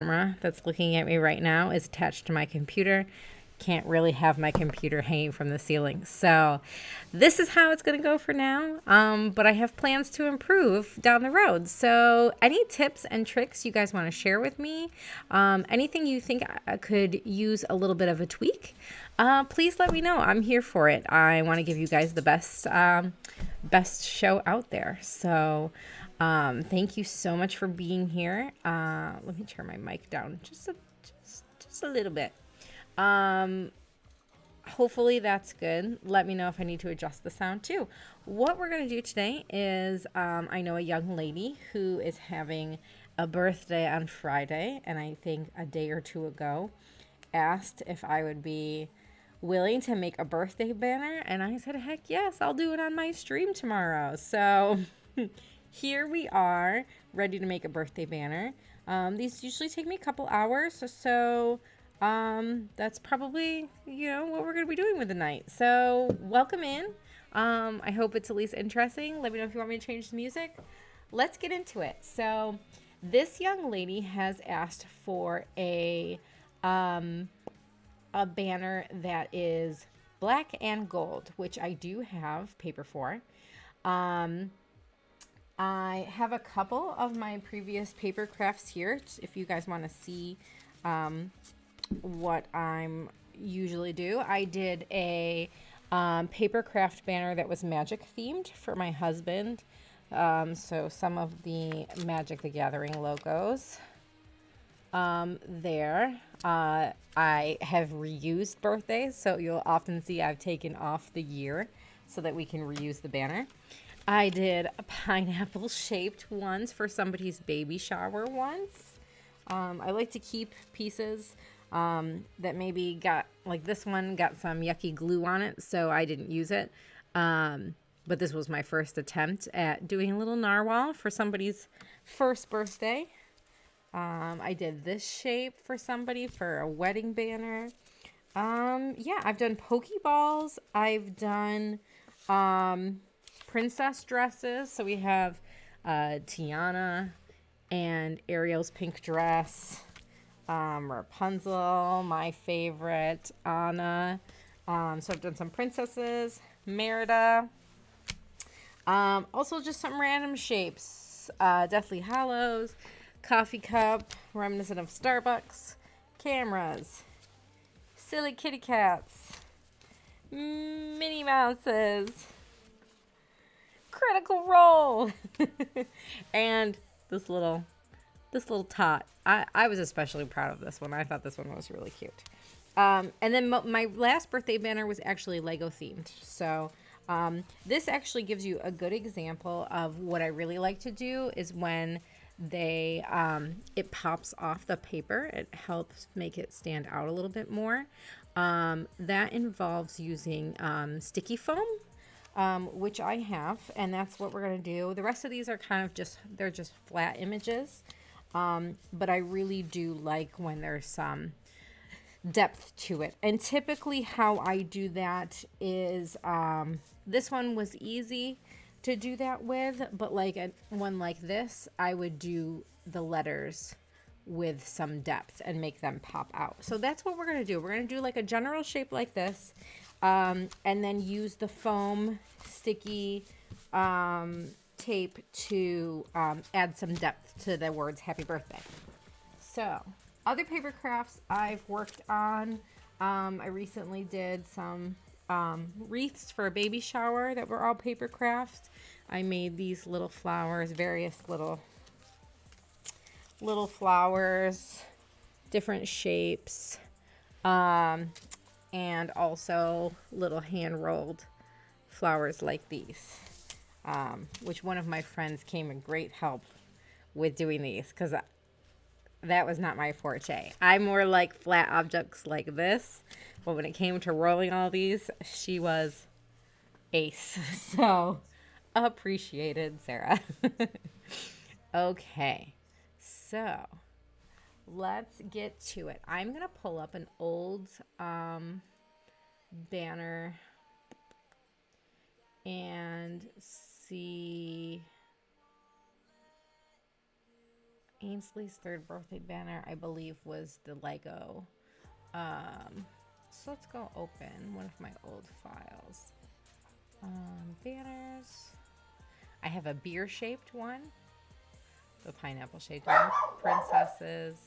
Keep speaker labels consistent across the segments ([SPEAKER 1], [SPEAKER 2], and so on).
[SPEAKER 1] Camera that's looking at me right now is attached to my computer. Can't really have my computer hanging from the ceiling. So this is how it's going to go for now. But I have plans to improve down the road. So any tips and tricks you guys want to share with me, anything you think I could use a little bit of a tweak, please let me know. I'm here for it. I want to give you guys the best show out there. So thank you so much for being here. Let me turn my mic down just a little bit. Hopefully that's good. Let me know if I need to adjust the sound too. What we're going to do today is I know a young lady who is having a birthday on Friday, and I think a day or two ago asked if I would be willing to make a birthday banner, and I said, heck yes, I'll do it on my stream tomorrow. So here we are, ready to make a birthday banner. These usually take me a couple hours, so that's probably, what we're going to be doing with the night. So welcome in. I hope it's at least interesting. Let me know if you want me to change the music. Let's get into it. So this young lady has asked for a banner that is black and gold, which I do have paper for. I have a couple of my previous paper crafts here if you guys want to see what I'm usually do. I did a paper craft banner that was magic themed for my husband. So some of the Magic the Gathering logos there. I have reused birthdays, so you'll often see I've taken off the year so that we can reuse the banner. I did a pineapple shaped ones for somebody's baby shower ones. I like to keep pieces that maybe got, like this one got some yucky glue on it, so I didn't use it. But this was my first attempt at doing a little narwhal for somebody's first birthday. I did this shape for somebody for a wedding banner. Yeah, I've done Pokeballs. I've done princess dresses. So we have Tiana and Ariel's pink dress. Rapunzel, my favorite, Anna. So I've done some princesses, Merida. Also just some random shapes. Deathly Hallows, coffee cup, reminiscent of Starbucks, cameras, silly kitty cats, Minnie Mouses, Critical Role, and this little tot. I was especially proud of this one. I thought this one was really cute. And then my last birthday banner was actually Lego themed. So this actually gives you a good example of what I really like to do is when it pops off the paper. It helps make it stand out a little bit more. That involves using sticky foam, which I have, and that's what we're going to do. The rest of these are they're just flat images. But I really do like when there's some depth to it. And typically how I do that is, this one was easy to do that with, but like one like this, I would do the letters with some depth and make them pop out. So that's what we're going to do. We're going to do like a general shape like this, and then use the foam sticky tape to add some depth to the words happy birthday. So other paper crafts I've worked on, I recently did some wreaths for a baby shower that were all paper crafts. I made these little flowers, various little flowers, different shapes, and also little hand rolled flowers like these, which one of my friends came in great help with doing these because that was not my forte. I more like flat objects like this, but when it came to rolling all these, she was ace. So appreciated, Sarah. Okay, so let's get to it. I'm gonna pull up an old banner and see Ainsley's third birthday banner, I believe, was the Lego. So let's go open one of my old files. Banners. I have a beer-shaped one. The pineapple-shaped one. Princesses.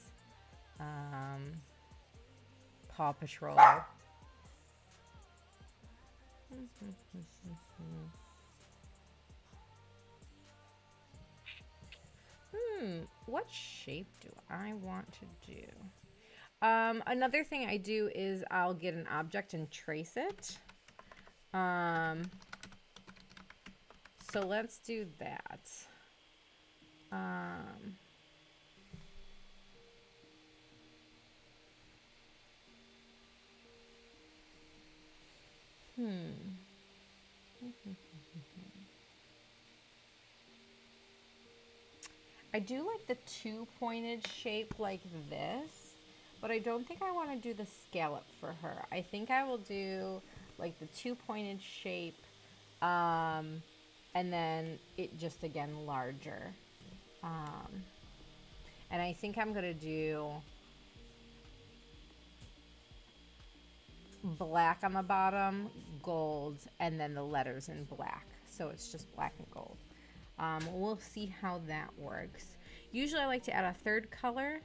[SPEAKER 1] Paw Patrol. What shape do I want to do? Another thing I do is I'll get an object and trace it. So let's do that. I do like the two-pointed shape like this, but I don't think I want to do the scallop for her. I think I will do like the two-pointed shape, and then it just, again, larger. And I think I'm going to do black on the bottom, gold, and then the letters in black. So it's just black and gold. We'll see how that works. Usually I like to add a third color,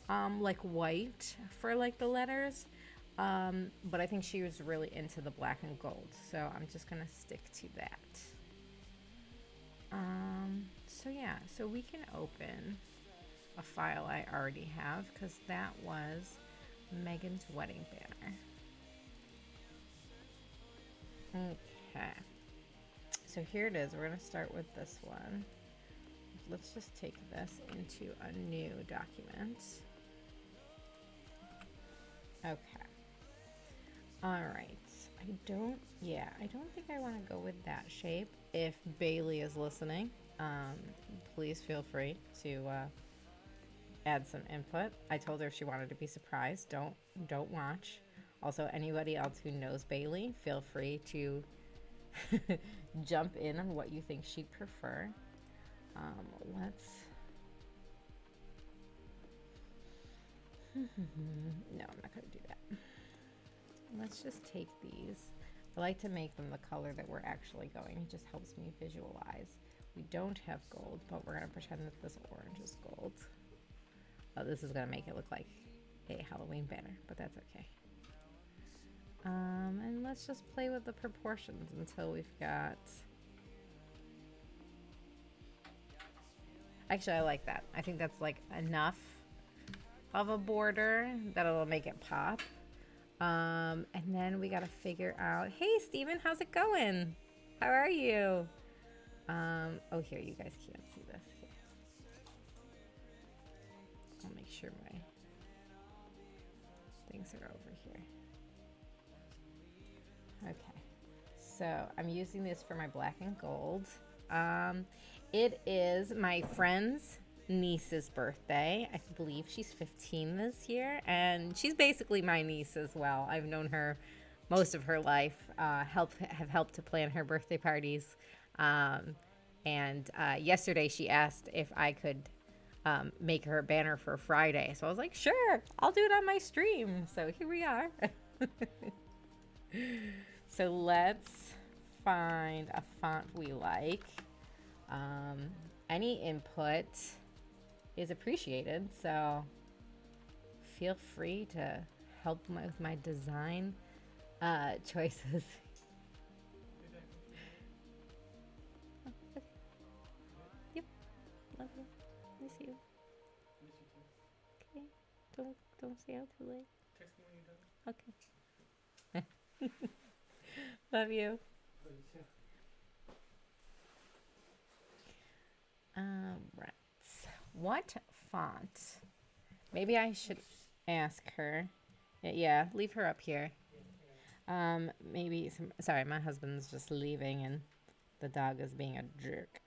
[SPEAKER 1] like white for like the letters. But I think she was really into the black and gold. So I'm just going to stick to that. So yeah, so we can open a file I already have because that was Megan's wedding banner. Okay. So here it is. We're going to start with this one. Let's just take this into a new document. Okay. All right. I don't think I want to go with that shape. If Bailey is listening, please feel free to add some input. I told her if she wanted to be surprised, don't watch. Also, anybody else who knows Bailey, feel free to jump in on what you think she'd prefer. No, I'm not going to do that. Let's just take these. I like to make them the color that we're actually going. It just helps me visualize. We don't have gold, but we're going to pretend that this orange is gold. Oh, this is going to make it look like a Halloween banner, but that's okay. And let's just play with the proportions until we've got... Actually, I like that. I think that's like enough of a border that it'll make it pop. And then we got to figure out, hey, Steven, how's it going? How are you? Oh, here, you guys can't see this. Here. I'll make sure my things are over here. Okay, so I'm using this for my black and gold. It is my friend's niece's birthday. I believe she's 15 this year, and she's basically my niece as well. I've known her most of her life, have helped to plan her birthday parties. And yesterday she asked if I could make her a banner for Friday. So I was like, sure, I'll do it on my stream. So here we are. So let's find a font we like. Any input is appreciated, so feel free to help with my design choices. Yep, love you. Miss you.
[SPEAKER 2] Miss you too.
[SPEAKER 1] Okay, don't stay out too late.
[SPEAKER 2] Text me when you're done.
[SPEAKER 1] Okay. Love you.
[SPEAKER 2] Love you too.
[SPEAKER 1] Right. What font? Maybe I should ask her. Yeah, leave her up here. Maybe some. Sorry, my husband's just leaving, and the dog is being a jerk.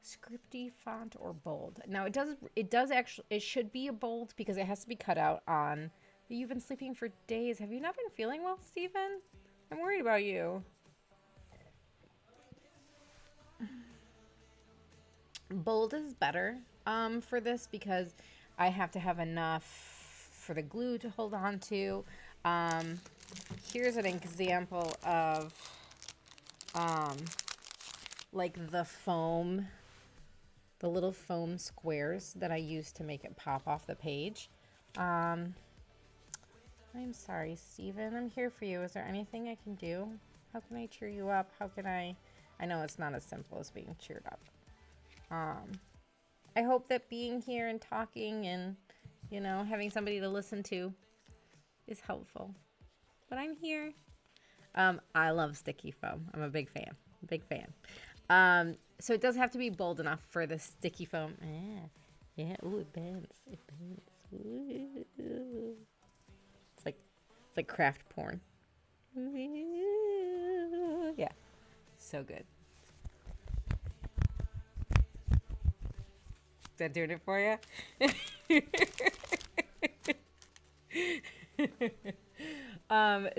[SPEAKER 1] Scripty font or bold? Now it does actually, it should be a bold because it has to be cut out on You've been sleeping for days. Have you not been feeling well, Stephen? I'm worried about you. Bold is better for this because I have to have enough for the glue to hold on to. Here's an example of like the foam, the little foam squares that I use to make it pop off the page. I'm sorry, Stephen. I'm here for you. Is there anything I can do? How can I cheer you up? How can I know it's not as simple as being cheered up. I hope that being here and talking and, you know, having somebody to listen to is helpful. But I'm here. I love sticky foam. I'm a big fan. Big fan. So it does have to be bold enough for the sticky foam. Yeah. Ooh, it bends. It bends. Ooh. It's like craft porn. Ooh. Yeah. So good. Is that doing it for you?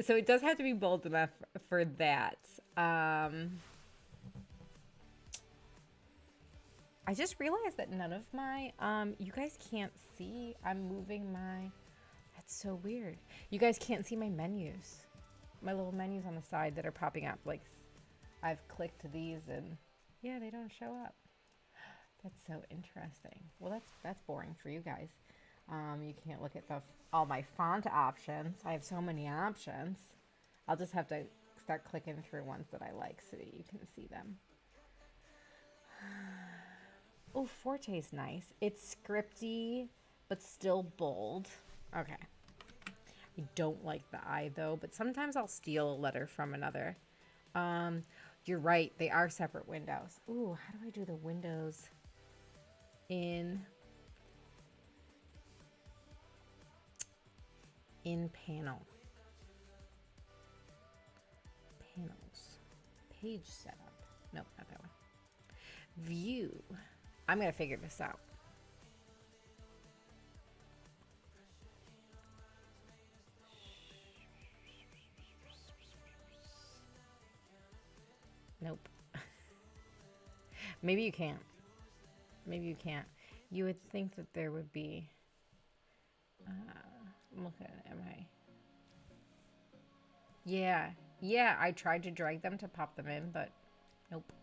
[SPEAKER 1] So it does have to be bold enough for that. I just realized that none of my, you guys can't see, I'm moving my, that's so weird. You guys can't see my menus. My little menus on the side that are popping up. Like, I've clicked these and, yeah, they don't show up. That's so interesting. Well, that's boring for you guys. You can't look at all my font options. I have so many options. I'll just have to start clicking through ones that I like so that you can see them. Oh, Forte's nice. It's scripty, but still bold. Okay. I don't like the I, though, but sometimes I'll steal a letter from another. You're right. They are separate windows. Ooh, how do I do the windows in panel? Panels. Page setup. Nope, not that one. View. I'm going to figure this out. Nope. Maybe you can't. Maybe you can't. You would think that there would be... look at it. Am I... Yeah. Yeah, I tried to drag them to pop them in, but nope.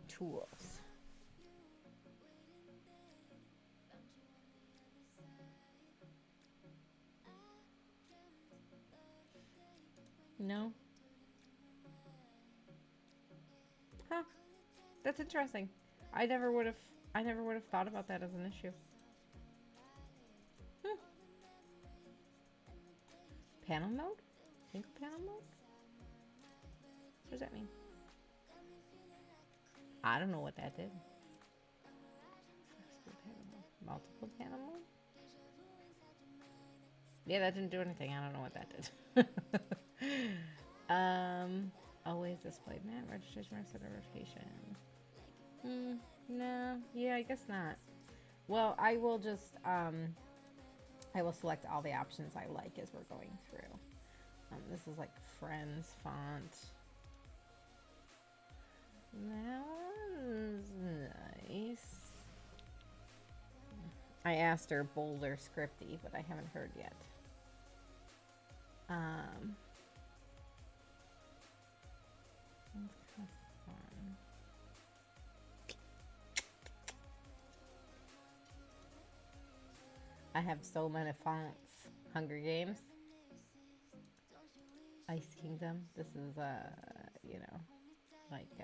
[SPEAKER 1] Tools. No. Huh. That's interesting. I never would have thought about that as an issue. Panel mode? Single panel mode? What does that mean? I don't know what that did. Multiple panel mode? Yeah, that didn't do anything. I don't know what that did. Always display matte registration or set notification. No. Yeah, I guess not. Well, I will just I will select all the options I like as we're going through. This is like Friends font. That one's nice. I asked her bolder scripty, but I haven't heard yet. That's kind of fun. I have so many fonts. Hunger Games. Ice Kingdom. This is, you know, like,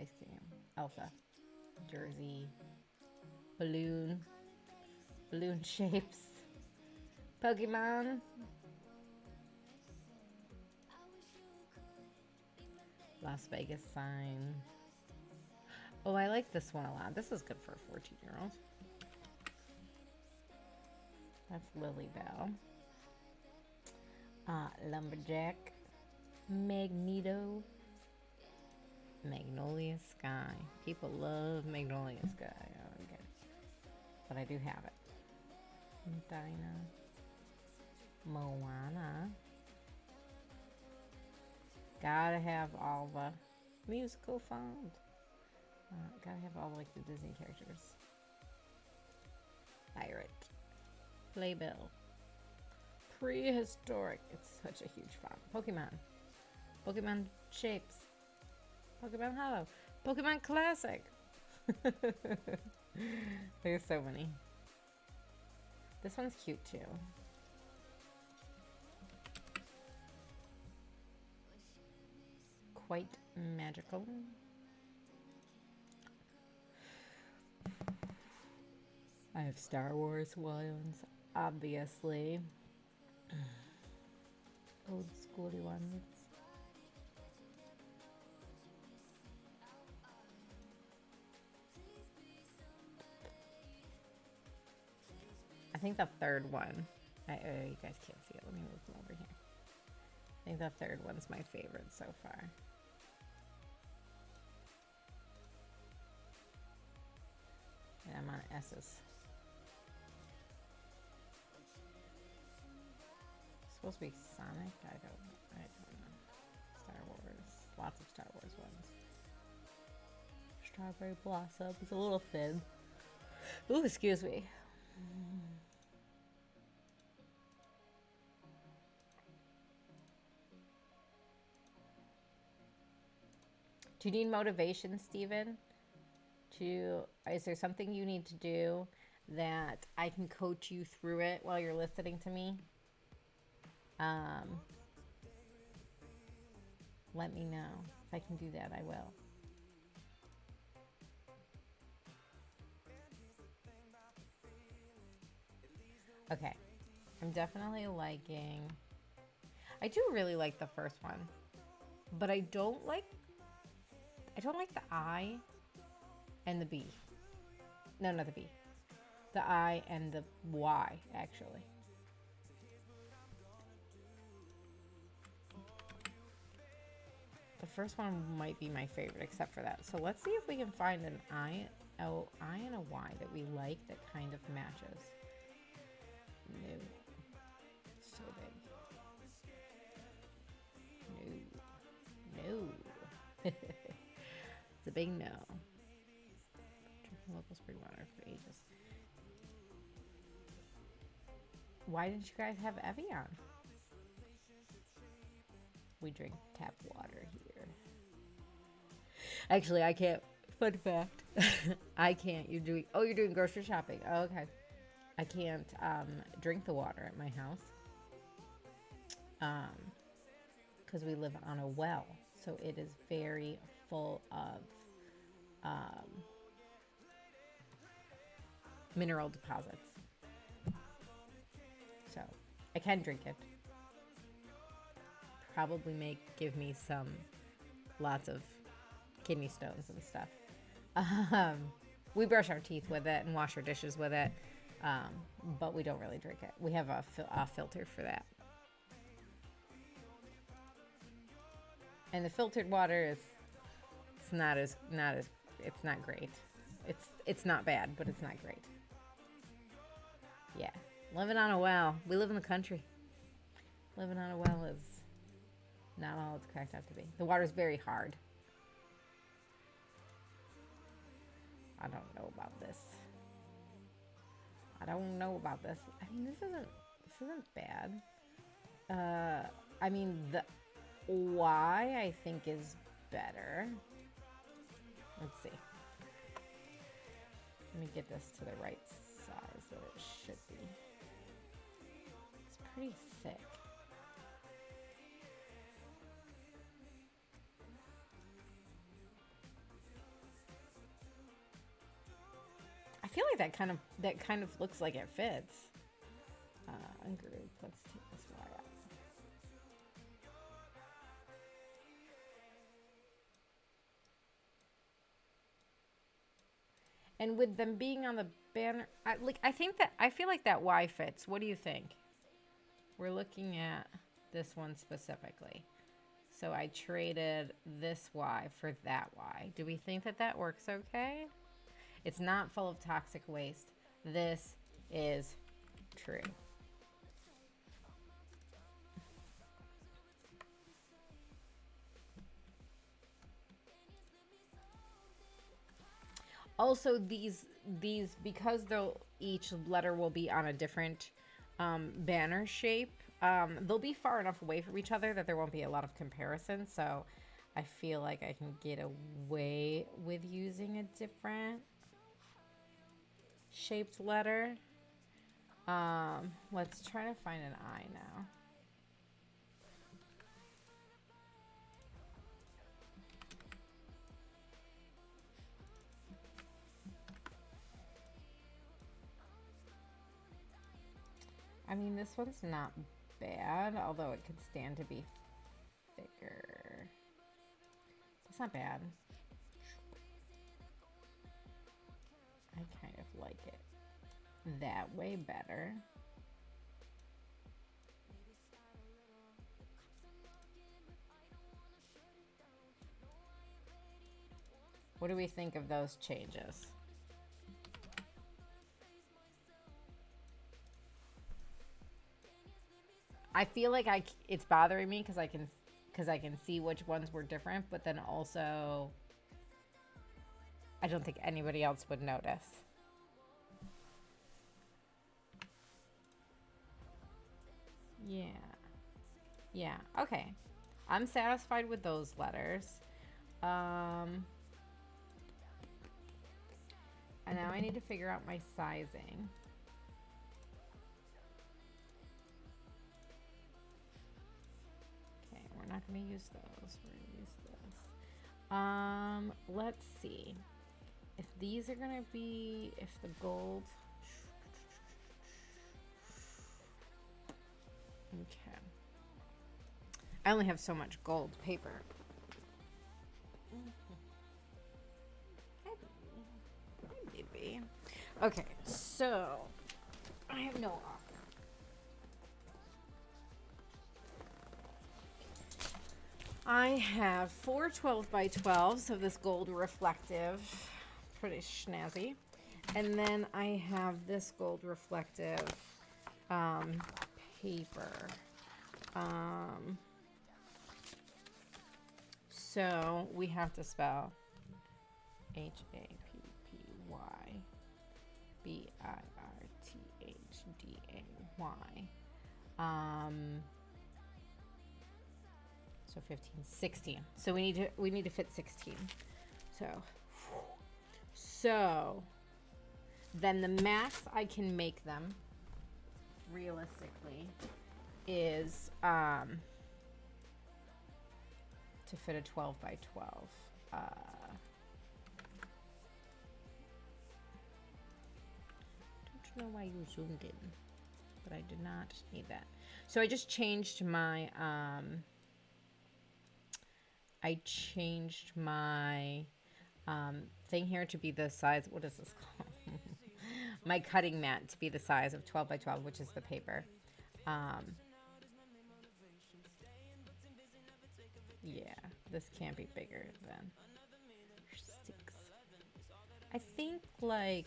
[SPEAKER 1] Ice Kingdom. Elsa. Jersey. Balloon. Balloon shapes. Pokemon. Las Vegas sign. Oh, I like this one a lot. This is good for a 14-year-old. That's Lily Bell. Lumberjack. Magneto. Magnolia Sky. People love Magnolia Sky. Oh, okay. but I do have it. Dinah, Moana. Gotta have all the musical font. Gotta have all like the Disney characters. Pirate, Playbill, Prehistoric. It's such a huge font. Pokemon, Pokemon Shapes, Pokemon Hollow, Pokemon Classic. There's so many. This one's cute too. Quite magical. I have Star Wars ones, obviously. Old schooly ones. I think the third one, you guys can't see it. Let me move them over here. I think the third one's my favorite so far. And I'm on S's. Supposed to be Sonic? I don't know. Star Wars. Lots of Star Wars ones. Strawberry Blossom. It's a little thin. Ooh, excuse me. Do you need motivation, Steven? Is there something you need to do that I can coach you through it while you're listening to me? Let me know. If I can do that, I will. Okay. I'm definitely liking... I do really like the first one. But I don't like the I and the B. No, not the B. The I and the Y, actually. The first one might be my favorite, except for that. So let's see if we can find an I and a Y that we like that kind of matches. No. So big. No. No. It's a big no. Drinking local spring water for ages. Why didn't you guys have Evian? We drink tap water here. Actually, I can't. Fun fact. I can't. You're doing grocery shopping. Oh, okay. I can't drink the water at my house. Because we live on a well. So it is very full of mineral deposits. So I can drink it. Probably give me lots of kidney stones and stuff. We brush our teeth with it and wash our dishes with it, but we don't really drink it. We have a filter for that. And the filtered water it's not great. It's not bad, but it's not great. Yeah, living on a well. We live in the country. Living on a well is not all it's cracked up to be. The water's very hard. I don't know about this. I mean, this isn't bad. I mean, the Y I think is better. Let's see. Let me get this to the right size that it should be. It's pretty thick. I feel like that kind of looks like it fits. Ungroup. Let's take this Y out. And with them being on the banner, I feel like that Y fits. What do you think? We're looking at this one specifically. So I traded this Y for that Y. Do we think that works okay? It's not full of toxic waste. this is true. Also, these because they'll each letter will be on a different banner shape. They'll be far enough away from each other that there won't be a lot of comparison. So I feel like I can get away with using a different shaped letter. Let's try to find an I now. I mean, this one's not bad, although it could stand to be thicker. It's not bad. I kind of like it that way better. What do we think of those changes? I feel like it's bothering me because I can see which ones were different, but then also I don't think anybody else would notice. Yeah. Yeah. Okay. I'm satisfied with those letters. And now I need to figure out my sizing. Okay, we're not going to use those. We're going to use this. Let's see. If these are going to be, if the gold... Okay. I only have so much gold paper. Hi, baby. Okay, so I have no offer. I have 4 12 by 12s of this gold reflective, pretty snazzy. And then I have this gold reflective paper. So we have to spell HAPPYBIRTHDAY. So 15, 16. So we need to fit 16. So then the max I can make them realistically is to fit a 12 by 12. Don't know why you zoomed in, but I did not need that. So I just changed my thing here to be the size. What is this called? My cutting mat to be the size of 12 by 12, which is the paper. Yeah, this can't be bigger than 6. I think like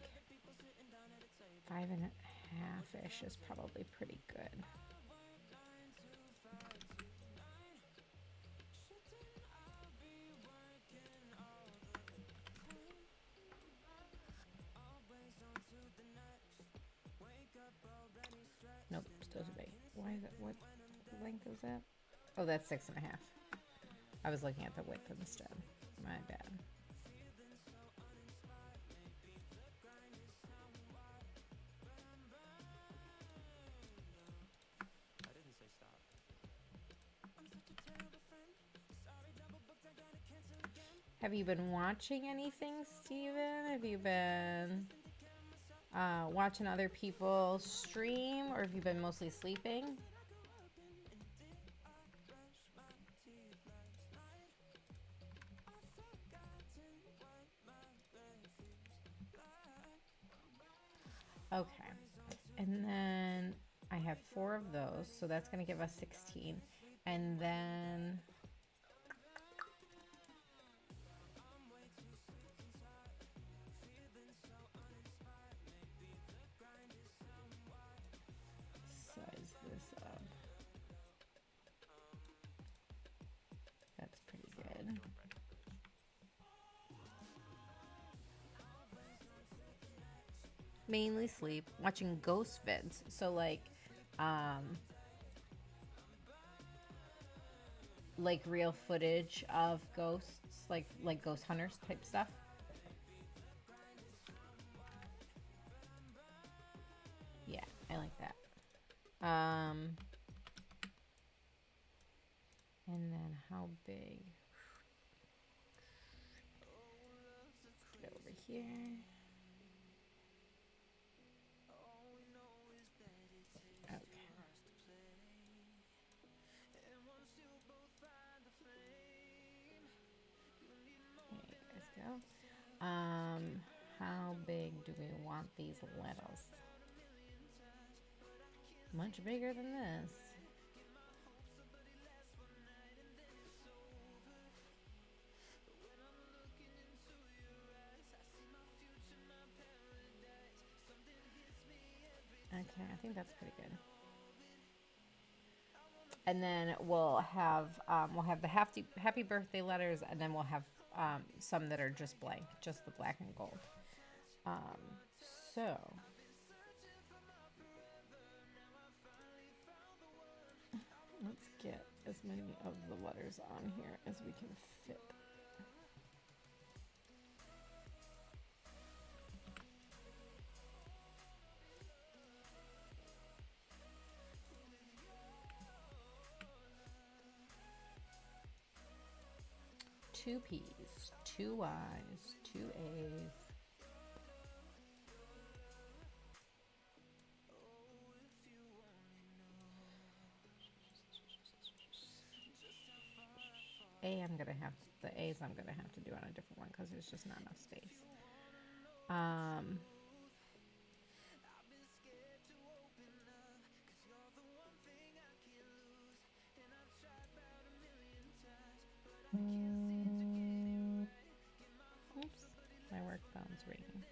[SPEAKER 1] 5.5-ish is probably pretty good. Nope, still too big. Why is it? What length is that? Oh, that's 6.5. I was looking at the width instead. My bad. Have you been watching anything, Steven? Have you been watching other people stream, or have you been mostly sleeping? Okay, and then I have 4 of those, so that's going to give us 16. And then mainly sleep, watching ghost vids. So like real footage of ghosts, like ghost hunters type stuff. Yeah, I like that. And then how big? Put it over here. Okay. Let's go. How big do we want these letters? Much bigger than this. Okay, I think that's pretty good. And then we'll have the happy birthday letters, and then we'll have some that are just blank, just the black and gold. So let's get as many of the letters on here as we can fit. Two P's, two Y's, two A's. The A's I'm gonna have to do on a different one because there's just not enough space. Oops, my work phone's ringing.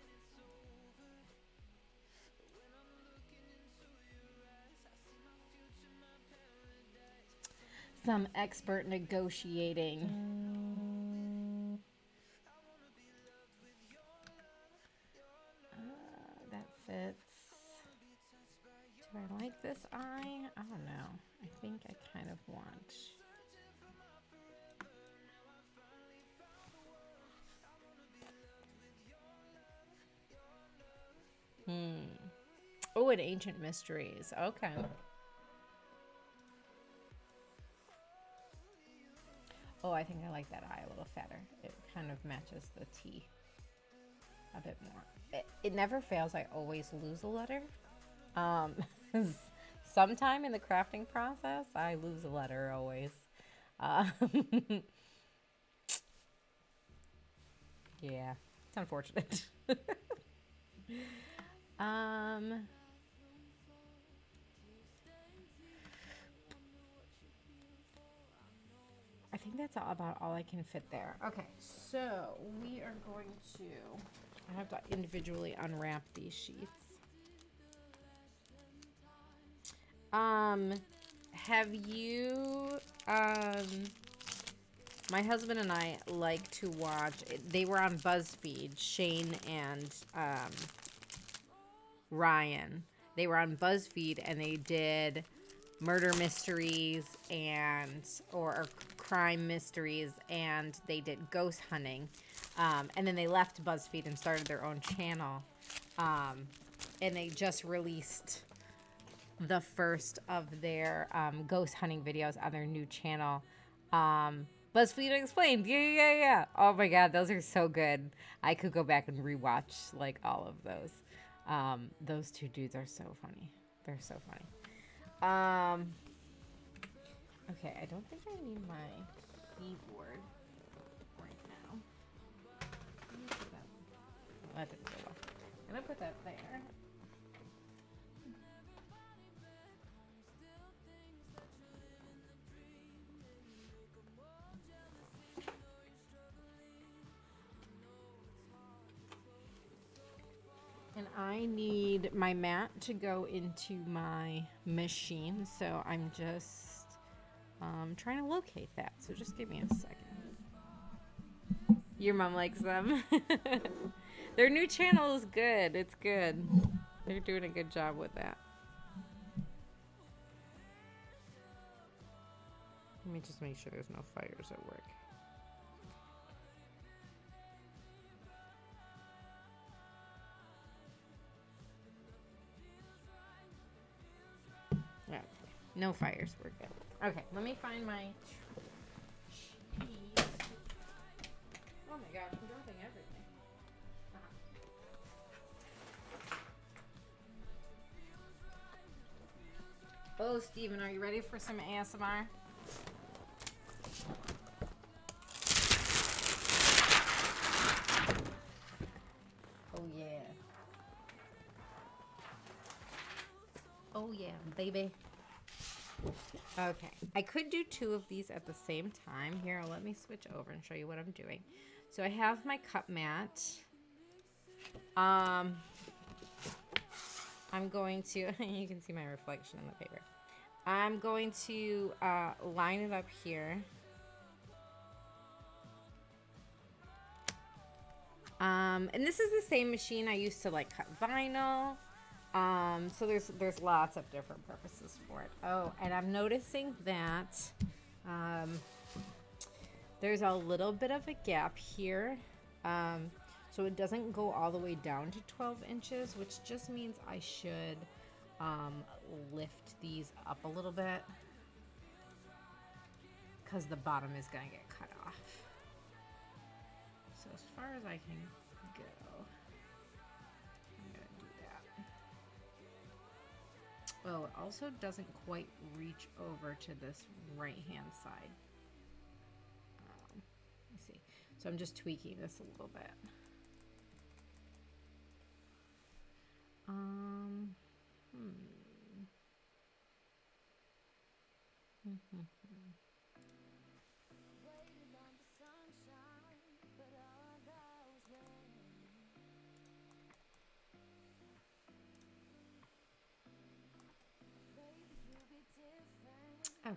[SPEAKER 1] Some expert negotiating. That fits. Do I like this eye? I don't know. I think I kind of want... Oh, and Ancient Mysteries. Okay. Oh, I think I like that eye a little fatter. It kind of matches the T a bit more. It never fails. I always lose a letter. Sometime in the crafting process, I lose a letter always. Yeah, it's unfortunate. I think that's about all I can fit there. Okay, so we are going to... I have to individually unwrap these sheets. Have you... my husband and I like to watch... They were on BuzzFeed, Shane and Ryan. They were on BuzzFeed, and they did murder mysteries or crime mysteries, and they did ghost hunting. And then they left BuzzFeed and started their own channel. And they just released the first of their ghost hunting videos on their new channel. BuzzFeed Explained. Yeah. Oh my God, those are so good. I could go back and rewatch like all of those. Those two dudes are so funny. They're so funny. Okay, I don't think I need my keyboard right now. That didn't go well. I'm gonna put that there. And I need my mat to go into my machine, so I'm just trying to locate that. So just give me a second. Your mom likes them. Their new channel is good. It's good. They're doing a good job with that. Let me just make sure there's no fires at work. Okay. No fires. We're good. Okay, let me find my cheese. Oh my gosh, I'm dropping everything. Oh, Steven, are you ready for some ASMR? Oh, yeah. Oh, yeah, baby. Okay, I could do 2 of these at the same time. Here, let me switch over and show you what I'm doing. So I have my cup mat. I'm going to, you can see my reflection in the paper. I'm going to line it up here. And this is the same machine I used to like cut vinyl. So there's lots of different purposes for it. Oh, and I'm noticing that there's a little bit of a gap here. So it doesn't go all the way down to 12 inches, which just means I should lift these up a little bit because the bottom is going to get cut off. So as far as I can go, I'm going to do that. Oh, it also doesn't quite reach over to this right-hand side. Let me see. So I'm just tweaking this a little bit. Okay,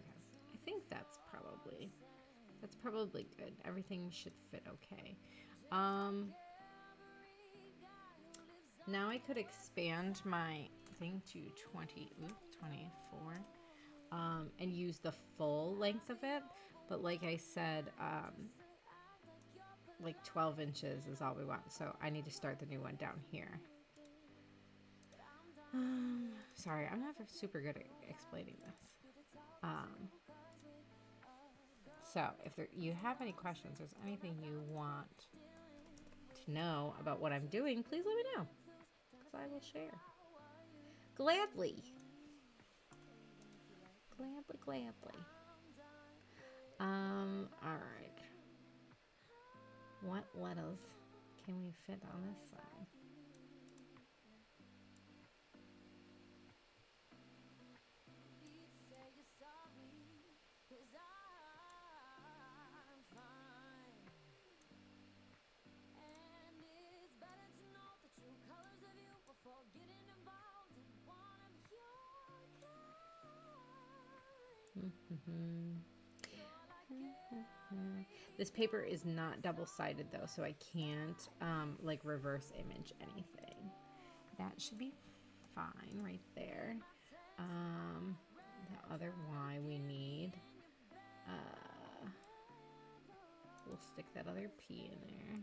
[SPEAKER 1] I think that's probably good. Everything should fit okay. Now I could expand my thing to 24, and use the full length of it. But like I said, like 12 inches is all we want. So I need to start the new one down here. Sorry, I'm not super good at explaining this. So if you have any questions, there's anything you want to know about what I'm doing, please let me know, because I will share. Gladly. Gladly. All right. What letters can we fit on this side? This paper is not double-sided though, so I can't like reverse image anything. That should be fine right there. The other Y we need, we'll stick that other P in there.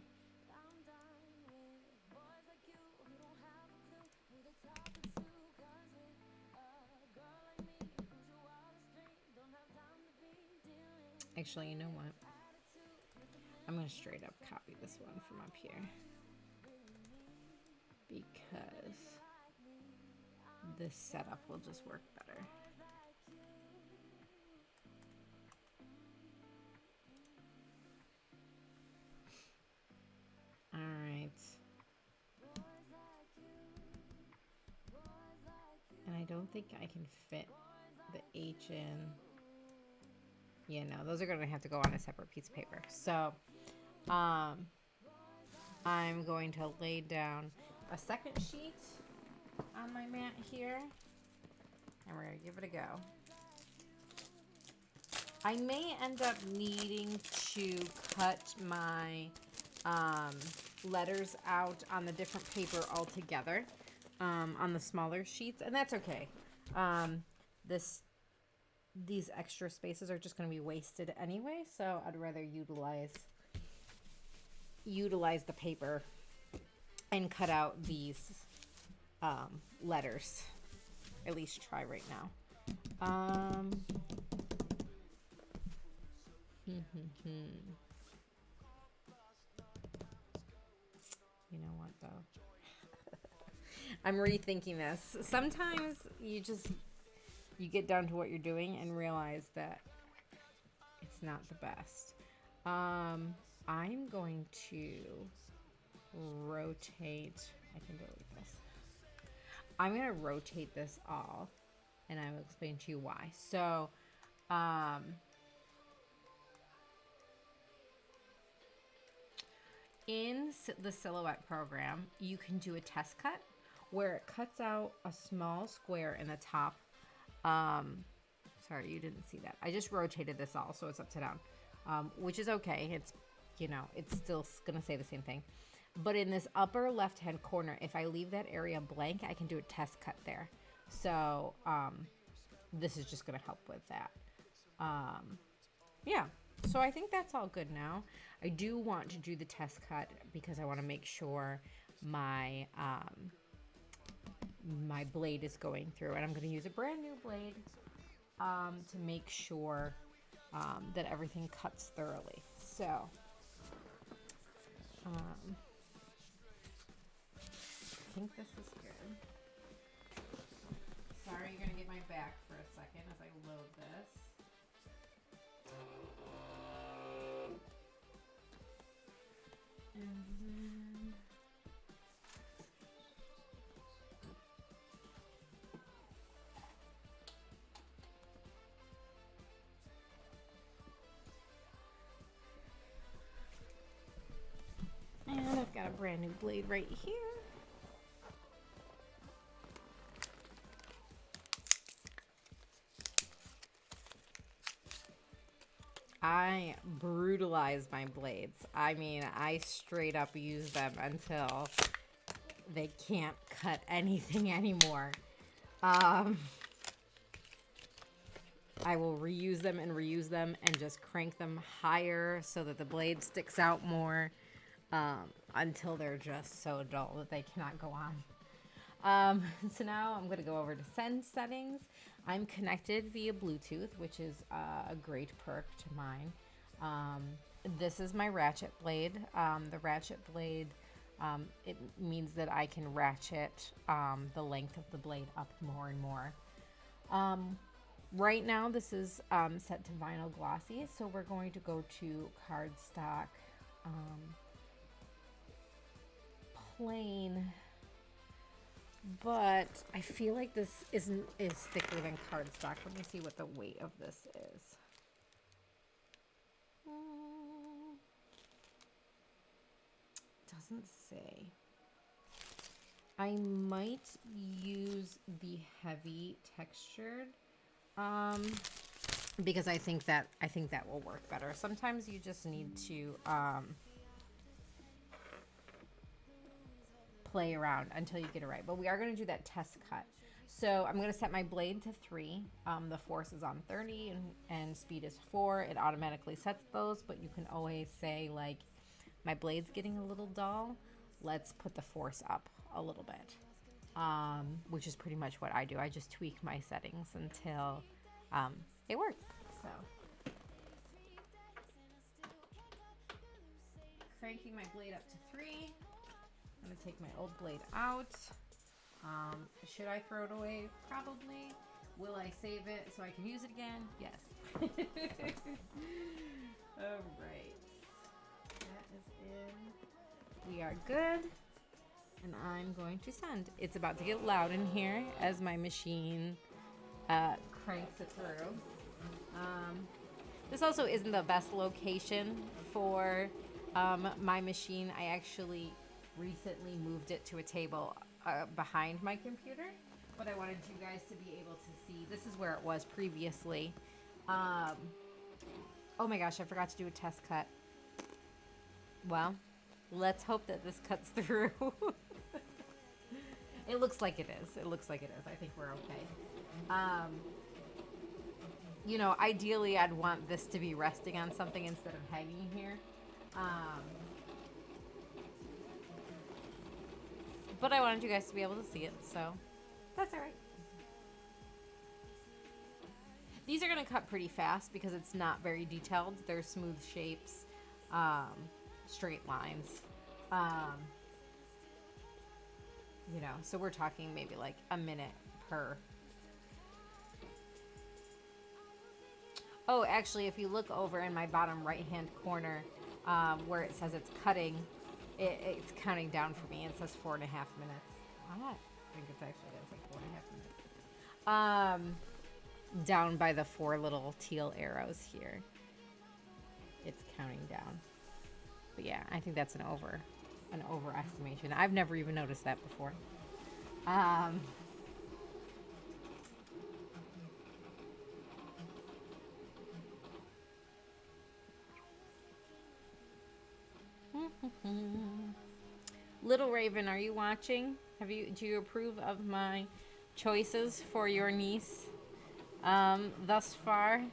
[SPEAKER 1] Actually, you know what? I'm going to straight up copy this one from up here, because this setup will just work better. All right. And I don't think I can fit the H in. Yeah, no, those are going to have to go on a separate piece of paper. So, I'm going to lay down a second sheet on my mat here, and we're going to give it a go. I may end up needing to cut my letters out on the different paper altogether, on the smaller sheets, and that's okay. These extra spaces are just going to be wasted anyway, so I'd rather utilize the paper and cut out these letters. At least try right now. You know what though? I'm rethinking this. Sometimes you get down to what you're doing and realize that it's not the best. I'm going to rotate. I can delete this. I'm going to rotate this all, and I will explain to you why. So, in the Silhouette program, you can do a test cut where it cuts out a small square in the top. Sorry, you didn't see that. I just rotated this all, so it's upside down, which is okay. It's, it's still going to say the same thing. But in this upper left-hand corner, if I leave that area blank, I can do a test cut there. So this is just going to help with that. Yeah, so I think that's all good now. I do want to do the test cut because I want to make sure my my blade is going through. And I'm going to use a brand new blade to make sure that everything cuts thoroughly. So... I think this is good. Sorry, you're gonna get my back for a second as I load this. And then I've got a brand new blade right here. I brutalize my blades. I mean, I straight up use them until they can't cut anything anymore. I will reuse them and just crank them higher so that the blade sticks out more until they're just so dull that they cannot go on. So now I'm going to go over to send settings. I'm connected via Bluetooth, which is a great perk to mine. This is my ratchet blade. The ratchet blade, it means that I can ratchet the length of the blade up more and more. Right now, this is set to vinyl glossy, so we're going to go to cardstock plain. But I feel like this is thicker than cardstock. Let me see what the weight of this is. Doesn't say. I might use the heavy textured because I think that will work better. Sometimes you just need to play around until you get it right. But we are going to do that test cut. So I'm going to set my blade to 3. The force is on 30 and speed is 4. It automatically sets those, but you can always say, like, my blade's getting a little dull. Let's put the force up a little bit, which is pretty much what I do. I just tweak my settings until it works. So cranking my blade up to 3. I'm going to take my old blade out. Should I throw it away? Probably. Will I save it so I can use it again? Yes. All right. That is in. We are good. And I'm going to send. It's about to get loud in here as my machine cranks it through. This also isn't the best location for my machine. I actually recently moved it to a table behind my computer, but I wanted you guys to be able to see. This is where it was previously. Oh my gosh, I forgot to do a test cut. Well, Let's hope that this cuts through. It looks like it is. It looks like it is. I think we're okay. You know, ideally I'd want this to be resting on something instead of hanging here. But I wanted you guys to be able to see it, so that's all right. These are going to cut pretty fast because it's not very detailed. They're smooth shapes, straight lines. You know, so we're talking maybe like a minute per. Oh, actually, if you look over in my bottom right-hand corner where it says it's cutting, it's counting down for me. It says 4.5 minutes. I think it's actually like 4.5 minutes. Down by the 4 little teal arrows here. It's counting down. But yeah, I think that's an overestimation. I've never even noticed that before. Little Raven, are you watching? Do you approve of my choices for your niece thus far?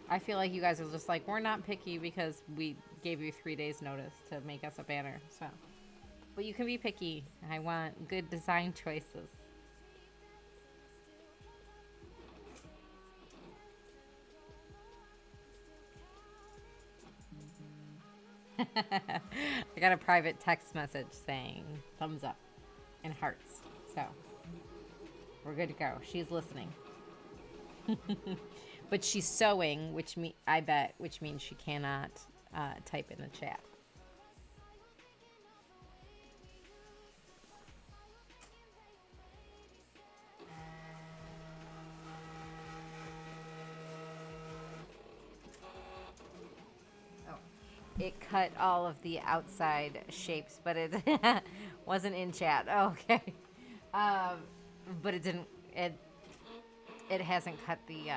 [SPEAKER 1] I feel like you guys are just like, we're not picky because we gave you 3 days notice to make us a banner. So, but you can be picky. I want good design choices. I got a private text message saying thumbs up and hearts. So we're good to go. She's listening. But she's sewing, which means she cannot type in the chat. Oh, it cut all of the outside shapes, but it wasn't in chat. Oh, okay, but it didn't. It hasn't cut the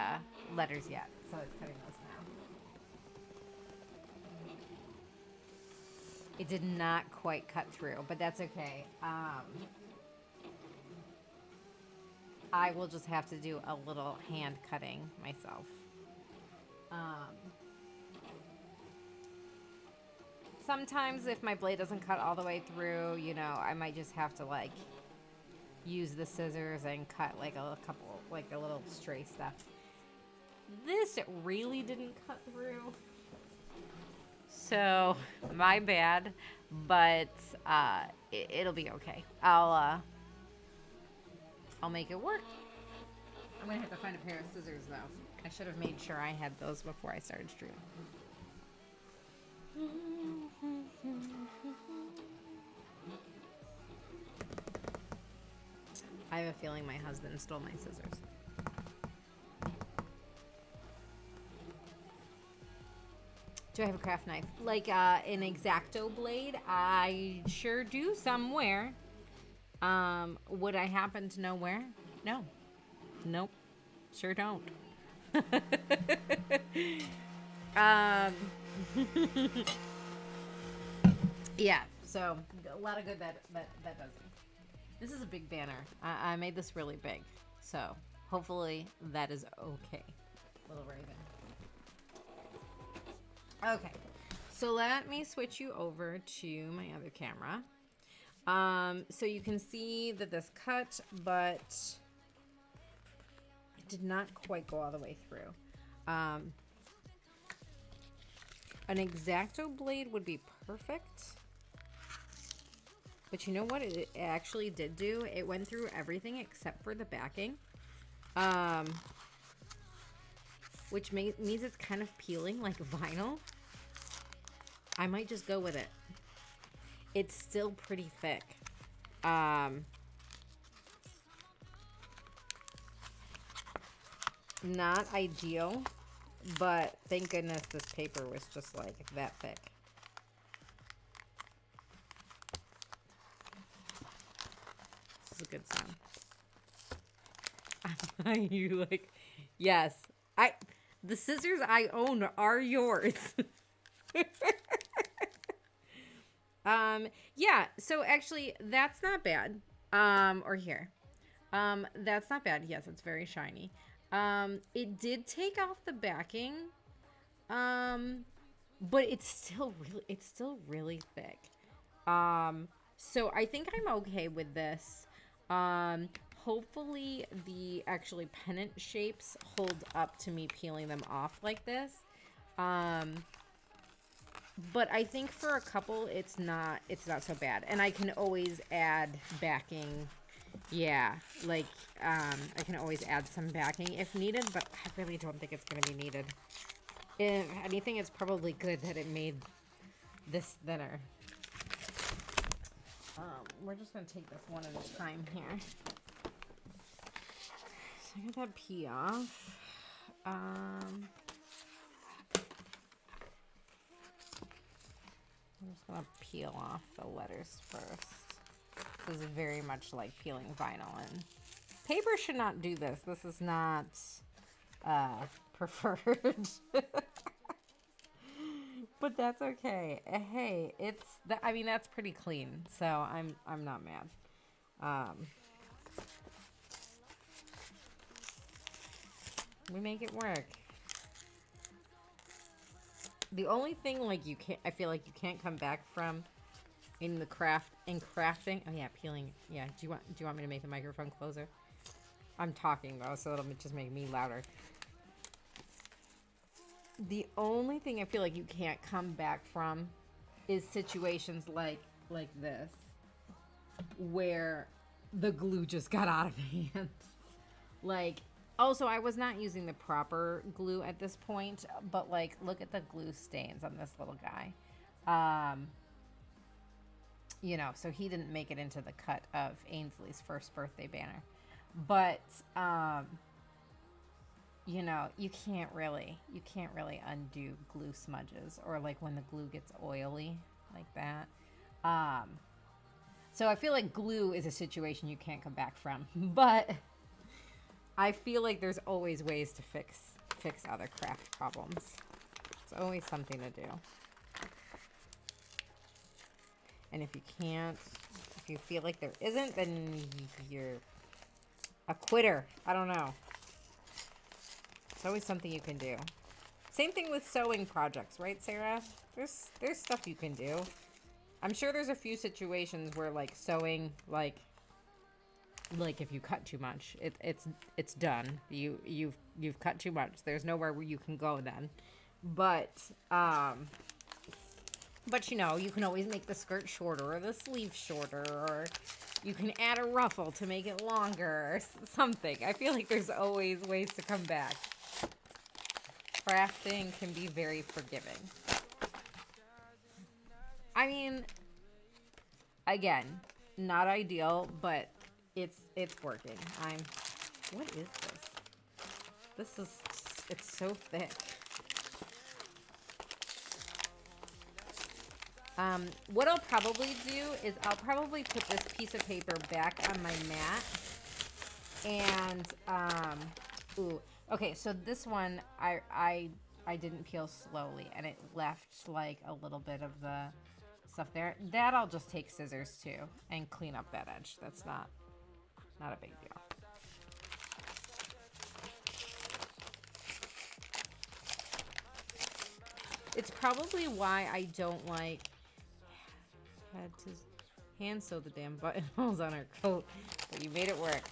[SPEAKER 1] letters yet, so it's cutting those now. It did not quite cut through, but that's okay. I will just have to do a little hand cutting myself. Sometimes if my blade doesn't cut all the way through, you know, I might just have to like use the scissors and cut like a couple, like a little stray stuff. This really didn't cut through, so my bad, but it'll be okay. I'll make it work. I'm gonna have to find a pair of scissors though. I should have made sure I had those before I started streaming. I have a feeling my husband stole my scissors. Do I have a craft knife? Like an X-Acto blade? I sure do somewhere. Would I happen to know where? No. Nope. Sure don't. Yeah, so a lot of good that doesn't. This is a big banner. I made this really big, so hopefully that is okay. Little Raven. Okay, so let me switch you over to my other camera. So you can see that this cut, but it did not quite go all the way through. An X-Acto blade would be perfect. But you know what it actually did do? It went through everything except for the backing. Which means it's kind of peeling like vinyl. I might just go with it. It's still pretty thick. Not ideal, but thank goodness this paper was just like that thick. This is a good sound. You like, yes. The scissors I own are yours. Yeah, so actually that's not bad. Or here. That's not bad. Yes, it's very shiny. It did take off the backing. But it's still really thick. So I think I'm okay with this. Hopefully the actually pennant shapes hold up to me peeling them off like this. But I think for a couple it's not so bad. And I can always add backing. Yeah, like I can always add some backing if needed, but I really don't think it's going to be needed. If anything, it's probably good that it made this thinner. We're just going to take this one at a time here. So I got that pee off. I'm just going to peel off the letters first. This is very much like peeling vinyl, and paper should not do this. This is not preferred. But that's okay. Hey, I mean, that's pretty clean, so I'm not mad. We make it work. The only thing I feel like you can't come back from in crafting. Oh yeah, peeling. Yeah. Do you want me to make the microphone closer? I'm talking though, so it'll just make me louder. The only thing I feel like you can't come back from is situations like this, where the glue just got out of hand. Like, also, I was not using the proper glue at this point, but like, look at the glue stains on this little guy. You know, so he didn't make it into the cut of Ainsley's first birthday banner. But, you know, you can't really undo glue smudges, or like when the glue gets oily like that. So I feel like glue is a situation you can't come back from, but I feel like there's always ways to fix other craft problems. It's always something to do. And if you feel like there isn't, then you're a quitter. I don't know. It's always something you can do. Same thing with sewing projects, right, Sarah? There's stuff you can do. I'm sure there's a few situations where like sewing, like if you cut too much, it's done. You've cut too much. There's nowhere where you can go then. But you know, you can always make the skirt shorter or the sleeve shorter, or you can add a ruffle to make it longer or something. I feel like there's always ways to come back. Crafting can be very forgiving. I mean, again, not ideal, but it's working. What is this? It's so thick. What I'll probably do is I'll probably put this piece of paper back on my mat. And, ooh, okay, so this one, I didn't peel slowly, and it left, like, a little bit of the stuff there. That I'll just take scissors, too, and clean up that edge. That's not a big deal. It's probably why I don't like... had to hand sew the damn buttonholes on her coat, but you made it work.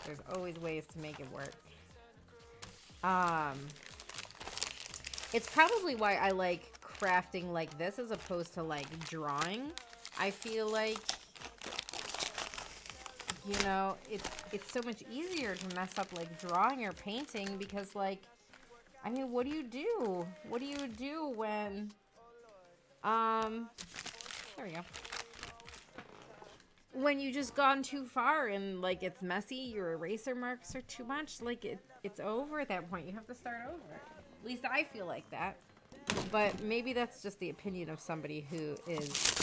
[SPEAKER 1] There's always ways to make it work. It's probably why I like crafting like this as opposed to like drawing. I feel like, you know, it's so much easier to mess up like drawing or painting, because like, I mean, what do you do? What do you do when, there we go. When you just gone too far and like it's messy, your eraser marks are too much, like it's over at that point. You have to start over. At least I feel like that. But maybe that's just the opinion of somebody who is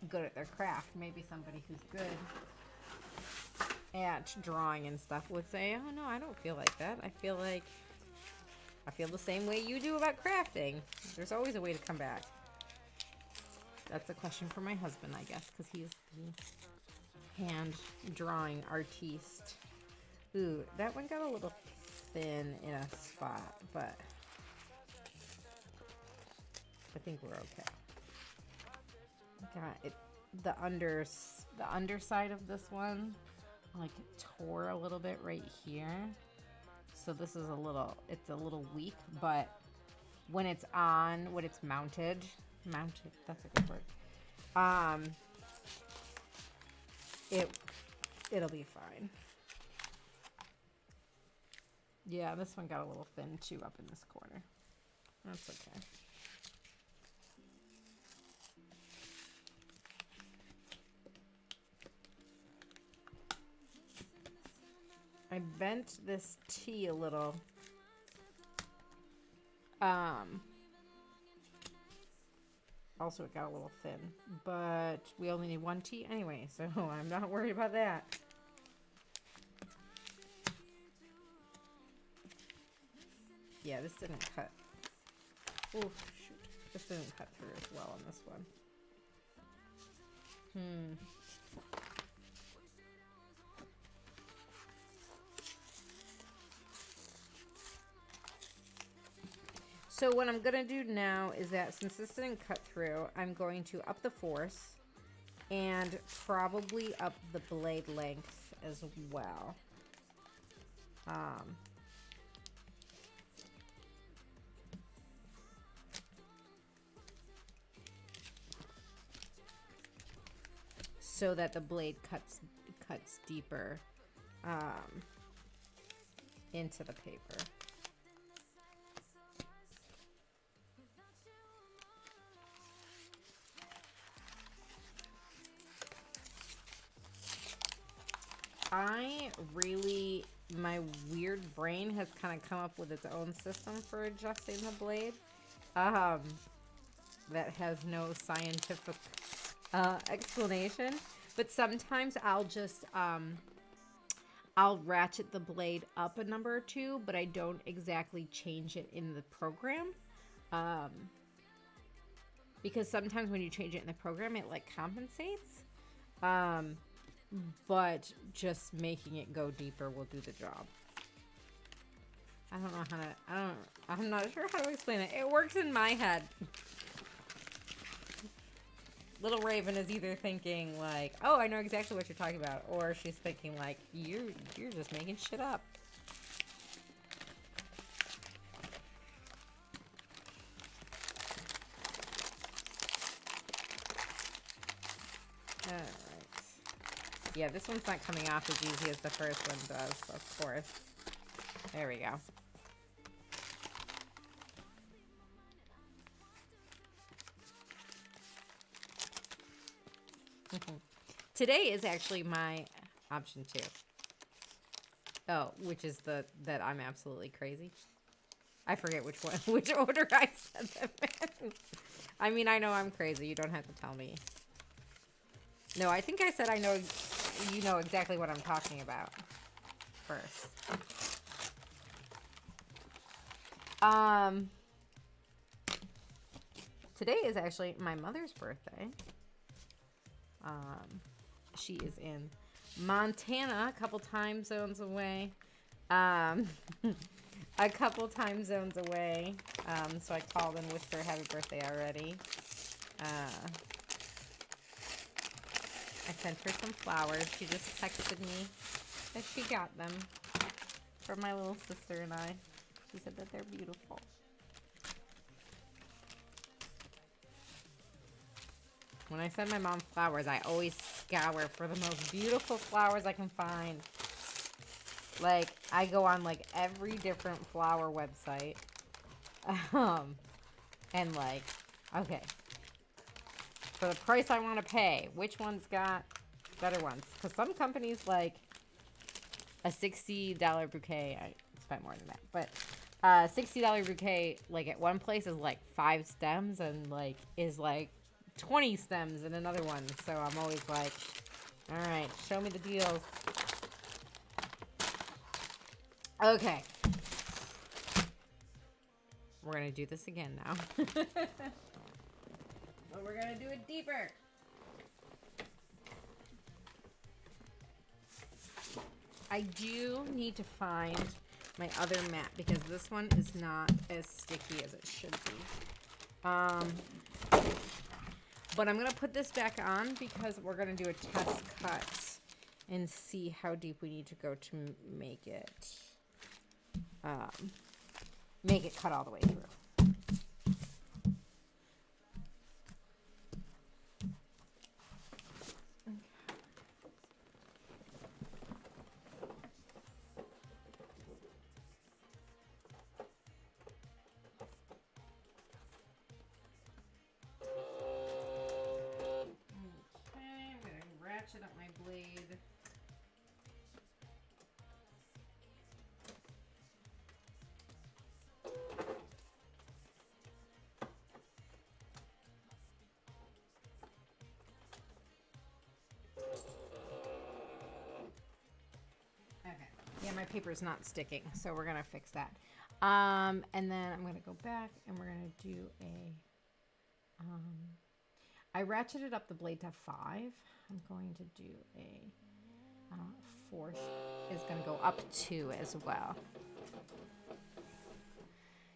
[SPEAKER 1] good at their craft. Maybe somebody who's good at drawing and stuff would say, oh no, I don't feel like that. I feel the same way you do about crafting. There's always a way to come back. That's a question for my husband, I guess, because he's the hand drawing artiste. Ooh, that one got a little thin in a spot, but I think we're okay. Got it. The underside of this one, like, tore a little bit right here. So this is it's a little weak, but when it's on, when it's mounted, that's a good word. It'll be fine. Yeah, this one got a little thin too up in this corner. That's okay. I bent this T a little. Also, it got a little thin, but we only need one T anyway, so I'm not worried about that. Yeah, this didn't cut. Oh, shoot. This didn't cut through as well on this one. So what I'm going to do now is that since this didn't cut through, I'm going to up the force and probably up the blade length as well. So that the blade cuts deeper into the paper. My weird brain has kind of come up with its own system for adjusting the blade that has no scientific explanation, but sometimes I'll just I'll ratchet the blade up a number or two, but I don't exactly change it in the program, because sometimes when you change it in the program it like compensates, but just making it go deeper will do the job. I don't know how to, I'm not sure how to explain it. It works in my head. Little Raven is either thinking like, oh, I know exactly what you're talking about, or she's thinking like, you're just making shit up. Alright. Yeah, this one's not coming off as easy as the first one does, of course. There we go. Today is actually my option 2. Oh, which is that I'm absolutely crazy. I forget which order I said them in. I mean, I know I'm crazy. You don't have to tell me. No, I think I said I know, you know exactly what I'm talking about first. Today is actually my mother's birthday. She is in Montana, a couple time zones away. A couple time zones away. So I called and wished her happy birthday already. I sent her some flowers. She just texted me that she got them for my little sister and I. She said that they're beautiful. When I send my mom flowers, I always scour for the most beautiful flowers I can find. Like, I go on, like, every different flower website. And, like, okay. For the price I want to pay, which one's got better ones? Because some companies, like, a $60 bouquet, I spent more than that, but $60 bouquet, like, at one place is, like, 5 stems and, like, is, like, 20 stems in another one. So I'm always like, all right, show me the deals. Okay. We're going to do this again now. But we're gonna do it deeper. I do need to find my other mat because this one is not as sticky as it should be. But I'm gonna put this back on because we're gonna do a test cut and see how deep we need to go to make it cut all the way through. Ratchet up my blade. Okay. Yeah, my paper's not sticking, so we're gonna fix that. And then I'm gonna go back and we're gonna do a I ratcheted up the blade to 5. I'm going to do a 4th is going to go up 2 as well.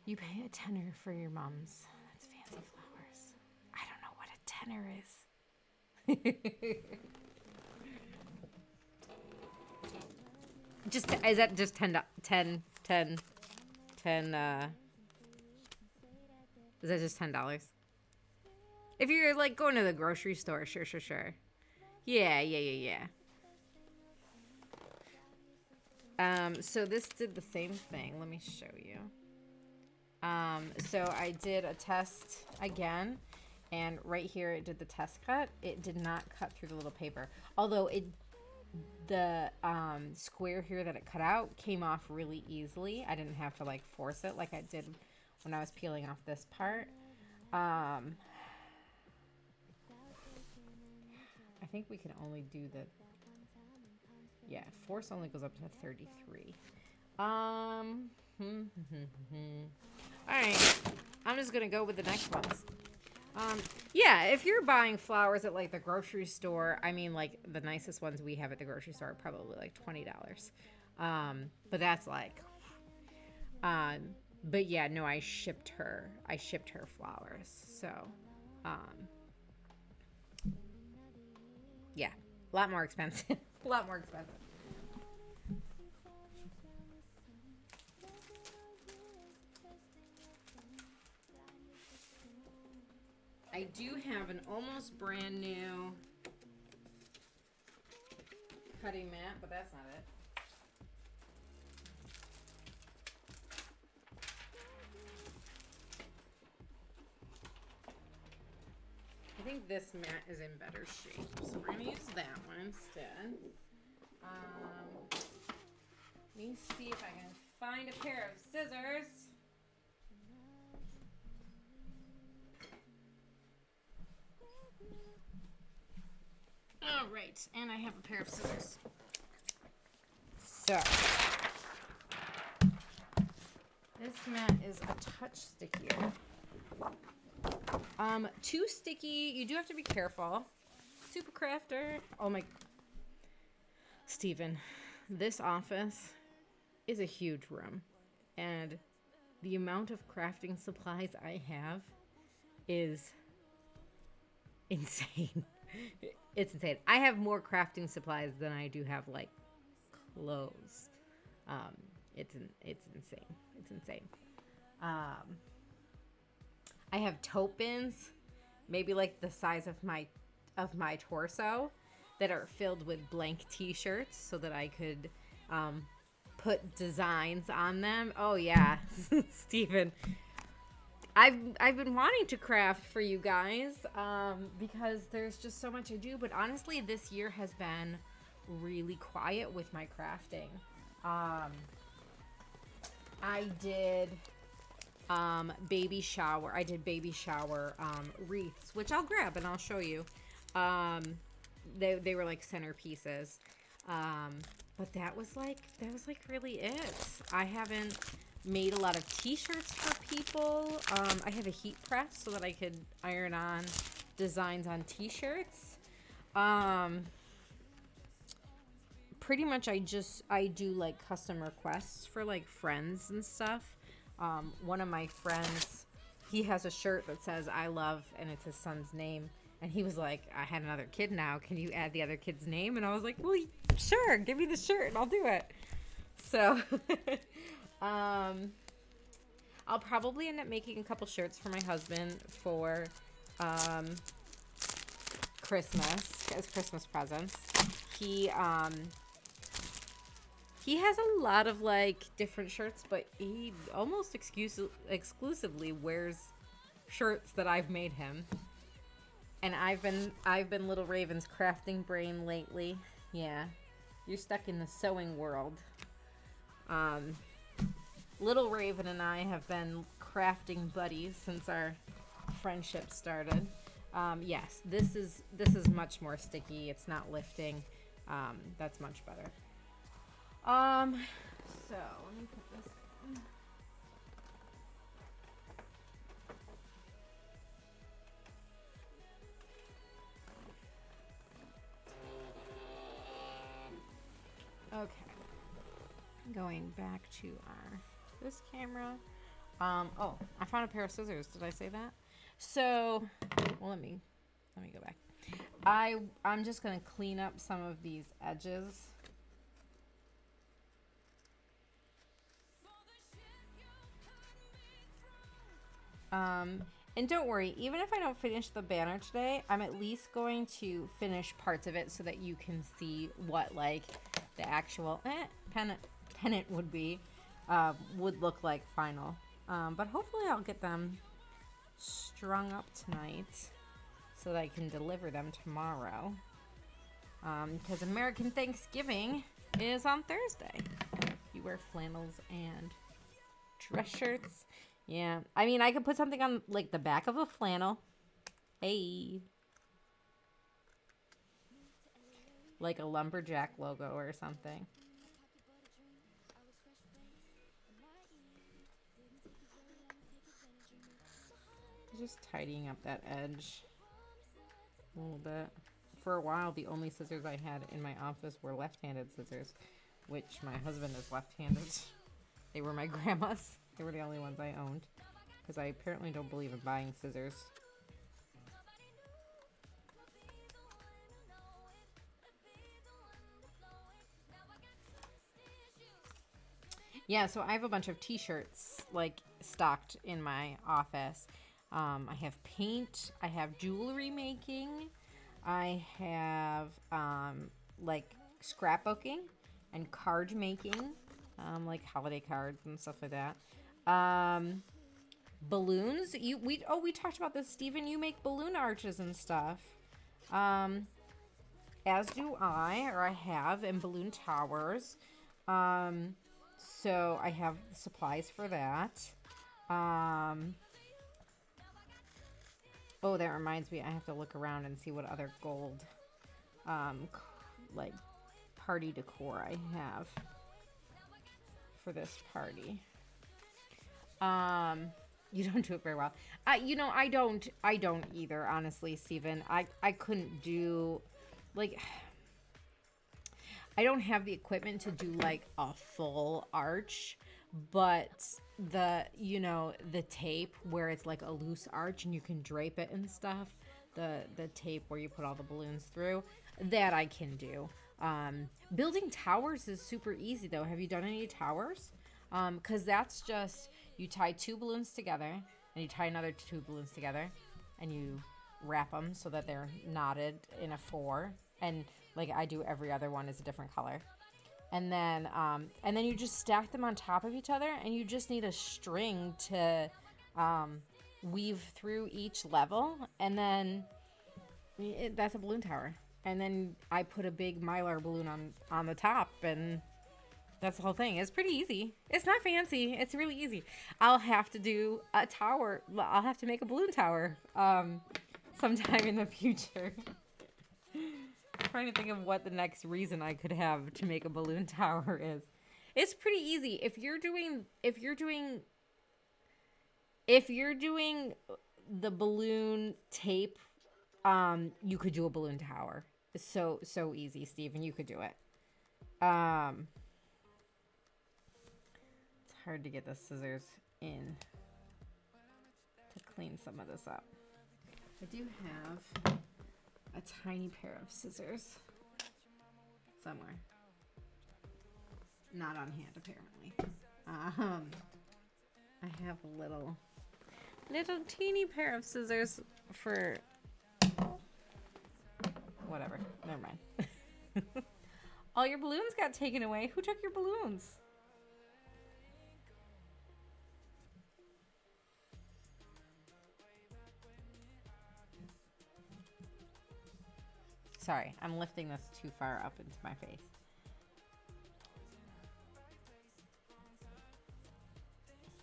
[SPEAKER 1] You pay a tenner for your mums. That's fancy flowers. I don't know what a tenner is. Is that just 10? Is that just $10? If you're like going to the grocery store, sure. Yeah. So this did the same thing. Let me show you. So I did a test again, and right here it did the test cut. It did not cut through the little paper. Although the square here that it cut out came off really easily. I didn't have to like force it like I did when I was peeling off this part. I think we can only do force only goes up to 33. All right, I'm just gonna go with the next ones. Yeah, if you're buying flowers at like the grocery store, I mean, like the nicest ones we have at the grocery store are probably like $20. But that's like, but yeah, no, I shipped her flowers. So, yeah, a lot more expensive. A lot more expensive. I do have an almost brand new cutting mat, but that's not it. I think this mat is in better shape, so we're gonna use that one instead. Let me see if I can find a pair of scissors. All right, and I have a pair of scissors. So, this mat is a touch stickier. Too sticky. You do have to be careful. Super crafter. Oh my. Steven, this office is a huge room, and the amount of crafting supplies I have is insane. It's insane. I have more crafting supplies than I do have like clothes. It's insane. It's insane. I have tote bins, maybe like the size of my torso, that are filled with blank t-shirts so that I could put designs on them. Oh yeah, Steven. I've been wanting to craft for you guys because there's just so much I do, but honestly this year has been really quiet with my crafting. I did baby shower wreaths, which I'll grab and I'll show you. They were like centerpieces, but that was like really it. I haven't made a lot of t-shirts for people. I have a heat press so that I could iron on designs on t-shirts. Pretty much I do like custom requests for like friends and stuff. One of my friends, he has a shirt that says I love, and it's his son's name. And he was like, I had another kid now. Can you add the other kid's name? And I was like, well, sure. Give me the shirt and I'll do it. So, I'll probably end up making a couple shirts for my husband for Christmas, as Christmas presents. He has a lot of like different shirts, but he almost exclusively wears shirts that I've made him. And I've been Little Raven's crafting brain lately. Yeah, you're stuck in the sewing world. Little Raven and I have been crafting buddies since our friendship started. Yes, this is much more sticky. It's not lifting. That's much better. So let me put this in. Okay. Going back to this camera. Oh, I found a pair of scissors. Did I say that? So, well, let me go back. I'm just gonna clean up some of these edges. And don't worry, even if I don't finish the banner today, I'm at least going to finish parts of it so that you can see what like the actual pennant would be, would look like final. But hopefully I'll get them strung up tonight so that I can deliver them tomorrow. Because American Thanksgiving is on Thursday. You wear flannels and dress shirts. Yeah, I mean, I could put something on, like, the back of a flannel. Hey. Like a lumberjack logo or something. Just tidying up that edge a little bit. For a while, the only scissors I had in my office were left-handed scissors, which my husband is left-handed. They were my grandma's. They were the only ones I owned, because I apparently don't believe in buying scissors. Yeah, so I have a bunch of t-shirts, like, stocked in my office. I have paint, I have jewelry making, I have, like, scrapbooking and card making, like holiday cards and stuff like that. Balloons. We talked about this, Steven. You make balloon arches and stuff. As do I, or I have, and balloon towers. So I have supplies for that. Oh, that reminds me, I have to look around and see what other gold, like, party decor I have for this party. You don't do it very well. You know, I don't either, honestly, Steven. I couldn't do, like, I don't have the equipment to do, like, a full arch, but the tape where it's like a loose arch and you can drape it and stuff, the tape where you put all the balloons through, that I can do. Building towers is super easy, though. Have you done any towers? Because that's just, you tie 2 balloons together, and you tie another 2 balloons together, and you wrap them so that they're knotted in a 4, and like I do, every other one is a different color. And then you just stack them on top of each other, and you just need a string to weave through each level, and then that's a balloon tower. And then I put a big Mylar balloon on the top, and that's the whole thing. It's pretty easy. It's not fancy. It's really easy. I'll have to do a tower. I'll have to make a balloon tower sometime in the future. I'm trying to think of what the next reason I could have to make a balloon tower is. It's pretty easy. If you're doing the balloon tape You could do a balloon tower. It's so easy, Steven. You could do it. It's hard to get the scissors in to clean some of this up. I do have a tiny pair of scissors somewhere. Not on hand, apparently. I have a little teeny pair of scissors for whatever. Never mind. All your balloons got taken away. Who took your balloons? Sorry, I'm lifting this too far up into my face.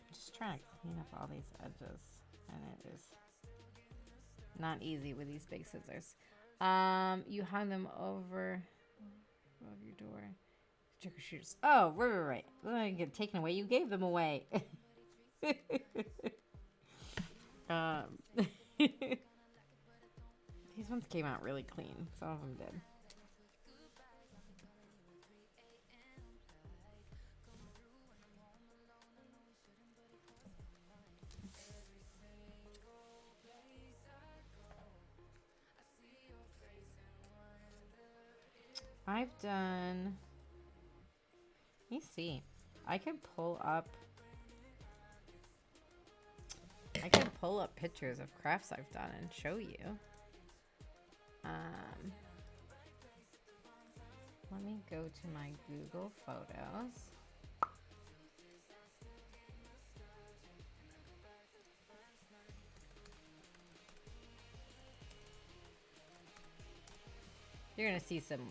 [SPEAKER 1] I'm just trying to clean up all these edges, and it is not easy with these big scissors. You hung them over your door. Trick or shooters. Oh, right. They didn't get taken away. You gave them away. These ones came out really clean. Some of them did. I've done... Let me see. I could pull up pictures of crafts I've done and show you. Let me go to my Google Photos. You're gonna see some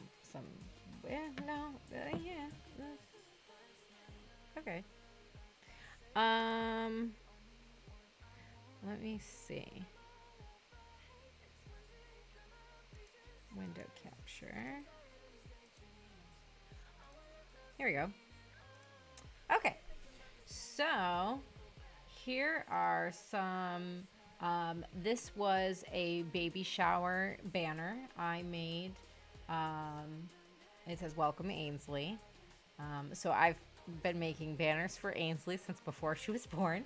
[SPEAKER 1] okay. Let me see. Window capture. Here we go. Okay, so here are some. This was a baby shower banner I made. It says "Welcome Ainsley." So I've been making banners for Ainsley since before she was born.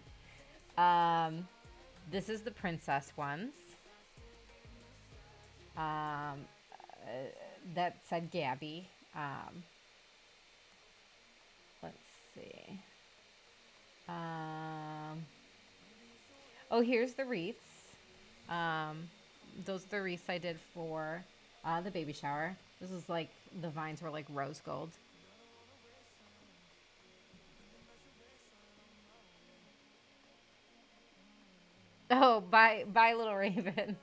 [SPEAKER 1] This is the princess ones. That said Gabby. Let's see. Oh, here's the wreaths. Those are the wreaths I did for the baby shower. This is like, the vines were like rose gold. Oh, bye, Little Raven.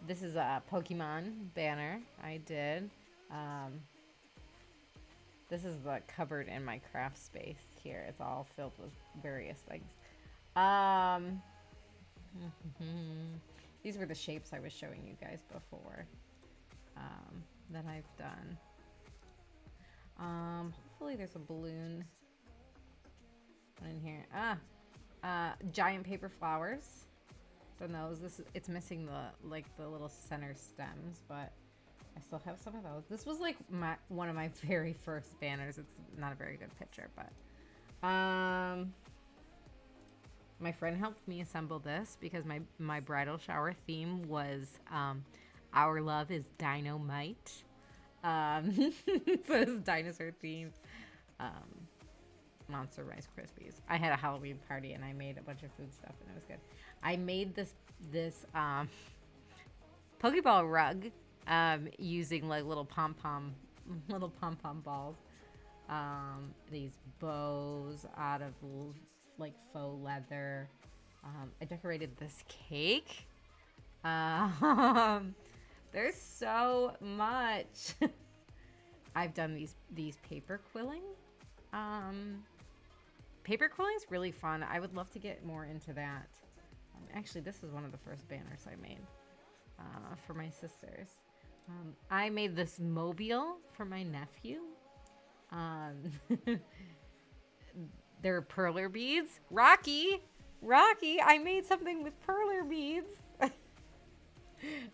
[SPEAKER 1] This is a Pokemon banner I did. This is the cupboard in my craft space here. It's all filled with various things. These were the shapes I was showing you guys before that I've done. Hopefully there's a balloon in here. Giant paper flowers. Done those. It's missing the little center stems, but I still have some of those. This was like one of my very first banners. It's not a very good picture, but my friend helped me assemble this because my bridal shower theme was Our Love is Dynamite. So it's dinosaur themed. Monster Rice Krispies. I had a Halloween party and I made a bunch of food stuff and it was good. I made this Pokeball rug using like little pom-pom balls. These bows out of like faux leather. I decorated this cake. There's so much. I've done these paper quilling. Paper quilling is really fun. I would love to get more into that. Actually, this is one of the first banners I made for my sisters. I made this mobile for my nephew. They're perler beads. Rocky, Rocky, I made something with perler beads.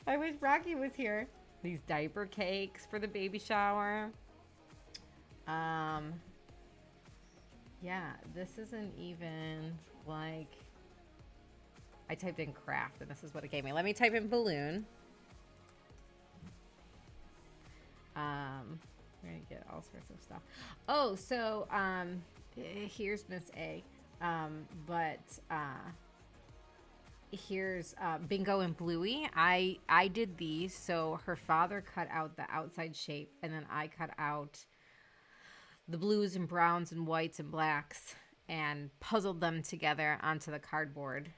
[SPEAKER 1] I wish Rocky was here. These diaper cakes for the baby shower. Yeah, this isn't even like, I typed in craft and this is what it gave me. Let me type in balloon. We're gonna get all sorts of stuff. Oh, so here's Miss A. Here's Bingo and Bluey. I did these, so her father cut out the outside shape, and then I cut out the blues and browns and whites and blacks and puzzled them together onto the cardboard.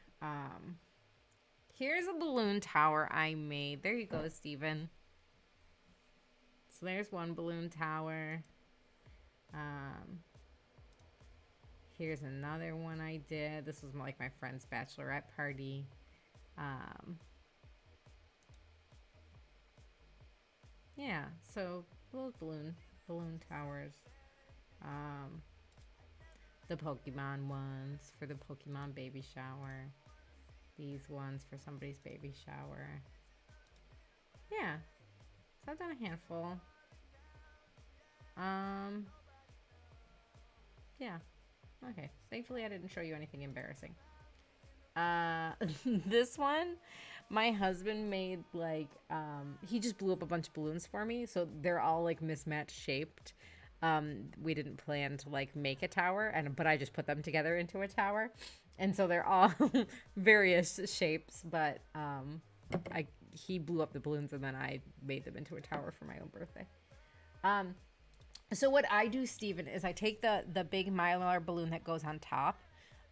[SPEAKER 1] Here's a balloon tower I made. There you go, Steven. So there's one balloon tower. Here's another one I did. This was like my friend's bachelorette party. Yeah, so little balloon towers. The Pokemon ones for the Pokemon baby shower. These ones for somebody's baby shower. Yeah, so I've done a handful. Yeah. Okay. Thankfully, I didn't show you anything embarrassing. This one, my husband made like, he just blew up a bunch of balloons for me. So they're all like mismatched shaped. We didn't plan to like make a tower, but I just put them together into a tower. And so they're all various shapes, but he blew up the balloons and then I made them into a tower for my own birthday. So what I do, Steven, is I take the big Mylar balloon that goes on top,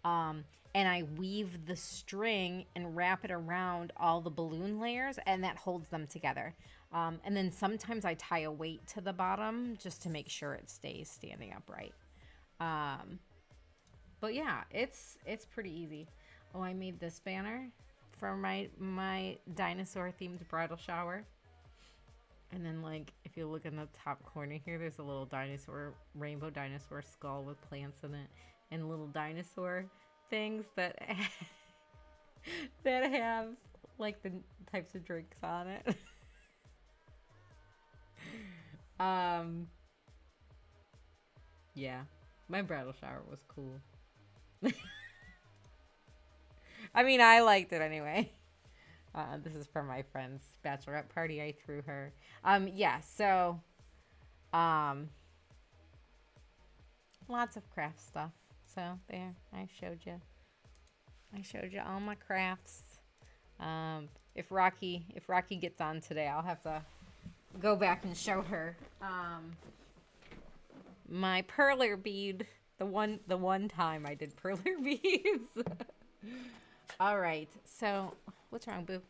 [SPEAKER 1] and I weave the string and wrap it around all the balloon layers, and that holds them together. And then sometimes I tie a weight to the bottom just to make sure it stays standing upright. But yeah, it's pretty easy. Oh, I made this banner for my dinosaur themed bridal shower. And then, like, if you look in the top corner here, there's a little rainbow dinosaur skull with plants in it, and little dinosaur things that that have like the types of drinks on it. Yeah, my bridal shower was cool. I mean, I liked it anyway. This is from my friend's bachelorette party I threw her. Yeah, so lots of craft stuff. So there, I showed you all my crafts. If Rocky gets on today, I'll have to go back and show her my perler bead. The one time I did perler beads. All right, so what's wrong, boo?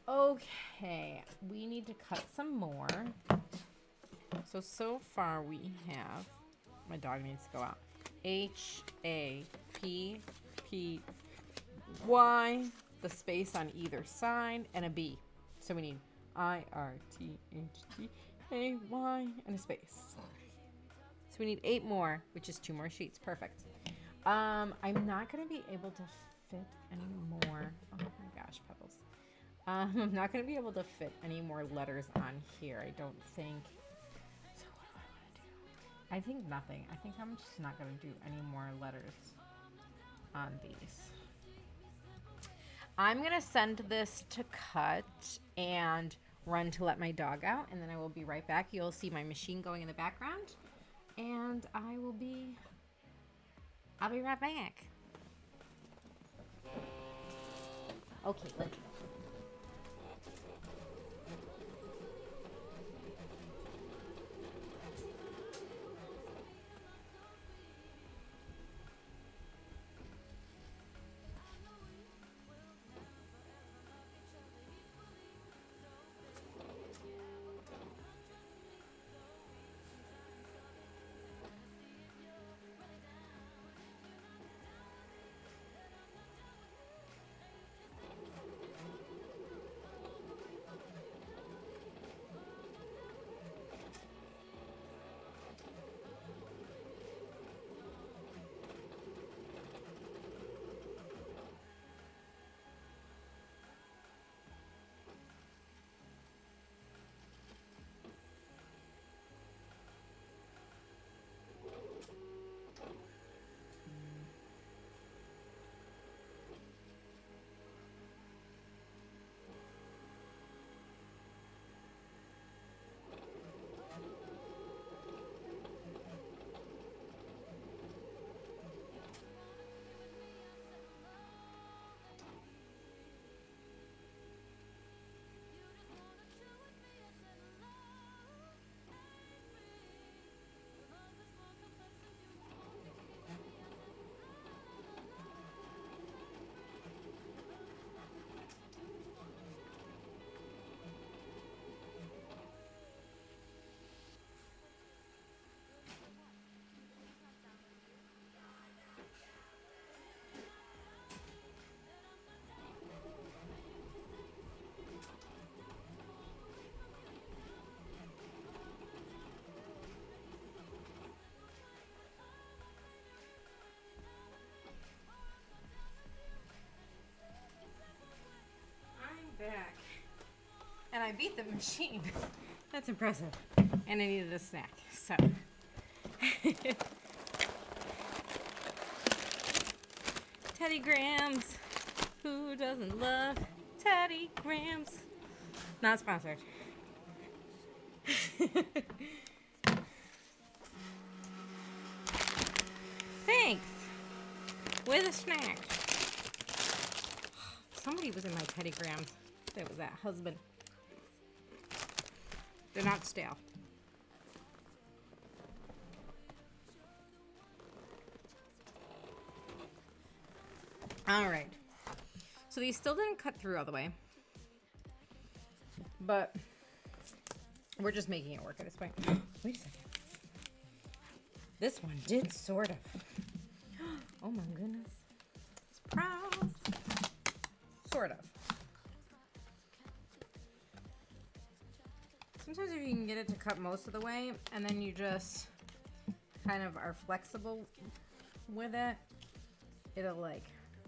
[SPEAKER 1] Okay, we need to cut some more. So far we have, my dog needs to go out. HAPPY, the space on either side, and a B. So we need IRTHTAY and a space. So we need 8 more, which is 2 more sheets. Perfect. I'm not going to be able to fit any more. Oh my gosh, Pebbles. I'm not going to be able to fit any more letters on here, I don't think. So what do I want to do? I think nothing. I think I'm just not going to do any more letters on these. I'm going to send this to cut and run to let my dog out, and then I will be right back. You'll see my machine going in the background, and I'll be right back. Okay, let's go. beat the machine. That's impressive. And I needed a snack, so. Teddy Grahams. Who doesn't love Teddy Grahams? Not sponsored. Thanks. With a snack. Somebody was in my Teddy Grahams. That was that husband. They're not stale. All right. So these still didn't cut through all the way. But we're just making it work at this point. Wait a second. This one did sort of. Oh my goodness. Surprise. Sort of. Sometimes if you can get it to cut most of the way and then you just kind of are flexible with it, it'll like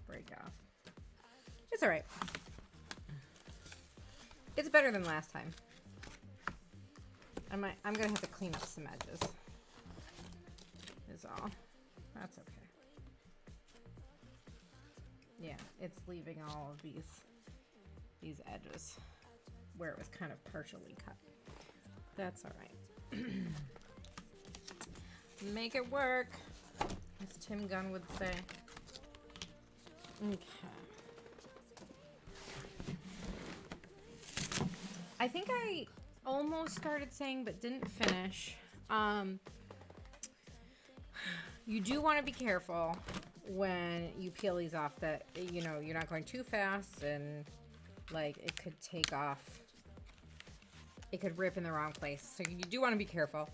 [SPEAKER 1] break off. It's all right. It's better than last time. I'm gonna have to clean up some edges. Is all. That's okay. Yeah, it's leaving all of these edges where it was kind of partially cut. That's all right. Make it work, as Tim Gunn would say. Okay. I think I almost started saying but didn't finish. You do want to be careful when you peel these off that, you know, you're not going too fast and like it could take off. It could rip in the wrong place. So you do want to be careful.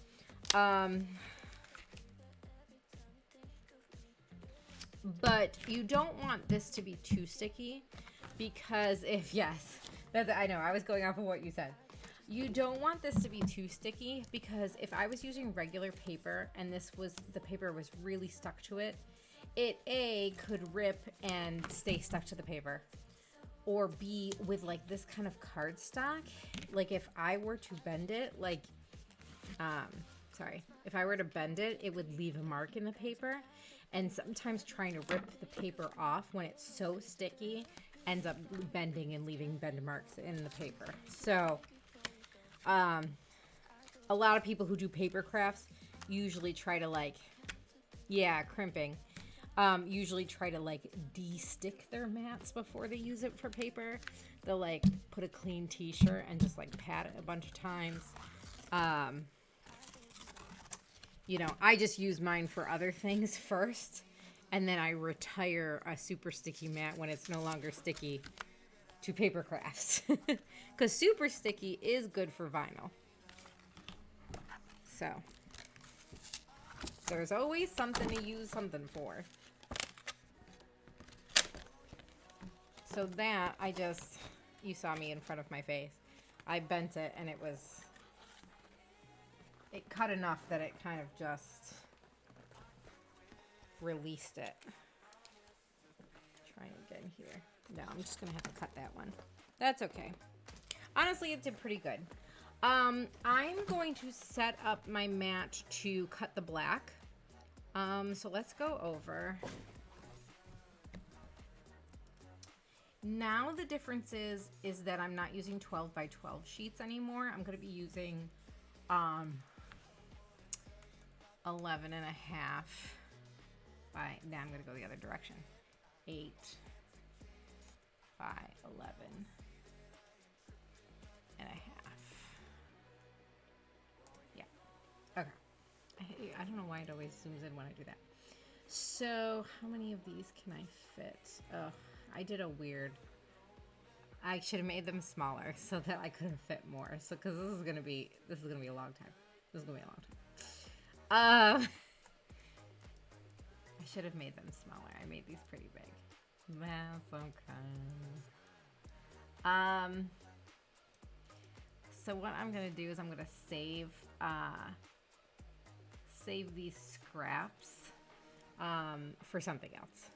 [SPEAKER 1] But you don't want this to be too sticky because if, yes, I know, I was going off of what you said. You don't want this to be too sticky because if I was using regular paper and the paper was really stuck to it, it A, could rip and stay stuck to the paper. Or B, with like this kind of cardstock, like if I were to bend it, like, if I were to bend it, it would leave a mark in the paper. And sometimes trying to rip the paper off when it's so sticky ends up bending and leaving bend marks in the paper. So, a lot of people who do paper crafts usually try to crimping. Usually try to like de-stick their mats before they use it for paper. They'll like put a clean t-shirt and just like pat it a bunch of times. You know, I just use mine for other things first, and then I retire a super sticky mat when it's no longer sticky to paper crafts. Because super sticky is good for vinyl. So, there's always something to use something for. So that, you saw me in front of my face. I bent it and it cut enough that it kind of just released it. Trying again here. No, I'm just going to have to cut that one. That's okay. Honestly, it did pretty good. I'm going to set up my mat to cut the black. So let's go over. Now the difference is that I'm not using 12 by 12 sheets anymore. I'm going to be using 11 and a half by, now I'm going to go the other direction. 8 by 11 and a half. Yeah. Okay. I don't know why it always zooms in when I do that. So how many of these can I fit? Oh, I did a weird. I should have made them smaller so that I could have fit more. So, because this is gonna be a long time. This is gonna be a long time. I should have made them smaller. I made these pretty big. That's okay. So what I'm gonna do is I'm gonna save these scraps for something else.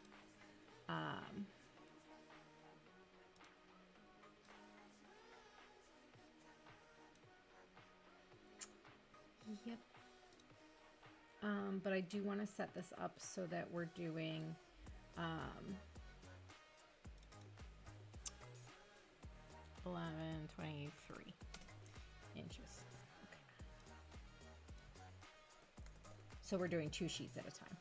[SPEAKER 1] Yep. But I do want to set this up so that we're doing 1123 inches. Okay. So we're doing 2 sheets at a time.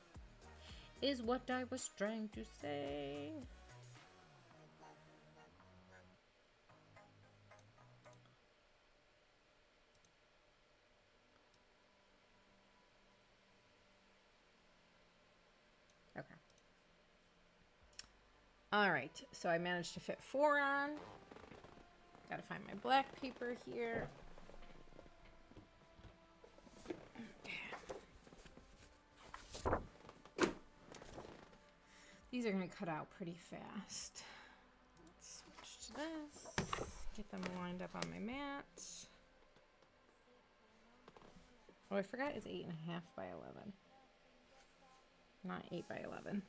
[SPEAKER 1] Is what I was trying to say. Okay. All right, so I managed to fit 4 on. Gotta find my black paper here. These are gonna cut out pretty fast. Let's switch to this. Get them lined up on my mat. Oh, I forgot it's 8.5 by 11. Not 8 by 11.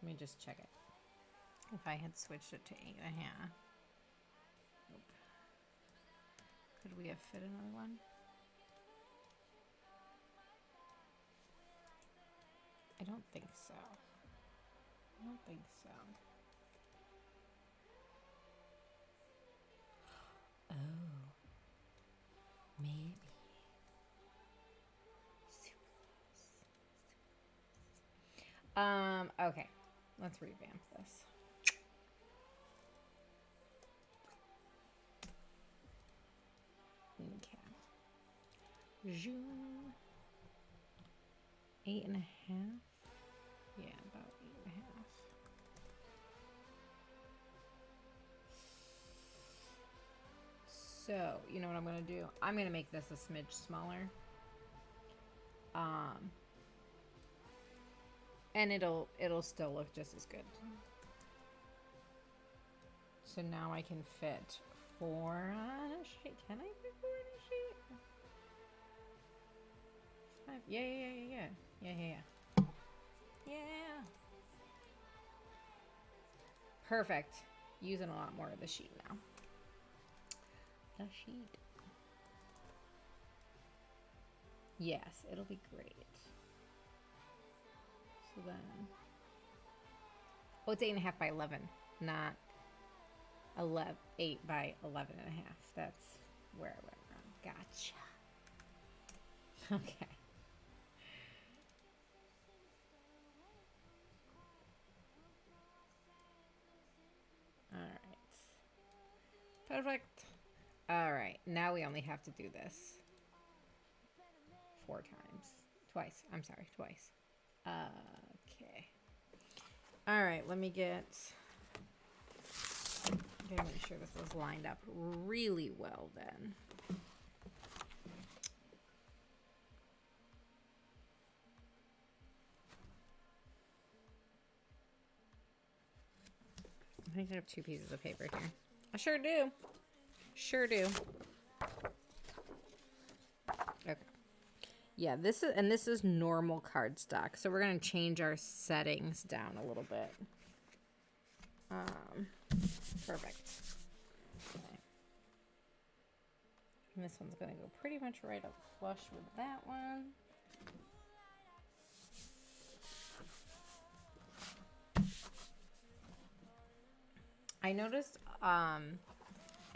[SPEAKER 1] Let me just check it. If I had switched it to 8.5. Nope. Could we have fit another one? I don't think so. I don't think so. Oh. Maybe. Okay. Let's revamp this. Okay. Zoom. 8.5. Yeah, about 8.5. So, you know what I'm gonna do? I'm gonna make this a smidge smaller. And it'll still look just as good. So now I can fit 4 on a sheet. Can I fit 4 on a sheet? 5. Yeah. Perfect. Using a lot more of the sheet now. The sheet. Yes, it'll be great. So then, oh, it's 8.5 by 11, not 8 by 11.5. That's where I went wrong. Gotcha. Okay. All right. Perfect. All right. Now we only have to do this 4 times. Twice. I'm sorry. Twice. Okay. All right. Let me get. Gotta make sure this is lined up really well then. I think I have 2 pieces of paper here. I sure do. Sure do. Okay. Yeah, this is normal cardstock. So we're gonna change our settings down a little bit. Perfect. Okay. And this one's gonna go pretty much right up flush with that one. I noticed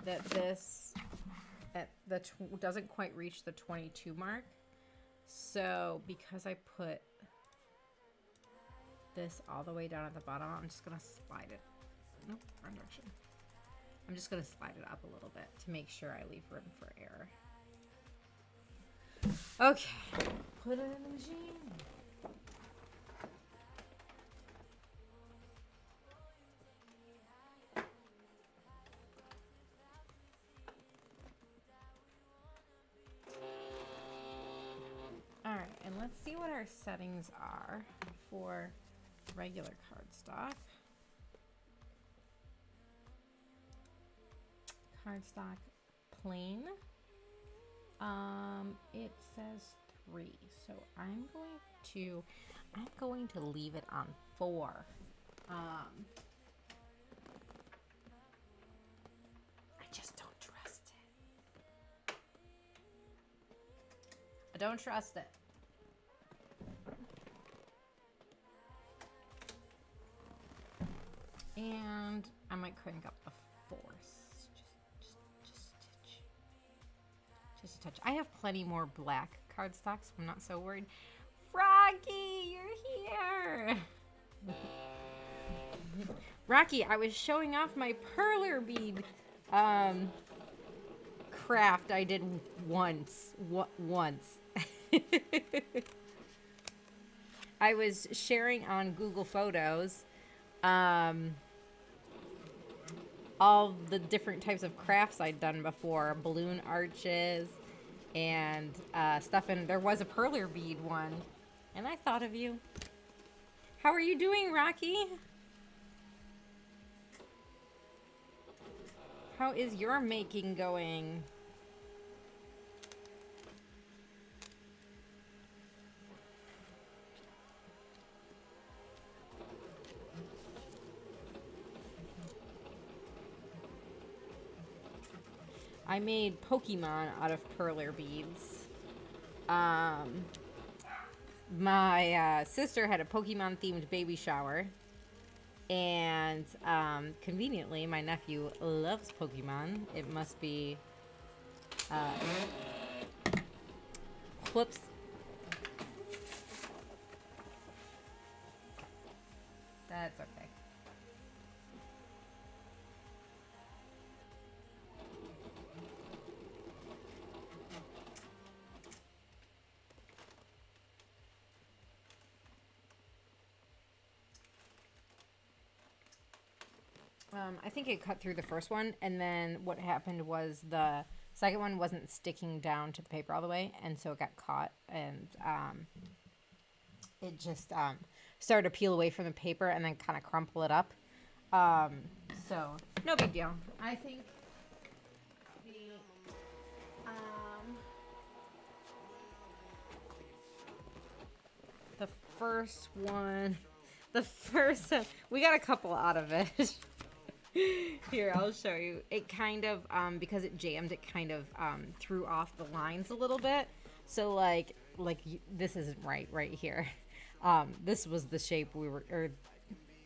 [SPEAKER 1] that this doesn't quite reach the 22 mark. So because I put this all the way down at the bottom, I'm just gonna slide it. Nope, wrong direction. I'm just gonna slide it up a little bit to make sure I leave room for error. Okay, put it in the machine. All right, and let's see what our settings are for regular cardstock. Cardstock plain. It says 3, so I'm going to leave it on 4. don't trust it. And I might crank up the force. Just a touch. I have plenty more black cardstock, so I'm not so worried. Rocky, you're here. Rocky, I was showing off my perler bead craft I did once. Once. I was sharing on Google Photos all the different types of crafts I'd done before, balloon arches and stuff, and there was a perler bead one, and I thought of you. How are you doing, Rocky? How is your making going? I made Pokemon out of perler beads. My sister had a Pokemon themed baby shower. And conveniently, my nephew loves Pokemon. It must be... whoops. That's okay. I think it cut through the first one, and then what happened was the second one wasn't sticking down to the paper all the way, and so it got caught, and it just started to peel away from the paper and then kind of crumple it up. So, no big deal. I think the first one, we got a couple out of it. Here, I'll show you. It kind of, because it jammed, it kind of threw off the lines a little bit. So, this isn't right here. This was the shape we were, or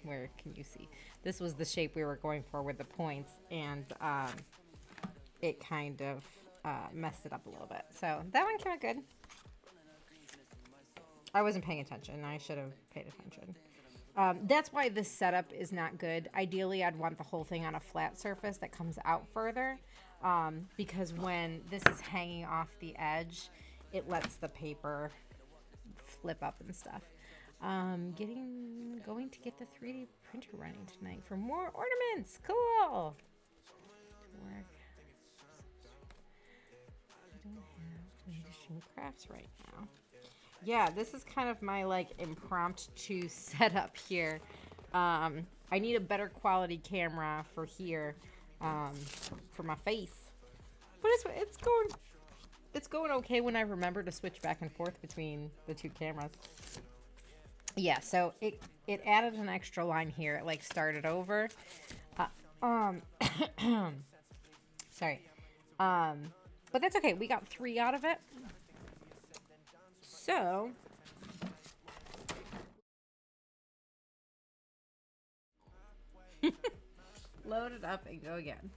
[SPEAKER 1] where can you see? This was the shape we were going for with the points, and it kind of messed it up a little bit. So, that one came out good. I wasn't paying attention. I should have paid attention. That's why this setup is not good. Ideally, I'd want the whole thing on a flat surface that comes out further, because when this is hanging off the edge, it lets the paper flip up and stuff. Going to get the 3D printer running tonight for more ornaments. Cool. Work. I don't have finishing crafts right now. Yeah, this is kind of my impromptu setup here. I need a better quality camera for here, for my face. But it's going okay when I remember to switch back and forth between the two cameras. Yeah, so it added an extra line here. It started over. Sorry. But that's okay. We got 3 out of it. So, load it up and go again.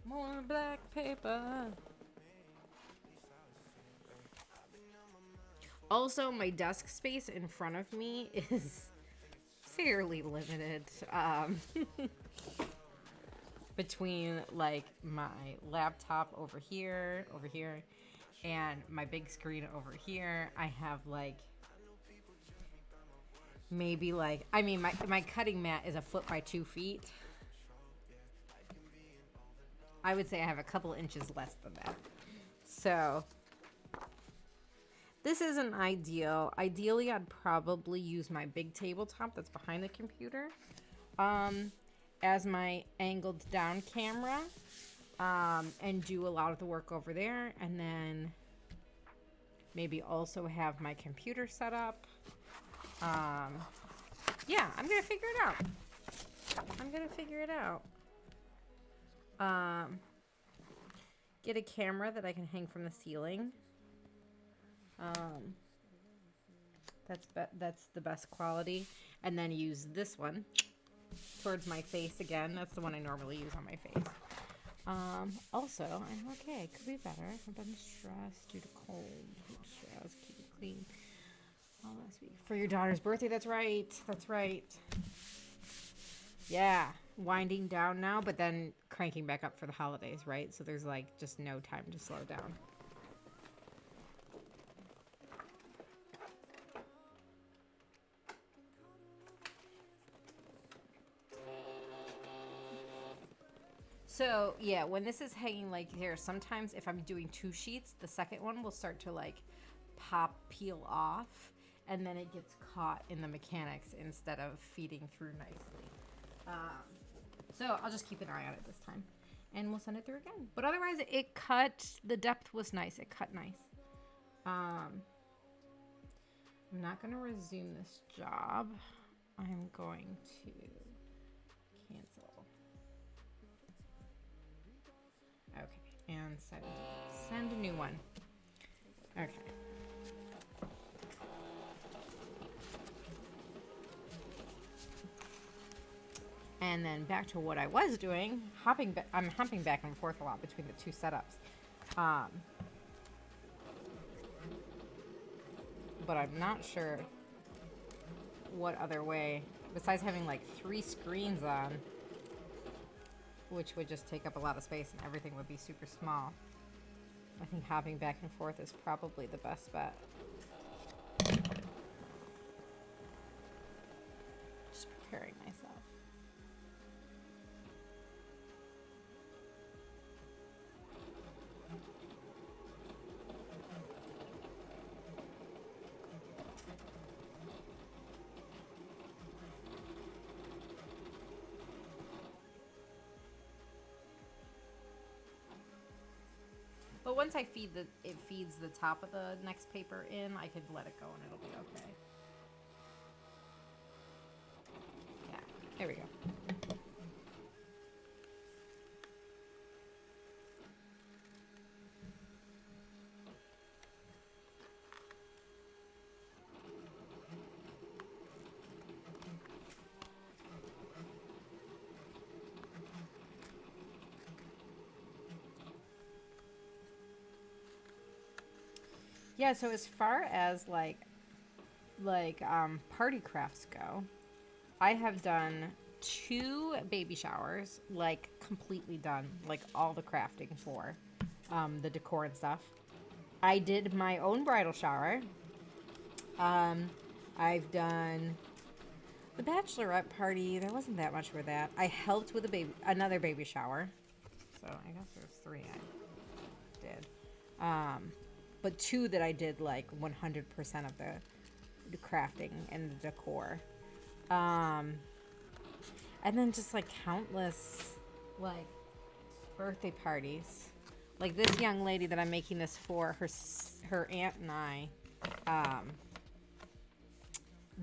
[SPEAKER 1] More black paper. Also, my desk space in front of me is fairly limited. Between my laptop over here, and my big screen over here, I have maybe my cutting mat is 1 foot by 2 feet. I would say I have a couple inches less than that. So this isn't ideal. Ideally, I'd probably use my big tabletop that's behind the computer as my angled down camera. And do a lot of the work over there, and then maybe also have my computer set up. Yeah, I'm gonna figure it out. Get a camera that I can hang from the ceiling. Um, that's the best quality. And then use this one towards my face again. That's the one I normally use on my face. Also, I'm okay. Could be better. I've been stressed due to cold. Stress. Keep it clean. All last week for your daughter's birthday. That's right. That's right. Yeah, winding down now, but then cranking back up for the holidays, right? So there's like just no time to slow down. So yeah, when this is hanging like here, sometimes if I'm doing 2 sheets, the second one will start to like peel off, and then it gets caught in the mechanics instead of feeding through nicely. So I'll just keep an eye on it this time, and we'll send it through again. But otherwise, it cut. The depth was nice. It cut nice. I'm not going to resume this job. I'm going to cancel. Okay, and send a new one. Okay. And then back to what I was doing, I'm hopping back and forth a lot between the 2 setups. But I'm not sure what other way, besides having like 3 screens on, which would just take up a lot of space and everything would be super small. I think hopping back and forth is probably the best bet. Just preparing myself. But once it feeds the top of the next paper in, I could let it go and it'll be okay. Yeah, there we go. Yeah, so as far as like party crafts go, I have done 2 baby showers, like completely done, like all the crafting for the decor and stuff. I did my own bridal shower. I've done the bachelorette party. There wasn't that much for that. I helped with another baby shower. So I guess there's 3 I did. But 2 that I did like 100% of the crafting and the decor. And then just like countless like birthday parties. Like this young lady that I'm making this for, her aunt and I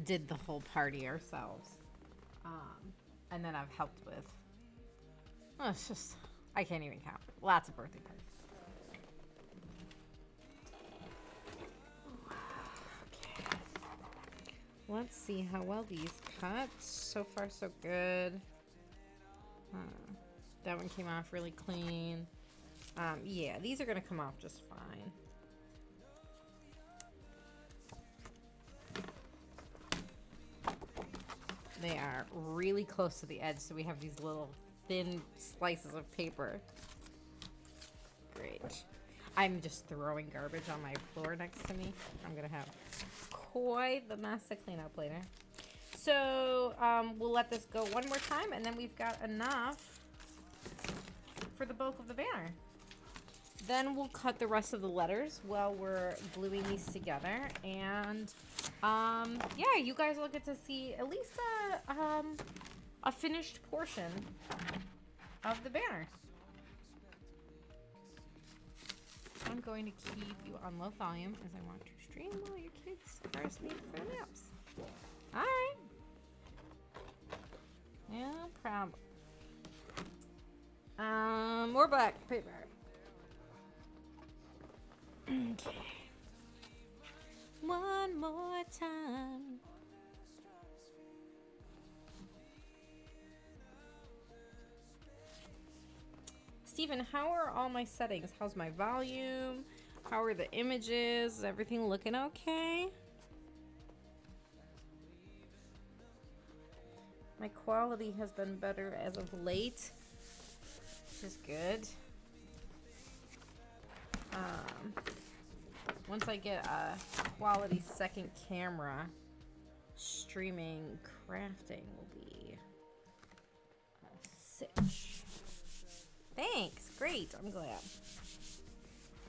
[SPEAKER 1] did the whole party ourselves. And then I've helped with, it's just, I can't even count. Lots of birthday parties. Let's see how well these cut. So far, so good. That one came off really clean. Yeah, these are going to come off just fine. They are really close to the edge, so we have these little thin slices of paper. Great. I'm just throwing garbage on my floor next to me. I'm going to have quite the mess to clean up later. So we'll let this go one more time, and then we've got enough for the bulk of the banner. Then we'll cut the rest of the letters while we're gluing these together, and yeah, you guys will get to see at least a finished portion of the banner. I'm going to keep you on low volume as I want to stream while your kids are asleep for their naps. All right. No problem. More black paper. Okay. time. Steven, how are all my settings? How's my volume? How are the images? Is everything looking okay? My quality has been better as of late, which is good. Once I get a quality second camera, streaming crafting will be a sitch. Thanks, great, I'm glad.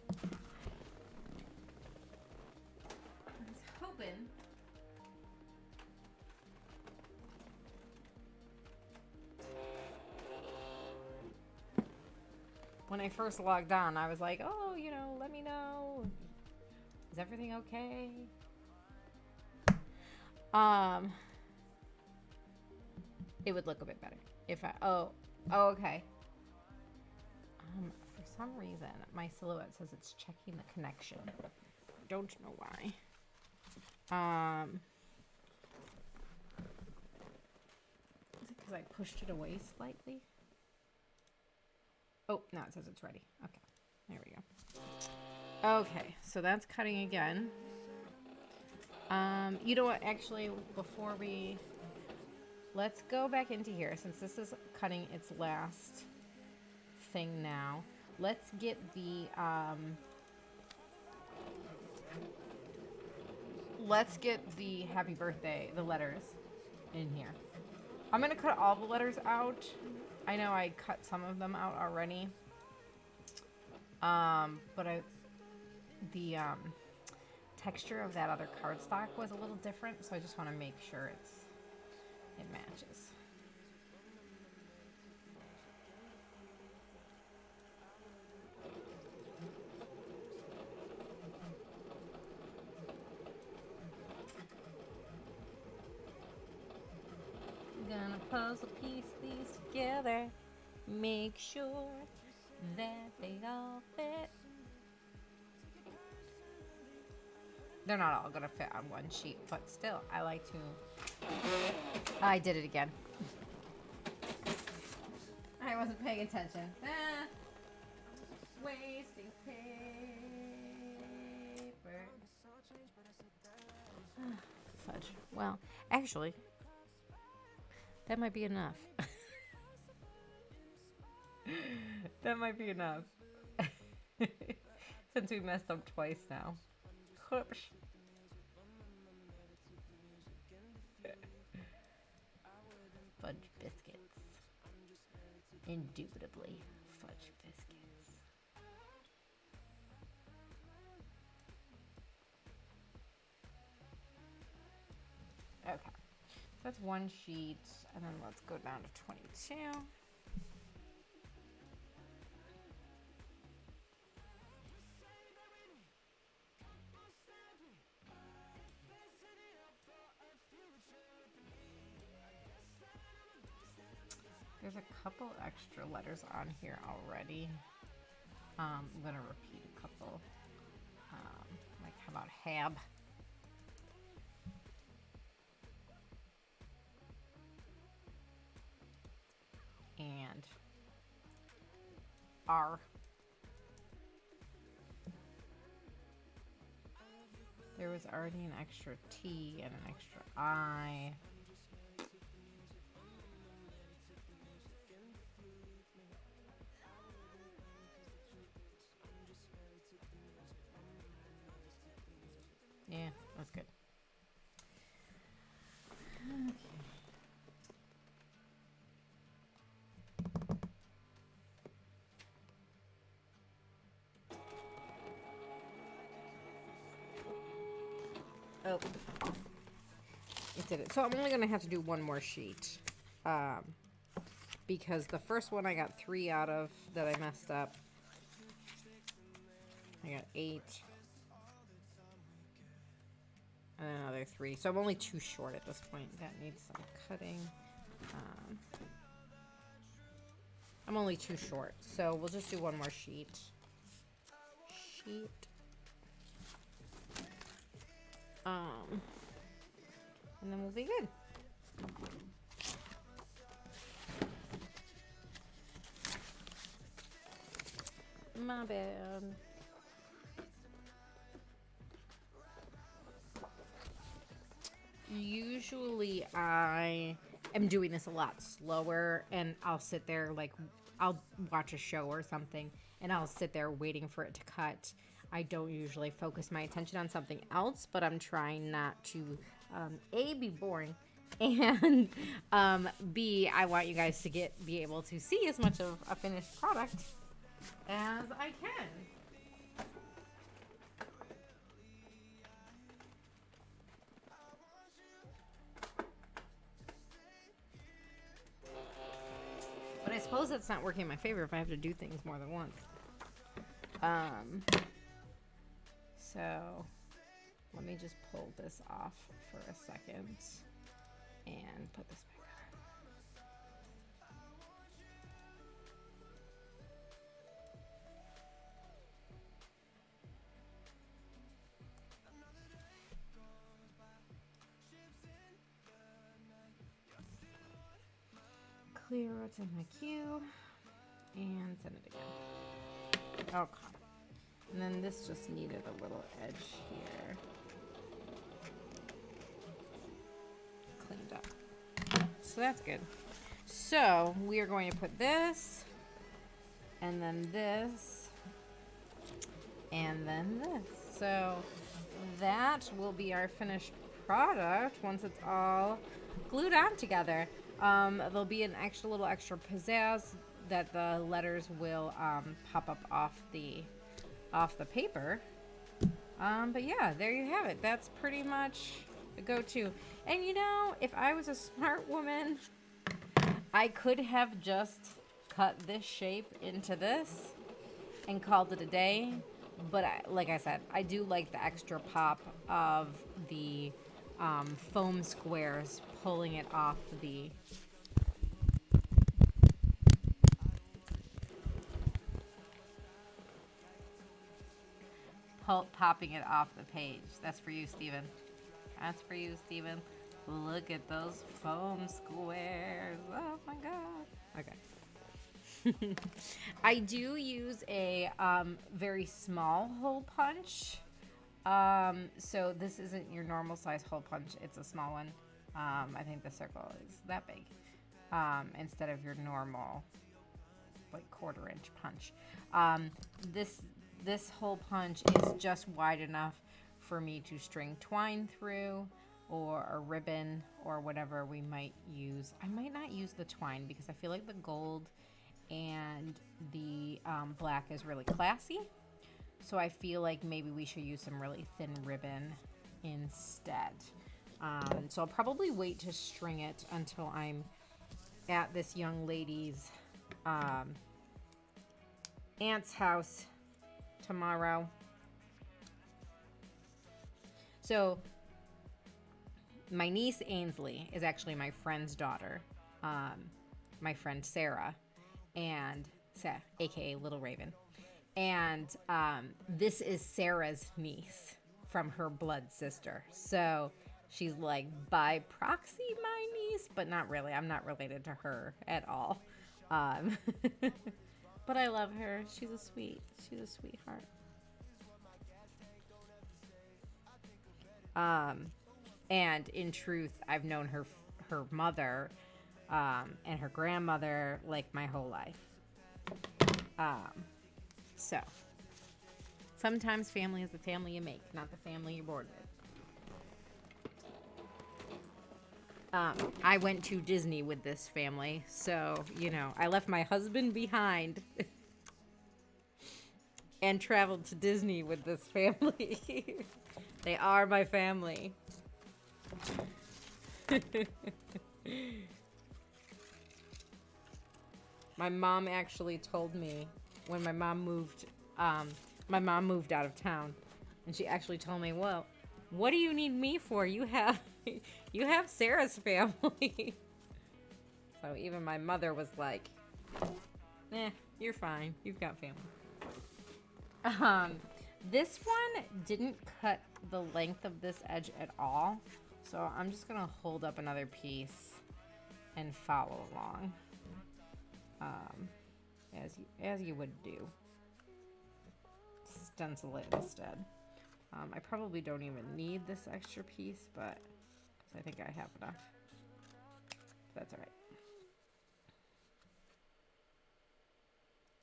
[SPEAKER 1] I was hoping. When I first logged on, I was like, oh, you know, let me know. Is everything okay? It would look a bit better if I, oh, okay. For some reason, my Silhouette says it's checking the connection. Don't know why. Is it because I pushed it away slightly? Oh, no, it says it's ready. Okay, there we go. Okay, so that's cutting again. You know what, actually, before we... Let's go back into here, since this is cutting its last thing now. Let's get the, happy birthday, the letters in here. I'm going to cut all the letters out. I know I cut some of them out already. But the texture of that other cardstock was a little different, so I just want to make sure it matches. Gonna puzzle piece these together, make sure that they all fit. They're not all gonna fit on one sheet, but still, I like to... I did it again. I wasn't paying attention. Wasting paper. Fudge. Well, actually, that might be enough. That might be enough. Since we messed up twice now. Whoops. Fudge biscuits. Indubitably fudge biscuits. Okay. So that's one sheet, and then let's go down to 22. There's a couple extra letters on here already. I'm going to repeat a couple. Like, how about HAB? And R. There was already an extra T and an extra I. Yeah, that's good. Okay. Oh, it did it. So I'm only going to have to do one more sheet. Because the first one I got 3 out of that I messed up. I got 8. And another 3. So I'm only 2 short at this point. That needs some cutting. I'm only 2 short. So we'll just do one more sheet. and then we'll be good. My bad. Usually I am doing this a lot slower, and I'll sit there, like, I'll watch a show or something and I'll sit there waiting for it to cut. I don't usually focus my attention on something else, but I'm trying not to A, be boring, and B, I want you guys to be able to see as much of a finished product as I can. But I suppose that's not working in my favor if I have to do things more than once. So let me just pull this off for a second and put this back on. Clear what's in my queue and send it again. Okay. And then this just needed a little edge here. Cleaned up. So that's good. So we are going to put this, and then this, and then this. So that will be our finished product once it's all glued on together. There'll be an little extra pizzazz that the letters will pop up off the paper. But yeah, there you have it. That's pretty much a go-to. And you know, if I was a smart woman, I could have just cut this shape into this and called it a day. But like I said, I do like the extra pop of the foam squares pulling it off the popping it off the page. That's for you, Steven. That's for you, Steven. Look at those foam squares. Oh my god. Okay. I do use a very small hole punch. So this isn't your normal size hole punch. It's a small one. I think the circle is that big. Instead of your normal, like, 1/4 inch punch. This hole punch is just wide enough for me to string twine through, or a ribbon, or whatever we might use. I might not use the twine because I feel like the gold and the black is really classy. So I feel like maybe we should use some really thin ribbon instead. So I'll probably wait to string it until I'm at this young lady's aunt's house tomorrow. So my niece Ainsley is actually my friend's daughter, my friend Sarah, and aka Little Raven, and this is Sarah's niece from her blood sister. So she's like by proxy my niece, but not really. I'm not related to her at all. But I love her. She's a sweetheart. And in truth, I've known her mother and her grandmother like my whole life. So sometimes family is the family you make, not the family you're born with. I went to Disney with this family, so, you know, I left my husband behind and traveled to Disney with this family. They are my family. My mom actually told me when my mom moved out of town, and she actually told me, well, what do you need me for? You have Sarah's family. So even my mother was like, you're fine. You've got family. This one didn't cut the length of this edge at all, So I'm just gonna hold up another piece and follow along, as you would do. Stencil it instead. I probably don't even need this extra piece, but 'cause I think I have enough. That's all right.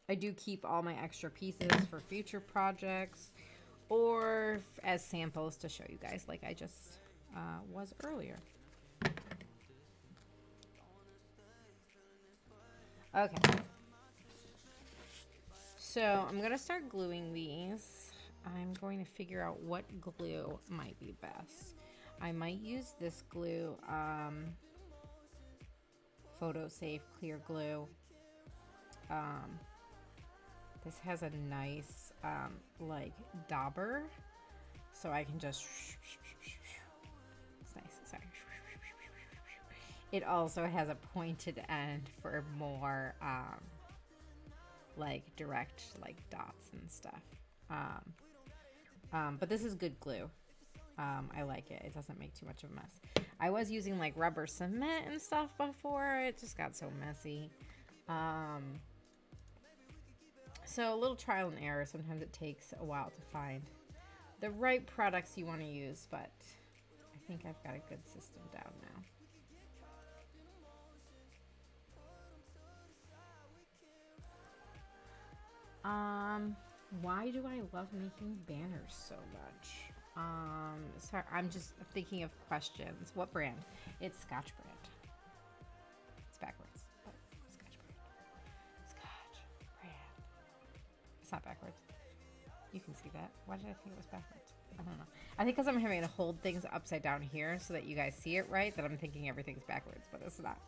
[SPEAKER 1] I do keep all my extra pieces for future projects or as samples to show you guys, like I just was earlier. Okay. So I'm going to start gluing these. I'm going to figure out what glue might be best. I might use this glue, Photo Safe Clear Glue. This has a nice, like, dauber, so I can just, it's nice, sorry. It also has a pointed end for more, like, direct, like, dots and stuff. But this is good glue. I like it. It doesn't make too much of a mess. I was using, like, rubber cement and stuff before. It just got so messy. So a little trial and error. Sometimes it takes a while to find the right products you want to use, but I think I've got a good system down now. Why do I love making banners so much? Sorry, I'm just thinking of questions. What brand? It's Scotch brand. It's backwards, but Scotch brand. Scotch brand. It's not backwards. You can see that. Why did I think it was backwards? I don't know. I think because I'm having to hold things upside down here so that you guys see it right, that I'm thinking everything's backwards, but it's not.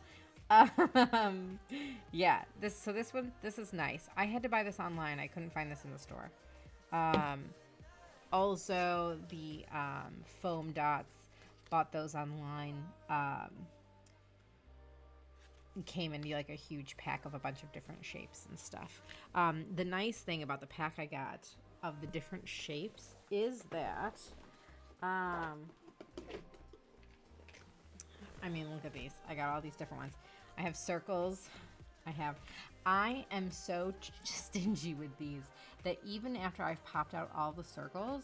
[SPEAKER 1] Yeah, this is nice. I had to buy this online. I couldn't find this in the store. Also the foam dots, bought those online. Came in like a huge pack of a bunch of different shapes and stuff. The nice thing about the pack I got of the different shapes is that I mean, look at these. I got all these different ones. I have circles. I am so stingy with these that even after I've popped out all the circles,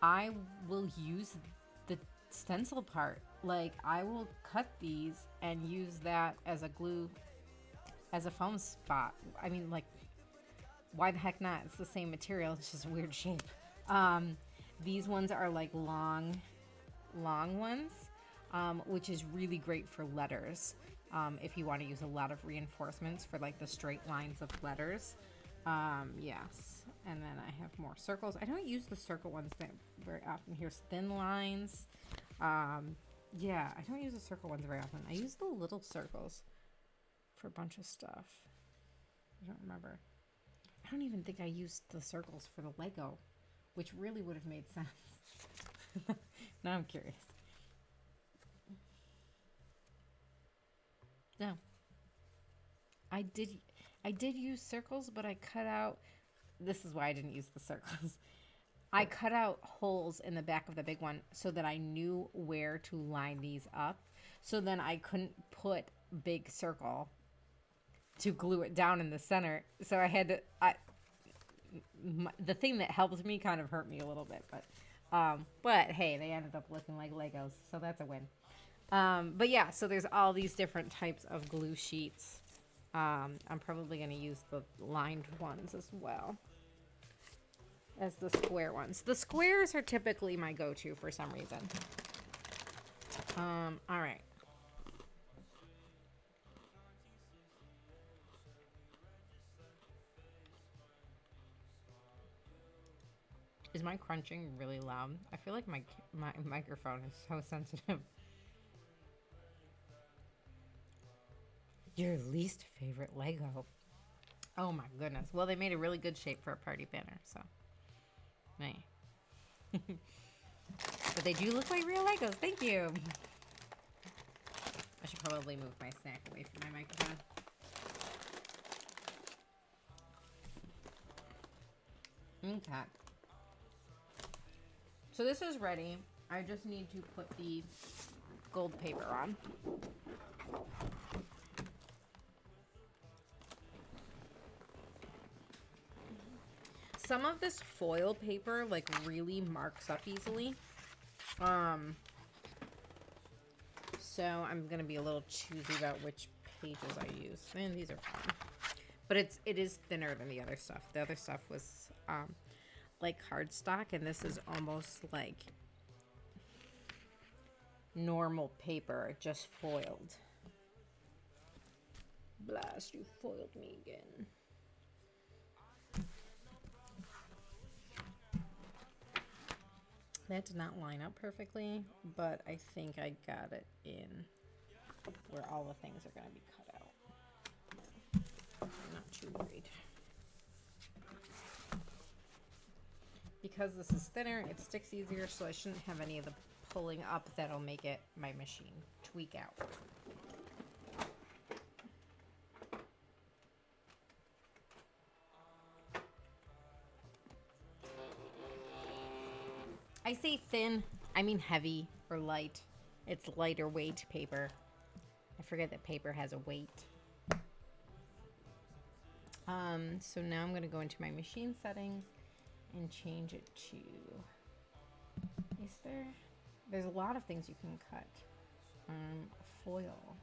[SPEAKER 1] I will use the stencil part. Like, I will cut these and use that as a glue, as a foam spot. I mean, like, why the heck not? It's the same material. It's just a weird shape. These ones are like long ones, which is really great for letters. If you want to use a lot of reinforcements for like the straight lines of letters. Yes. And then I have more circles. I don't use the circle ones that very often. Here's thin lines. Yeah, I don't use the circle ones very often. I use the little circles for a bunch of stuff. I don't remember. I don't even think I used the circles for the Lego, which really would have made sense. Now I'm curious. No. I did use circles, but I cut out, this is why I didn't use the circles. I cut out holes in the back of the big one so that I knew where to line these up. So then I couldn't put big circle to glue it down in the center. So I had to, the thing that helped me kind of hurt me a little bit, but hey, they ended up looking like Legos. So that's a win. But yeah, so there's all these different types of glue sheets. I'm probably going to use the lined ones as well as the square ones. The squares are typically my go-to for some reason. All right. Is my crunching really loud? I feel like my microphone is so sensitive. Your least favorite Lego? Oh my goodness. Well, they made a really good shape for a party banner, so. Hey. But they do look like real Legos. Thank you. I should probably move my snack away from my microphone. Okay. So this is ready. I just need to put the gold paper on. Some of this foil paper like really marks up easily. So I'm gonna be a little choosy about which pages I use. And these are fine. But it is thinner than the other stuff. The other stuff was like cardstock, and this is almost like normal paper, just foiled. Blast, you foiled me again. That did not line up perfectly, but I think I got it in where all the things are going to be cut out. I'm not too worried. Because this is thinner, it sticks easier, so I shouldn't have any of the pulling up that'll make it my machine tweak out. I say thin, I mean heavy or light. It's lighter weight paper. I forget that paper has a weight. So now I'm going to go into my machine settings and change it to, there's a lot of things you can cut. Foil.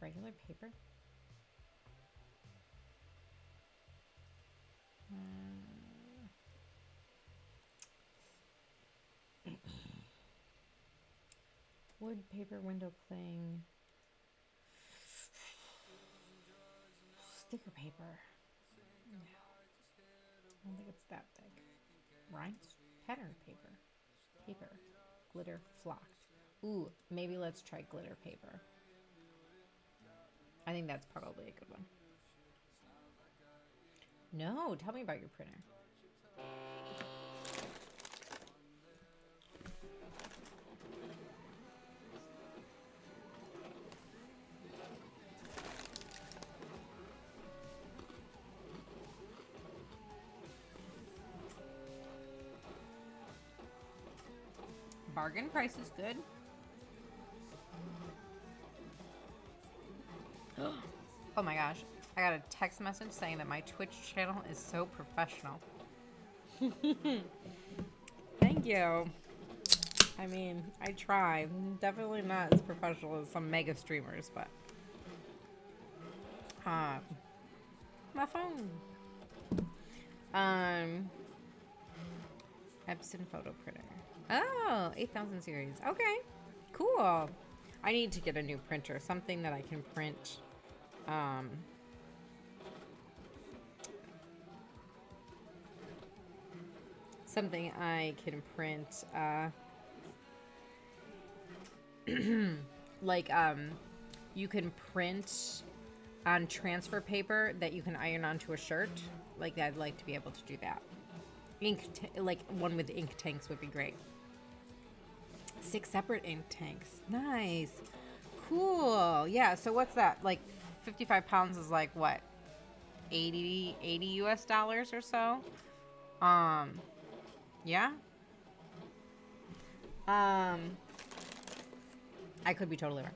[SPEAKER 1] Regular paper. Wood, paper, window cling. Sticker paper. No. I don't think it's that big. Rhinestones? Pattern paper. Paper. Glitter flocked. Ooh, maybe let's try glitter paper. I think that's probably a good one. No, tell me about your printer. Bargain price is good. Oh my gosh. I got a text message saying that my Twitch channel is so professional. Thank you. I mean, I try. Definitely not as professional as some mega streamers, but my phone. Epson photo printer. Oh, 8000 series. Okay. Cool. I need to get a new printer, something that I can print something I can print like you can print on transfer paper that you can iron onto a shirt. Like I'd like to be able to do that. Like one with ink tanks would be great. 6 separate ink tanks. Nice. Cool. Yeah, so what's that? Like 55 pounds is like what? 80 US dollars or so? Yeah. I could be totally wrong.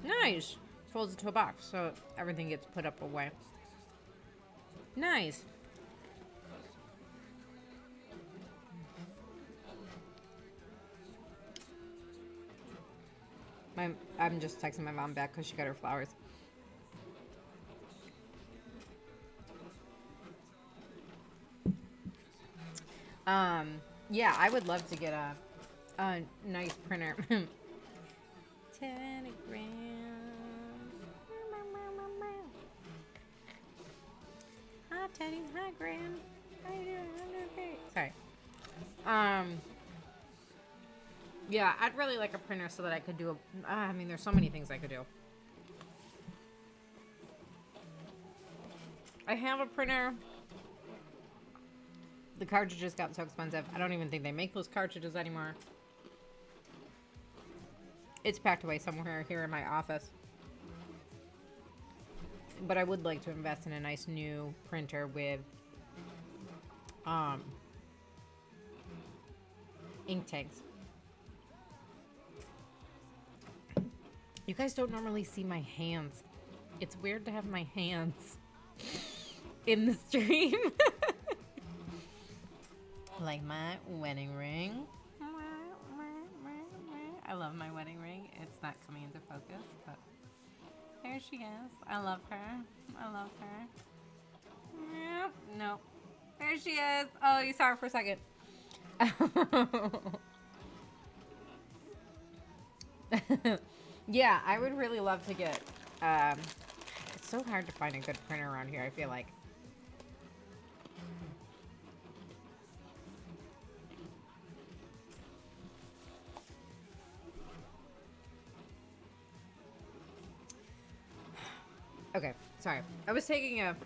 [SPEAKER 1] Nice. Folds into a box so everything gets put up away. Nice. I'm just texting my mom back because she got her flowers. Yeah, I would love to get a nice printer. 10 grams. Hi, Teddy. Hi, Gran. How you doing? I'm doing great. Sorry. Yeah, I'd really like a printer so that I could do I mean, there's so many things I could do. I have a printer. The cartridges got so expensive. I don't even think they make those cartridges anymore. It's packed away somewhere here in my office. But I would like to invest in a nice new printer with ink tanks. You guys don't normally see my hands. It's weird to have my hands in the stream. Like my wedding ring. I love my wedding ring. It's not coming into focus, but there she is. I love her. I love her. Yep. No. There she is. Oh, you saw her for a second. Yeah, I would really love to get... it's so hard to find a good printer around here, I feel like. Okay, sorry. I was taking a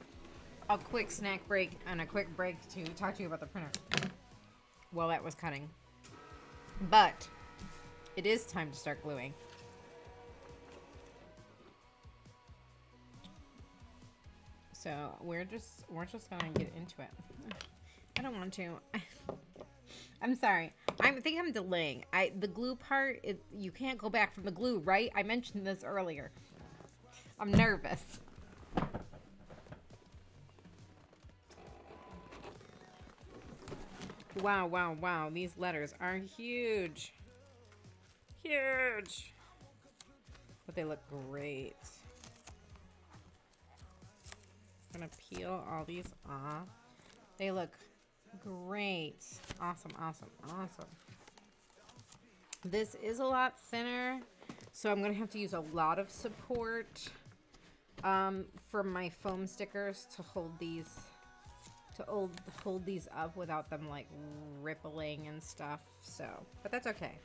[SPEAKER 1] quick snack break and a quick break to talk to you about the printer while that was cutting. But it is time to start gluing. So we're just gonna get into it. I don't want to. I'm sorry. I think I'm delaying. The glue part, you can't go back from the glue, right? I mentioned this earlier. I'm nervous. Wow, wow, wow. These letters are huge. Huge. But they look great. I'm gonna peel all these off. They look great. Awesome, awesome, awesome. This is a lot thinner, so I'm gonna have to use a lot of support for my foam stickers to hold these up without them like rippling and stuff. So, but that's okay.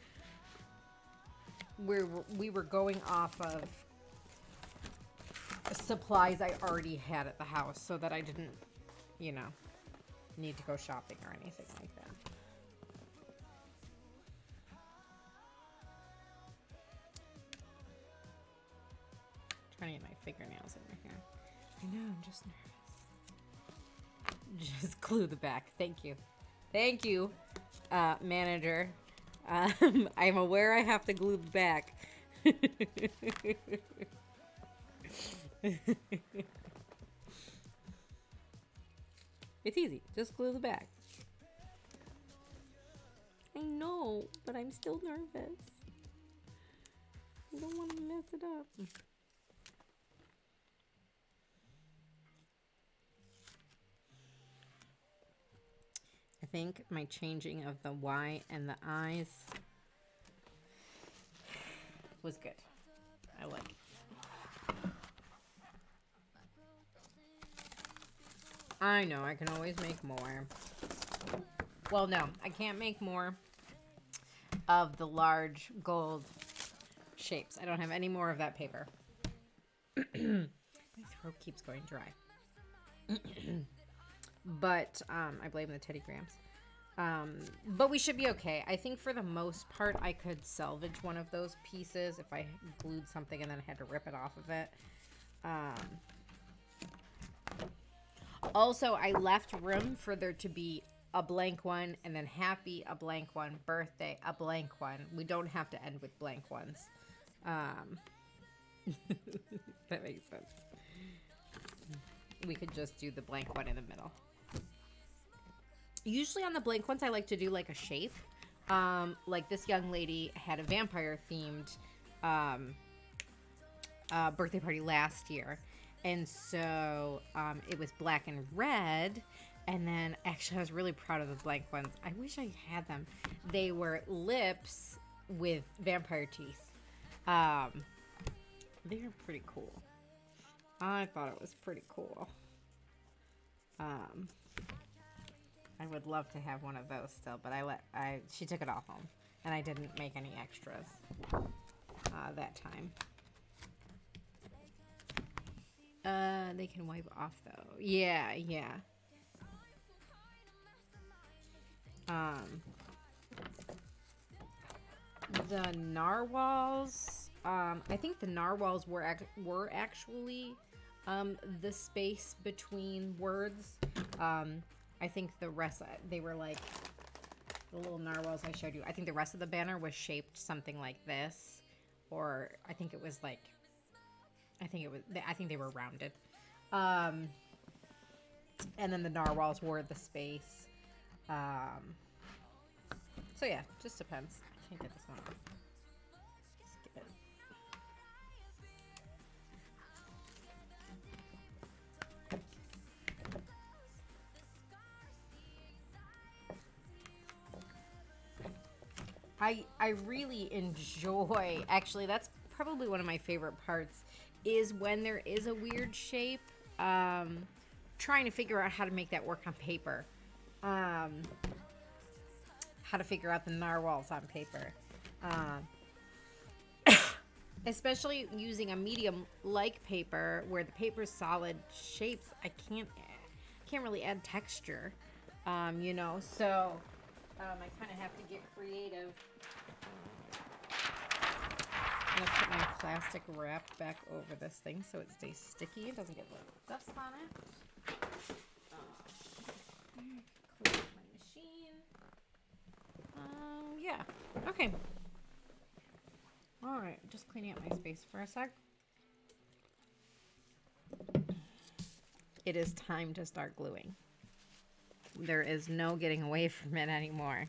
[SPEAKER 1] We were going off of supplies I already had at the house, so that I didn't, you know, need to go shopping or anything like that. Trying to get my fingernails in my hair. I know, I'm just nervous. Just glue the back. Thank you. Thank you, manager. I'm aware I have to glue the back. It's easy. Just glue the back. I know, but I'm still nervous. I don't want to mess it up. I think my changing of the Y and the I's was good. I like it. I know, I can always make more. Well, no, I can't make more of the large gold shapes. I don't have any more of that paper. My throat keeps going dry. But I blame the Teddy Grahams. But we should be okay. I think for the most part, I could salvage one of those pieces if I glued something and then had to rip it off of it. Also, I left room for there to be a blank one, and then happy, a blank one, birthday, a blank one. We don't have to end with blank ones. That makes sense. We could just do the blank one in the middle. Usually on the blank ones, I like to do like a shape. Like this young lady had a vampire themed birthday party last year. And so it was black and red. And then actually I was really proud of the blank ones. I wish I had them. They were lips with vampire teeth. They are pretty cool. I thought it was pretty cool. I would love to have one of those still, but she took it all home, and I didn't make any extras that time. They can wipe off though. Yeah, yeah. The narwhals. I think the narwhals were actually the space between words. I think the rest they were like the little narwhals I showed you. I think the rest of the banner was shaped something like this, or I think it was like. I think they were rounded. And then the narwhals were the space. So yeah, just depends. I can't get this one off. Just get it. I really enjoy, actually that's probably one of my favorite parts, is when there is a weird shape, trying to figure out how to make that work on paper. How to figure out the narwhals on paper. Especially using a medium like paper where the paper's solid shapes, I can't really add texture, you know, so I kind of have to get creative. I'm gonna put my plastic wrap back over this thing so it stays sticky. It doesn't get little dust on it. Close my machine. Yeah. Okay. All right. Just cleaning up my space for a sec. It is time to start gluing. There is no getting away from it anymore.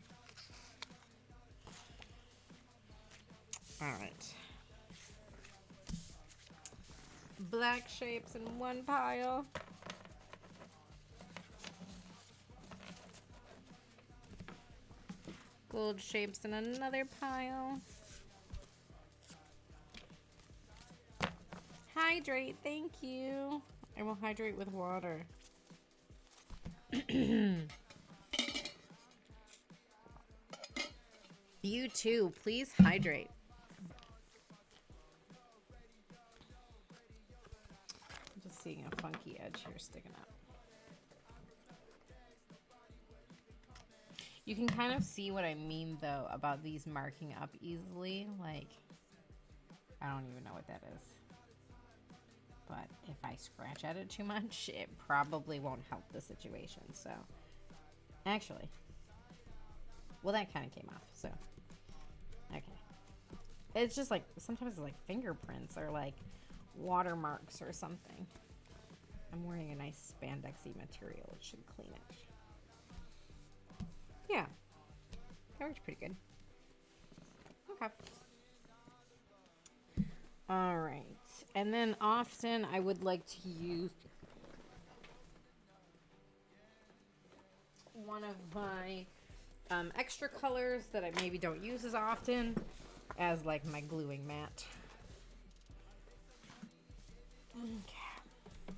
[SPEAKER 1] All right. Black shapes in one pile. Gold shapes in another pile. Hydrate, thank you. I will hydrate with water. You too, please hydrate. I'm just seeing a funky edge here sticking up. You can kind of see what I mean though about these marking up easily. Like, I don't even know what that is. But if I scratch at it too much, it probably won't help the situation. So, actually, well, that kind of came off. So, okay. It's just like, sometimes it's like fingerprints or like watermarks or something. I'm wearing a nice spandexy material. It should clean it. Yeah. That works pretty good. Okay. All right. And then often I would like to use one of my extra colors that I maybe don't use as often as like my gluing mat. Okay.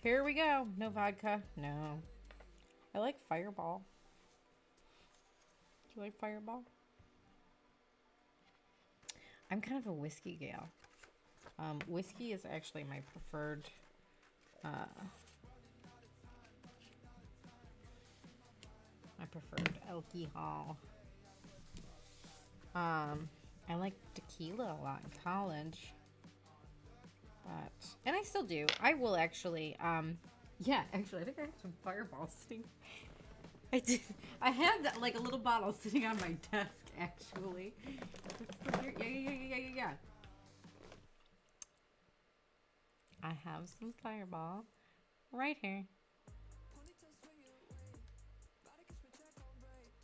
[SPEAKER 1] Here we go. No vodka. No. I like Fireball. Do you like Fireball? I'm kind of a whiskey gal. Whiskey is actually my preferred alcohol. I like tequila a lot in college, but and I still do. I will actually. Yeah, actually, I think I have some Fireball sitting. I did. I have that like a little bottle sitting on my desk. Actually, yeah. I have some Fireball right here.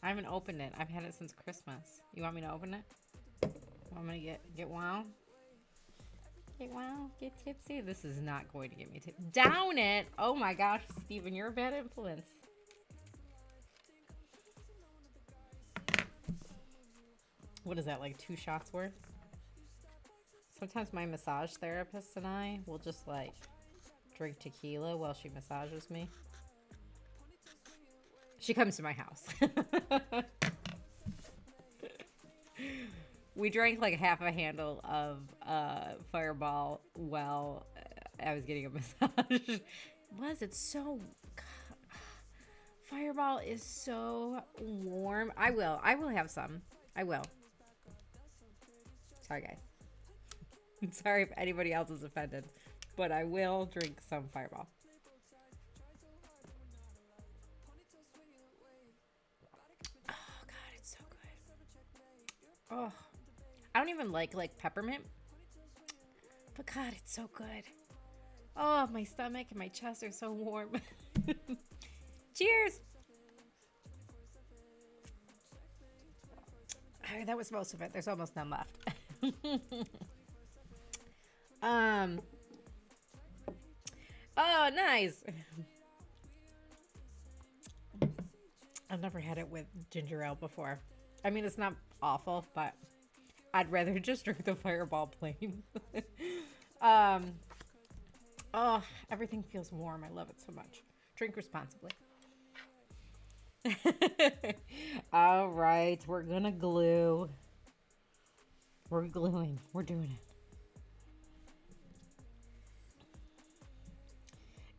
[SPEAKER 1] I haven't opened it. I've had it since Christmas. You want me to open it? Want me to get wild? Get wild? Get tipsy? This is not going to get me tipsy. Down it! Oh my gosh, Steven, you're a bad influence. What is that, like 2 shots worth? Sometimes my massage therapist and I will just like drink tequila while she massages me. She comes to my house. We drank like half a handle of Fireball while I was getting a massage. It's so... Fireball is so warm. I will have some. I will. Sorry, guys. I'm sorry if anybody else is offended, but I will drink some Fireball. Oh, God, it's so good. Oh, I don't even like peppermint, but God, it's so good. Oh, my stomach and my chest are so warm. Cheers. All right, that was most of it. There's almost none left. Oh, nice. I've never had it with ginger ale before. I mean, it's not awful, but I'd rather just drink the Fireball plain. Oh, everything feels warm. I love it so much. Drink responsibly. All right, we're gonna glue. We're gluing. We're doing it.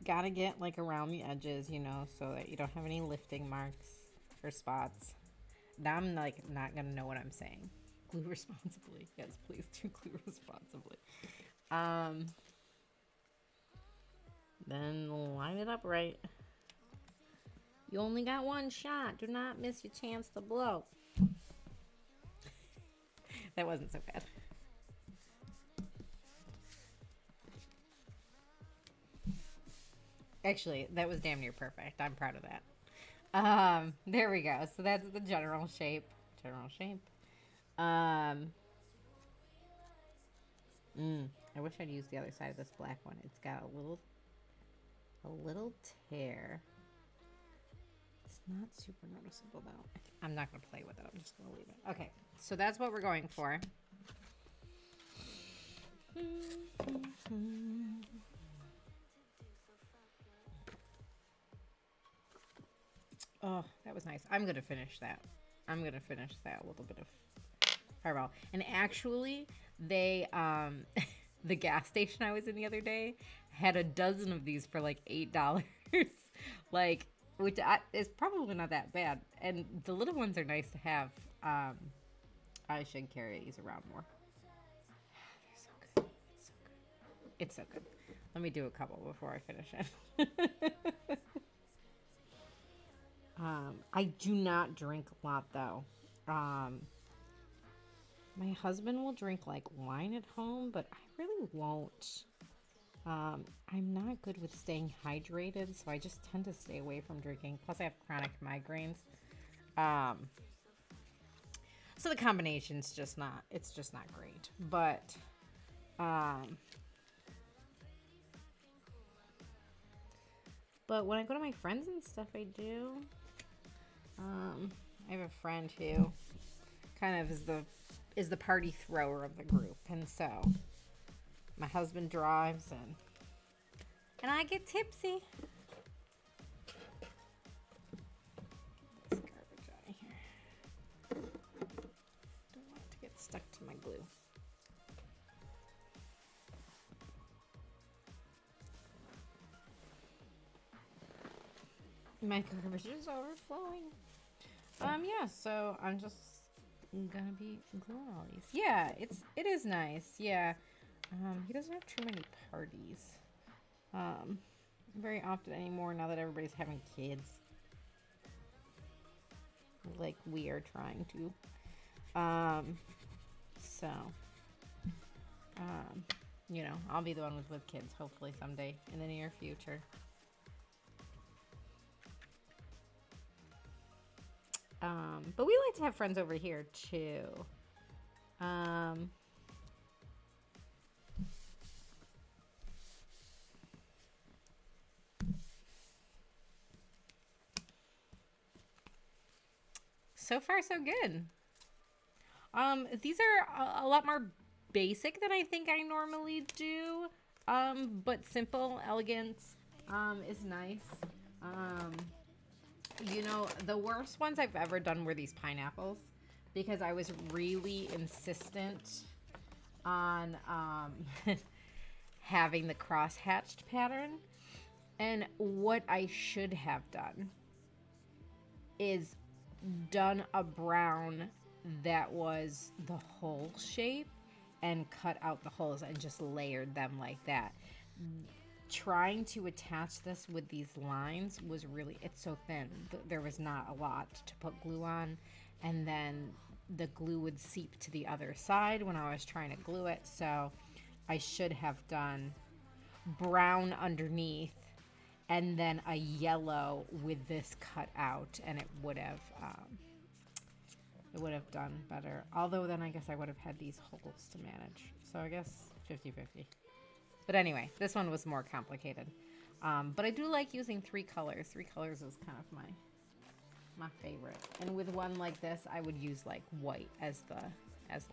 [SPEAKER 1] Gotta get like around the edges, you know, so that you don't have any lifting marks or spots. Now I'm like not gonna know what I'm saying. Glue responsibly. Yes, please do glue responsibly. Then line it up right. You only got one shot. Do not miss your chance to blow. That wasn't so bad. Actually, that was damn near perfect. I'm proud of that. There we go. So that's the general shape. I wish I'd used the other side of this black one. It's got a little tear. It's not super noticeable though. I'm not going to play with it. I'm just going to leave it. Okay, so that's what we're going for. Oh, that was nice. I'm going to finish that. I'm going to finish that little bit of Fireball. And actually, they, the gas station I was in the other day had a dozen of these for like $8. Like, which is probably not that bad. And the little ones are nice to have. I should carry these around more. They're so good. It's so good. It's so good. Let me do a couple before I finish it. I do not drink a lot though. My husband will drink like wine at home, but I really won't. I'm not good with staying hydrated, so I just tend to stay away from drinking. Plus, I have chronic migraines. So the combination's just not, it's just not great. But, when I go to my friends and stuff, I do. I have a friend who kind of is the party thrower of the group, and so my husband drives and I get tipsy. Get this garbage out of here. Don't want it to get stuck to my glue. My garbage is overflowing. Yeah, so I'm just gonna be gluing all these. Yeah, it is nice. Yeah. He doesn't have too many parties. Very often anymore now that everybody's having kids. Like we are trying to. You know, I'll be the one with kids hopefully someday in the near future. But we like to have friends over here too. So far, so good. These are a lot more basic than I think I normally do. But simple, elegant, is nice. You know, the worst ones I've ever done were these pineapples because I was really insistent on having the cross-hatched pattern. And what I should have done is done a brown that was the hole shape and cut out the holes and just layered them like that. Trying to attach this with these lines was really, it's so thin. There was not a lot to put glue on, and then the glue would seep to the other side when I was trying to glue it. So I should have done brown underneath and then a yellow with this cut out, and it would have done better. Although then I guess I would have had these holes to manage. So I guess 50-50. But anyway, this one was more complicated. But I do like using 3 colors. 3 colors is kind of my favorite. And with one like this, I would use like white as the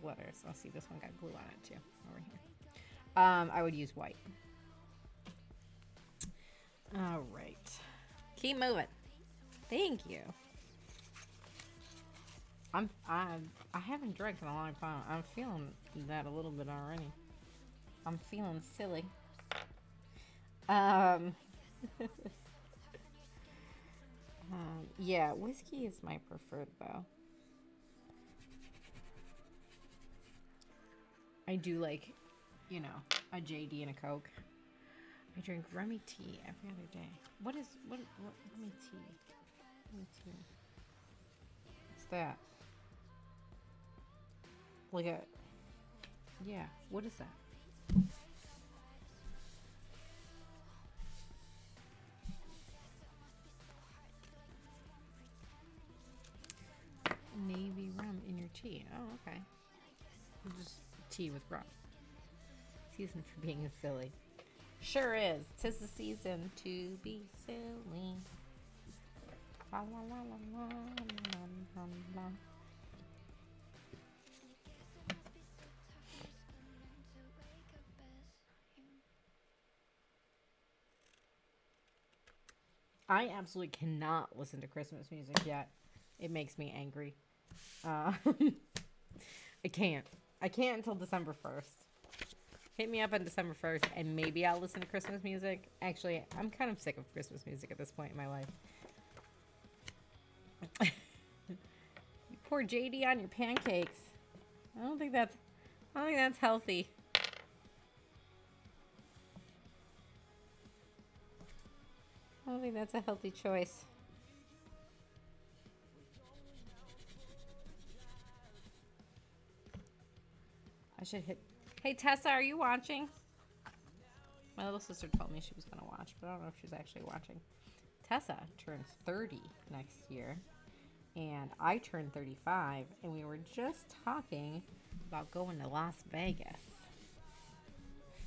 [SPEAKER 1] letters. So see, this one got glue on it too over here. I would use white. All right. Keep moving. Thank you. I haven't drank in a long time. I'm feeling that a little bit already. I'm feeling silly. Yeah, whiskey is my preferred though. I do like, you know, a JD and a Coke. I drink rummy tea every other day. What rummy tea? Rummy tea. What's that? Like a, yeah, what is that? Navy rum in your tea. Oh, okay. Just tea with rum. Season for being silly. Sure is. 'Tis the season to be silly. La la la la la la la. I absolutely cannot listen to Christmas music yet. It makes me angry. I can't. I can't until December 1st. Hit me up on December 1st and maybe I'll listen to Christmas music. Actually, I'm kind of sick of Christmas music at this point in my life. You pour JD on your pancakes. I don't think that's healthy. I don't think that's a healthy choice. I should hit. Hey Tessa, are you watching? My little sister told me she was going to watch, but I don't know if she's actually watching. Tessa turns 30 next year, and I turn 35, and we were just talking about going to Las Vegas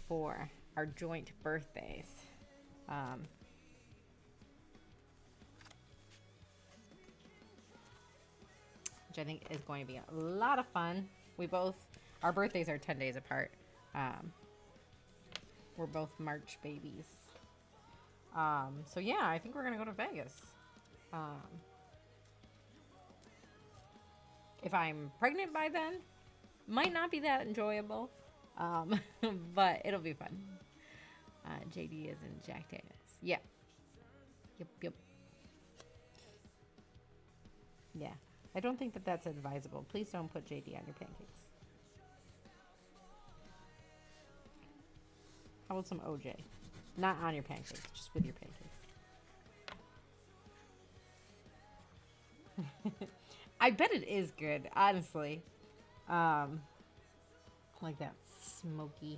[SPEAKER 1] for our joint birthdays. Which I think is going to be a lot of fun. Our birthdays are 10 days apart. We're both March babies. So yeah, I think we're going to go to Vegas. If I'm pregnant by then, might not be that enjoyable. But it'll be fun. JD is in Jack Daniels. Yeah. Yep. Yeah. I don't think that that's advisable. Please don't put JD on your pancakes. How about some OJ? Not on your pancakes, just with your pancakes. I bet it is good, honestly. Like that smokiness.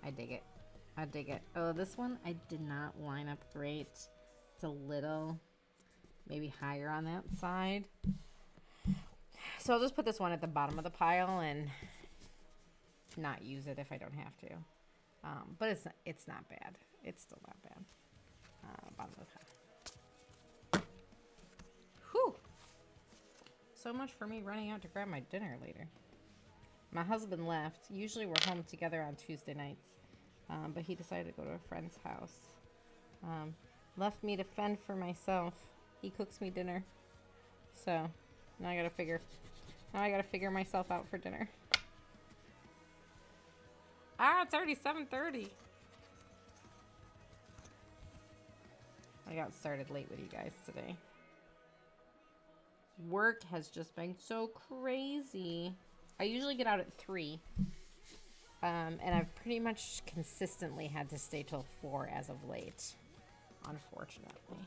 [SPEAKER 1] I dig it. Oh, this one I did not line up great. It's a little maybe higher on that side. So I'll just put this one at the bottom of the pile and not use it if I don't have to. But it's not bad. It's still not bad. Bottom of the pile. Whew. So much for me running out to grab my dinner later. My husband left. Usually we're home together on Tuesday nights. But he decided to go to a friend's house. Left me to fend for myself. He cooks me dinner. So now I gotta figure myself out for dinner. Ah, it's already 7:30. I got started late with you guys today. Work has just been so crazy. I usually get out at 3. And I've pretty much consistently had to stay till 4 as of late. Unfortunately.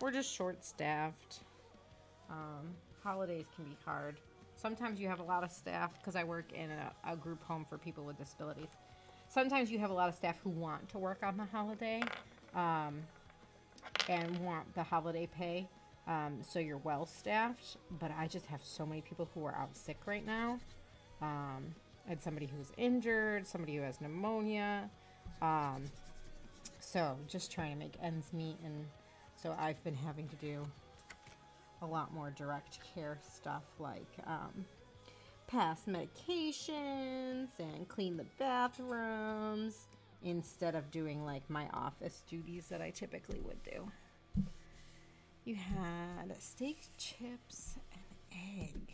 [SPEAKER 1] We're just short-staffed. Holidays can be hard. Sometimes you have a lot of staff, because I work in a group home for people with disabilities. Sometimes you have a lot of staff who want to work on the holiday and want the holiday pay, so you're well-staffed. But I just have so many people who are out sick right now. I had somebody who's injured, somebody who has pneumonia. So just trying to make ends meet, and so I've been having to do a lot more direct care stuff, like pass medications and clean the bathrooms, instead of doing like my office duties that I typically would do. You had steak, chips, and egg,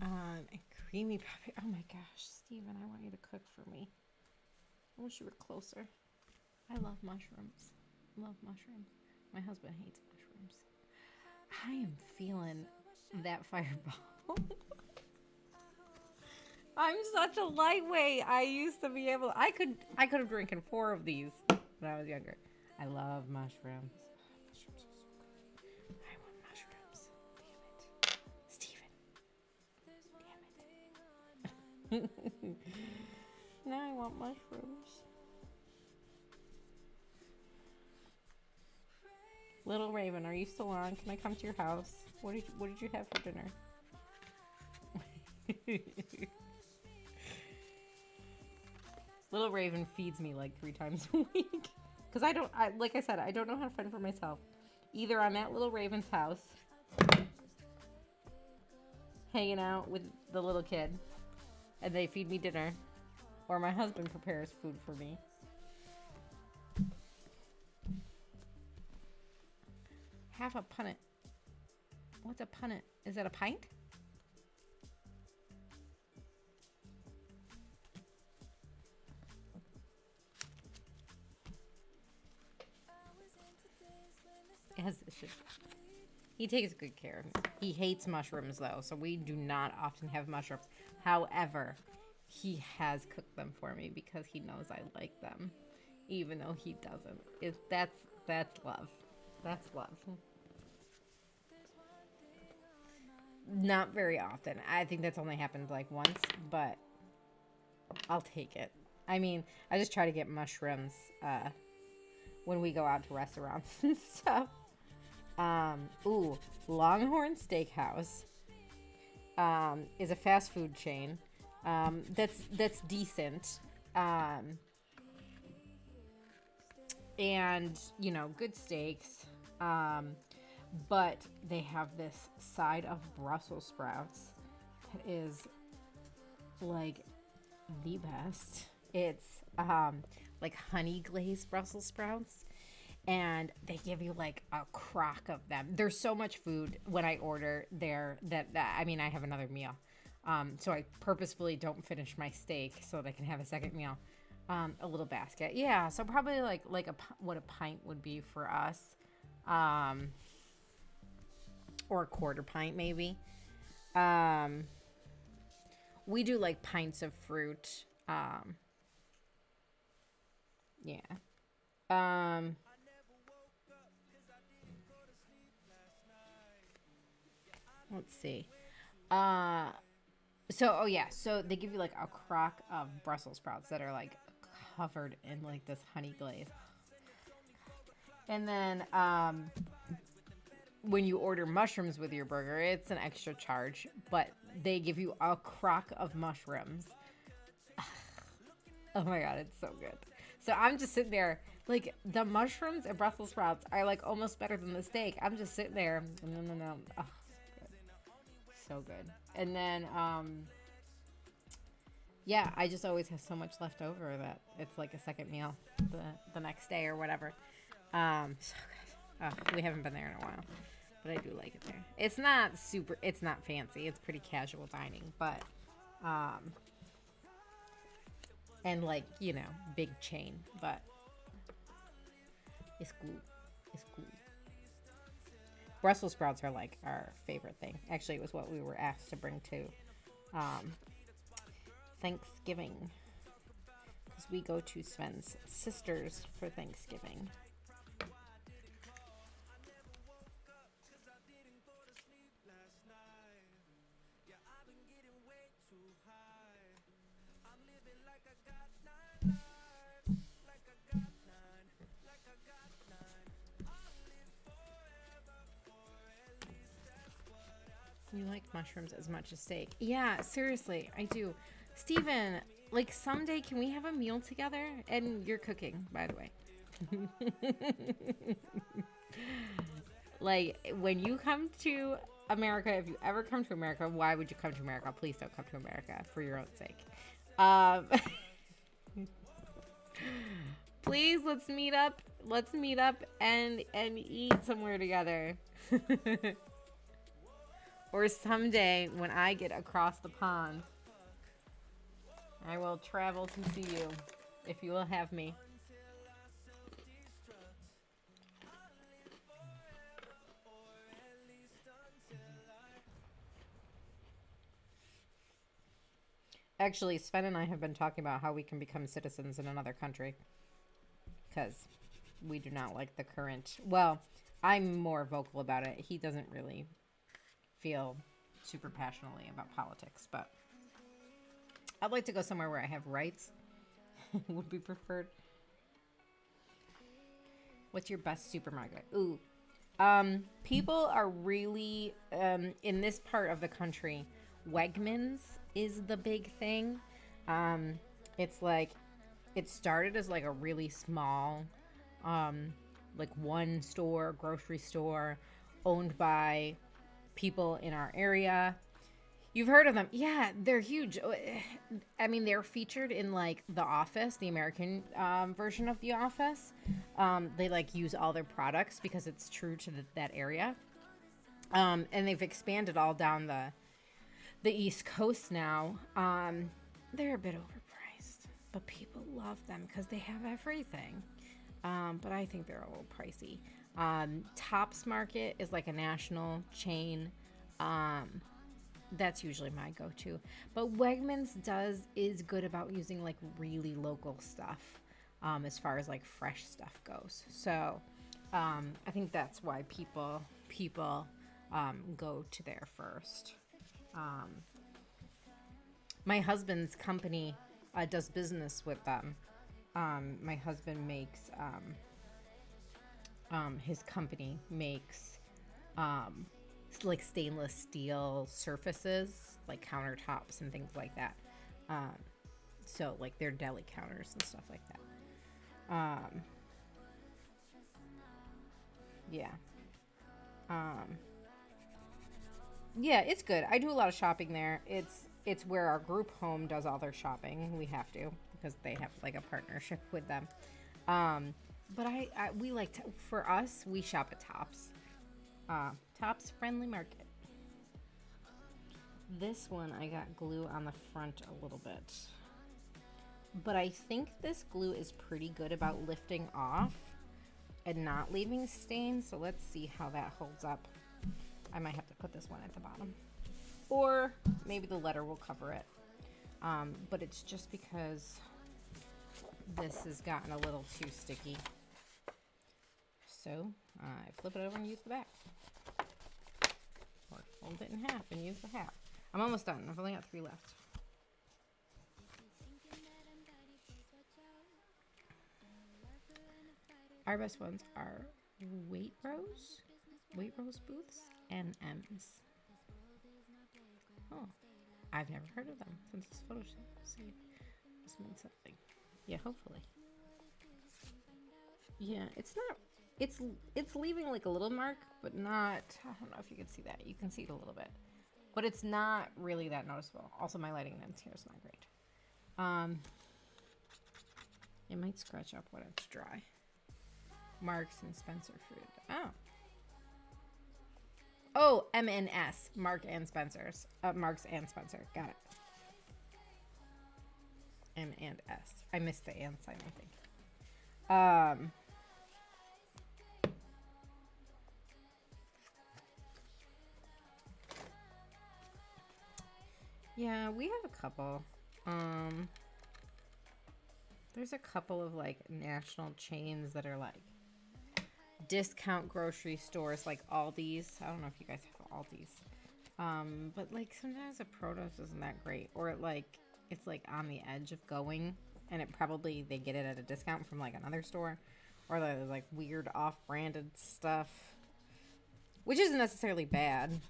[SPEAKER 1] and creamy puppy. Oh my gosh, Steven, I want you to cook for me. I wish you were closer. I love mushrooms. Love mushrooms. My husband hates mushrooms. I am feeling that fireball. I'm such a lightweight. I used to be able. I could have drinking 4 of these when I was younger. I love mushrooms. Mushrooms are so good. I want mushrooms. Damn it, Steven. Damn it. Now I want mushrooms. Little Raven, are you still on? Can I come to your house? What did you have for dinner? Little Raven feeds me like 3 times a week. Because like I said, I don't know how to fend for myself. Either I'm at Little Raven's house, hanging out with the little kid, and they feed me dinner, or my husband prepares food for me. Half a punnet. What's a punnet? Is that a pint? As it should. He takes good care of me. He hates mushrooms though, so we do not often have mushrooms. However, he has cooked them for me because he knows I like them, even though he doesn't. That's love. That's love. Not very often. I think that's only happened like once, but I'll take it. I mean, I just try to get mushrooms when we go out to restaurants and stuff. Longhorn Steakhouse is a fast food chain that's decent. And, you know, good steaks. But they have this side of Brussels sprouts that is like the best. It's like honey glazed Brussels sprouts, and they give you like a crock of them. There's so much food when I order there that I mean, I have another meal. So I purposefully don't finish my steak so that I can have a second meal. A little basket. Yeah, so probably like what a pint would be for us. Or a quarter pint maybe. We do like pints of fruit. Yeah. Let's see. So they give you like a crock of Brussels sprouts that are like covered in like this honey glaze. And then when you order mushrooms with your burger, it's an extra charge, but they give you a crock of mushrooms. Oh my god, it's so good. So I'm just sitting there, like, the mushrooms and Brussels sprouts are like almost better than the steak. I'm just sitting there. No. Oh, so good. And then, yeah, I just always have so much left over that it's like a second meal the next day or whatever. So good. Oh, we haven't been there in a while, but I do like it there. It's not fancy. It's pretty casual dining, but Um, and like, you know, big chain, but it's cool. It's cool. Brussels sprouts are like our favorite thing. Actually, it was what we were asked to bring to Thanksgiving, because we go to Sven's sister's for Thanksgiving. You like mushrooms as much as steak. Yeah, seriously, I do. Steven, like someday can we have a meal together? And you're cooking, by the way. Like when you come to America, if you ever come to America, why would you come to America? Please don't come to America for your own sake. Um, please, let's meet up. Let's meet up and eat somewhere together. Or someday, when I get across the pond, I will travel to see you, if you will have me. Actually, Sven and I have been talking about how we can become citizens in another country, because we do not like the current... Well, I'm more vocal about it. He doesn't really feel super passionately about politics, but I'd like to go somewhere where I have rights. Would be preferred. What's your best supermarket? Ooh, people are really in this part of the country, Wegmans is the big thing. It's like it started as like a really small like one store, grocery store owned by people in our area. You've heard of them. Yeah, they're huge. I mean, they're featured in like The Office, the American version of The Office. They like use all their products because it's true to that area. And they've expanded all down the East Coast now. They're a bit overpriced, but people love them because they have everything. But I think they're a little pricey. Tops Market is like a national chain. That's usually my go-to. But Wegmans is good about using like really local stuff as far as like fresh stuff goes. So I think that's why people go to there first. My husband's company does business with them. My husband makes his company makes like stainless steel surfaces, like countertops and things like that. So like their deli counters and stuff like that. Yeah. Yeah, it's good. I do a lot of shopping there. It's where our group home does all their shopping. We have to because they have like a partnership with them. But we like to, for us, we shop at Tops. Tops Friendly Market. This one I got glue on the front a little bit. But I think this glue is pretty good about lifting off and not leaving stains. So let's see how that holds up. I might have to put this one at the bottom. Or maybe the letter will cover it. But it's just because this has gotten a little too sticky. So I flip it over and use the back. Or fold it in half and use the half. I'm almost done. I've only got 3 left. Our best ones are Waitrose Booths and M's. Oh, I've never heard of them since this photo shoot. See, this means something. Yeah, hopefully. Yeah, it's not. It's leaving like a little mark, but not. I don't know if you can see that. You can see it a little bit, but it's not really that noticeable. Also, my lighting lens here is not great. It might scratch up when it's dry. Marks and Spencer food. Oh, M&S. Mark and Spencer's. Marks and Spencer. Got it. M and S. I missed the and sign, I think. Yeah, we have a couple. There's a couple of like national chains that are like discount grocery stores, like Aldi's. I don't know if you guys have Aldi's. But like sometimes the produce isn't that great, or it's like on the edge of going, and they get it at a discount from like another store, or there's like weird off-branded stuff, which isn't necessarily bad.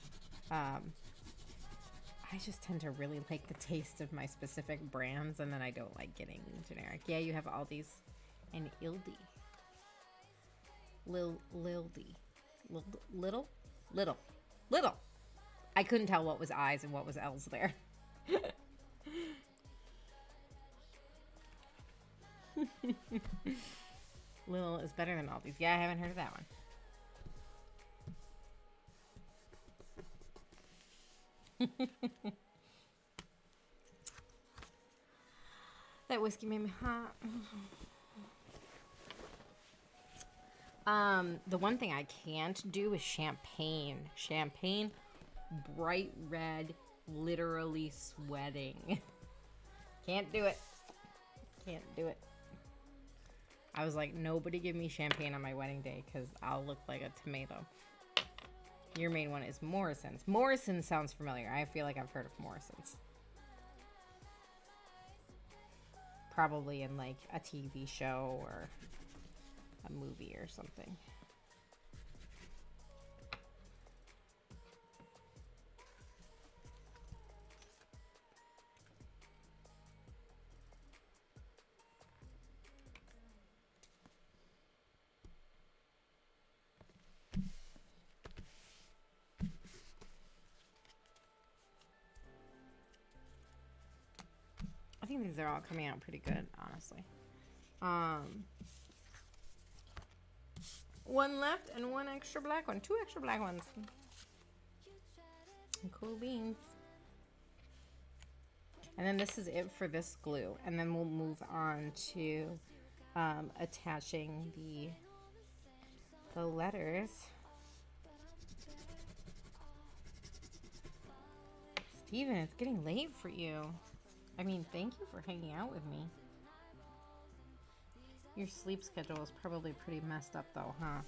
[SPEAKER 1] I just tend to really like the taste of my specific brands, and then I don't like getting generic. Yeah, you have Aldi's and Ildi. Little. I couldn't tell what was I's and what was L's there. Little is better than Aldi's. Yeah, I haven't heard of that one. That whiskey made me hot. The one thing I can't do is champagne. Champagne, bright red, literally sweating. Can't do it. Can't do it. I was like, nobody give me champagne on my wedding day because I'll look like a tomato. Your main one is Morrison's. Morrison sounds familiar. I feel like I've heard of Morrison's. Probably in like a TV show or a movie or something. I think these are all coming out pretty good, honestly. One left and one extra black one. 2 extra black ones. Cool beans. And then this is it for this glue. And then we'll move on to attaching the letters. Steven, it's getting late for you. I mean, thank you for hanging out with me. Your sleep schedule is probably pretty messed up though, huh?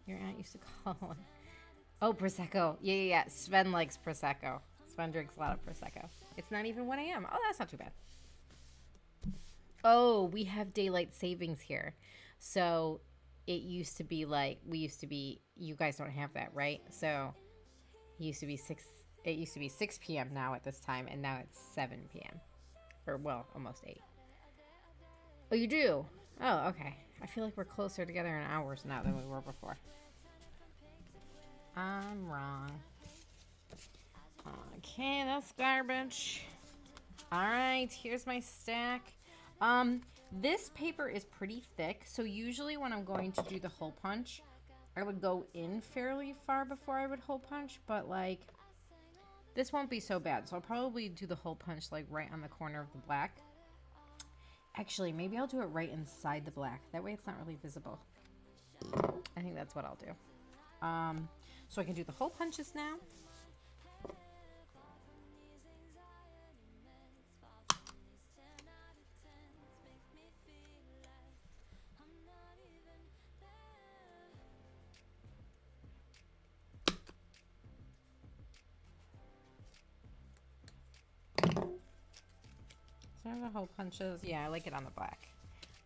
[SPEAKER 1] Your aunt used to call it. Oh, Prosecco. Yeah. Sven likes Prosecco. Sven drinks a lot of Prosecco. It's not even 1 a.m. Oh, that's not too bad. Oh, we have daylight savings here. So it used to be like, you guys don't have that, right? So it used to be 6 p.m. now at this time, and now it's 7 p.m. Or, well, almost 8. Oh, you do? Oh, okay. I feel like we're closer together in hours now than we were before. I'm wrong. Okay, that's garbage. Alright, here's my stack. This paper is pretty thick, so usually when I'm going to do the hole punch, I would go in fairly far before I would hole punch, but like, this won't be so bad. So I'll probably do the hole punch like right on the corner of the black. Actually, maybe I'll do it right inside the black. That way it's not really visible. I think that's what I'll do. So I can do the hole punches now. So the hole punches. Yeah, I like it on the black.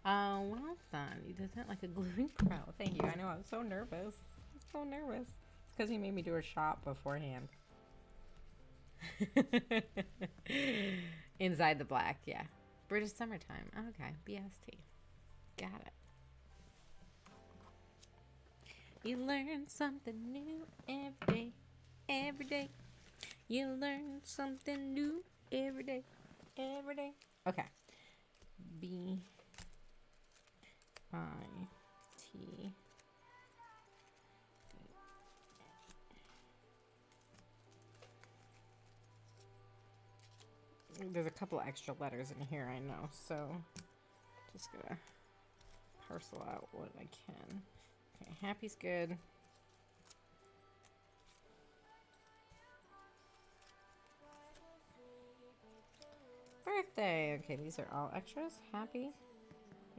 [SPEAKER 1] Well done. You did that like a gluing pro. Thank you. I know I was so nervous. It's because you made me do a shot beforehand. Inside the black, yeah. British summertime. Okay, BST. Got it. You learn something new every day. Every day. You learn something new every day. Every day. Okay. B I T There's a couple extra letters in here, I know, so just gonna parcel out what I can. Okay, happy's good. Birthday. Okay, these are all extras. Happy.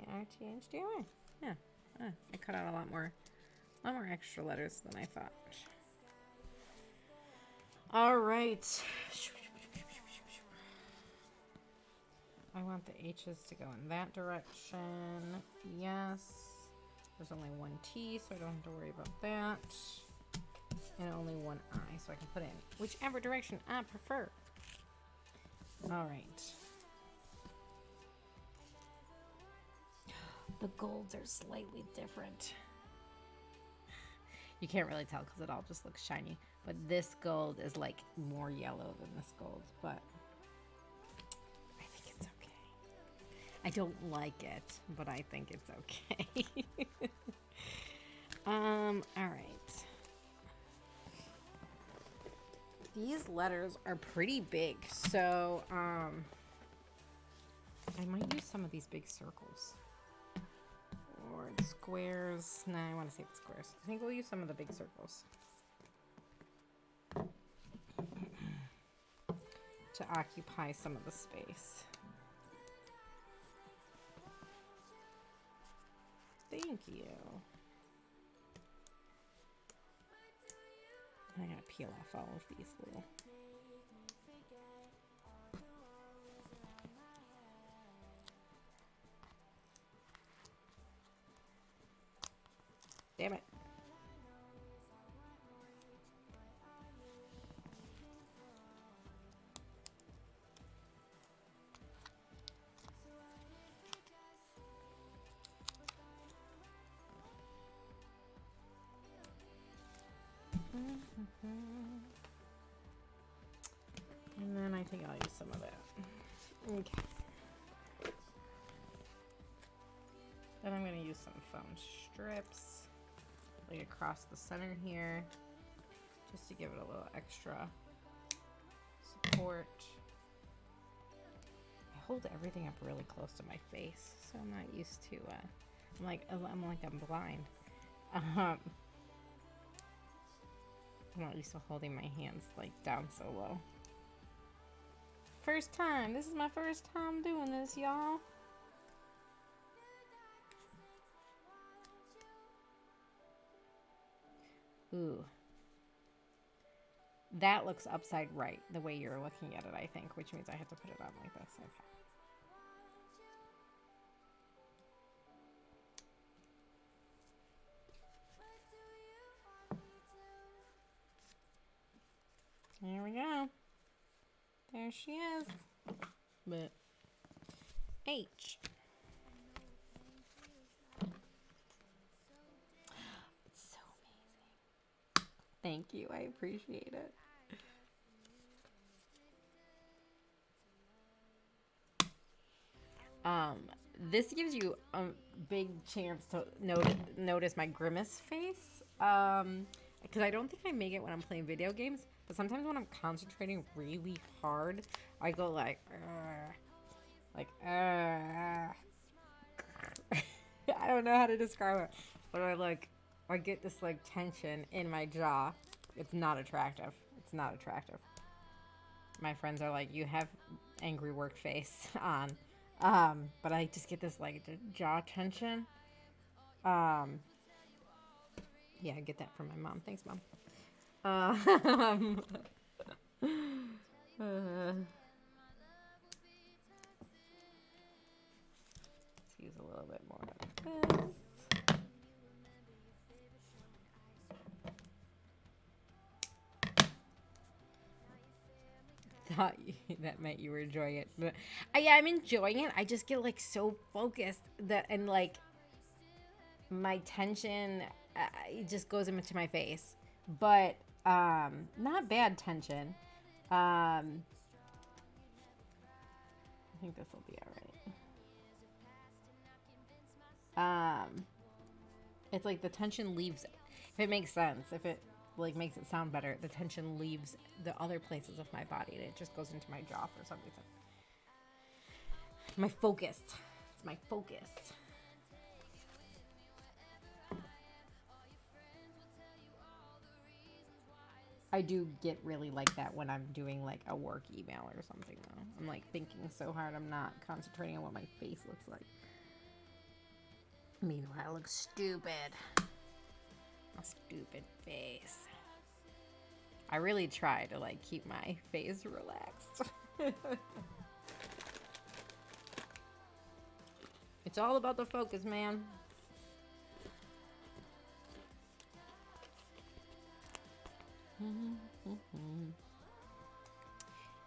[SPEAKER 1] Yeah. I cut out a lot more extra letters than I thought. All right. I want the H's to go in that direction. Yes. There's only one T, so I don't have to worry about that. And only one I, so I can put it in whichever direction I prefer. All right. The golds are slightly different. You can't really tell because it all just looks shiny. But this gold is like more yellow than this gold. But I think it's okay. I don't like it, but I think it's okay. All right. These letters are pretty big, so I might use some of these big circles. Or the squares. Nah, I want to save the squares. I think we'll use some of the big circles to occupy some of the space. Thank you. I gotta peel off all of these little. Damn it. And then I think I'll use some of that. Okay. Then I'm going to use some foam strips, like across the center here, just to give it a little extra support. I hold everything up really close to my face, so I'm not used to. I'm like I'm blind. I'm not used to holding my hands like down so low. First time. This is my first time doing this, y'all. Ooh. That looks upside right, the way you're looking at it, I think, which means I have to put it on like this. Okay. There we go. There she is. But H. It's so amazing. Thank you. I appreciate it. This gives you a big chance to notice my grimace face. Because I don't think I make it when I'm playing video games, but sometimes when I'm concentrating really hard, I go like I don't know how to describe it, but I get this like tension in my jaw. It's not attractive. It's not attractive. My friends are like, you have angry work face on. But I just get this like jaw tension. Yeah, I get that from my mom. Thanks, Mom. Let's use a little bit more of this. Thought that meant you were enjoying it, but yeah, I'm enjoying it. I just get like so focused that, and like my tension it just goes into my face, but not bad tension. I think this will be all right. It's like the tension leaves, if it makes sense, if it like makes it sound better, the tension leaves the other places of my body and it just goes into my jaw for some reason. My focus. It's my focus. I do get really like that when I'm doing like a work email or something though. I'm like thinking so hard I'm not concentrating on what my face looks like. Meanwhile, I look stupid. A stupid face. I really try to like keep my face relaxed. It's all about the focus, man.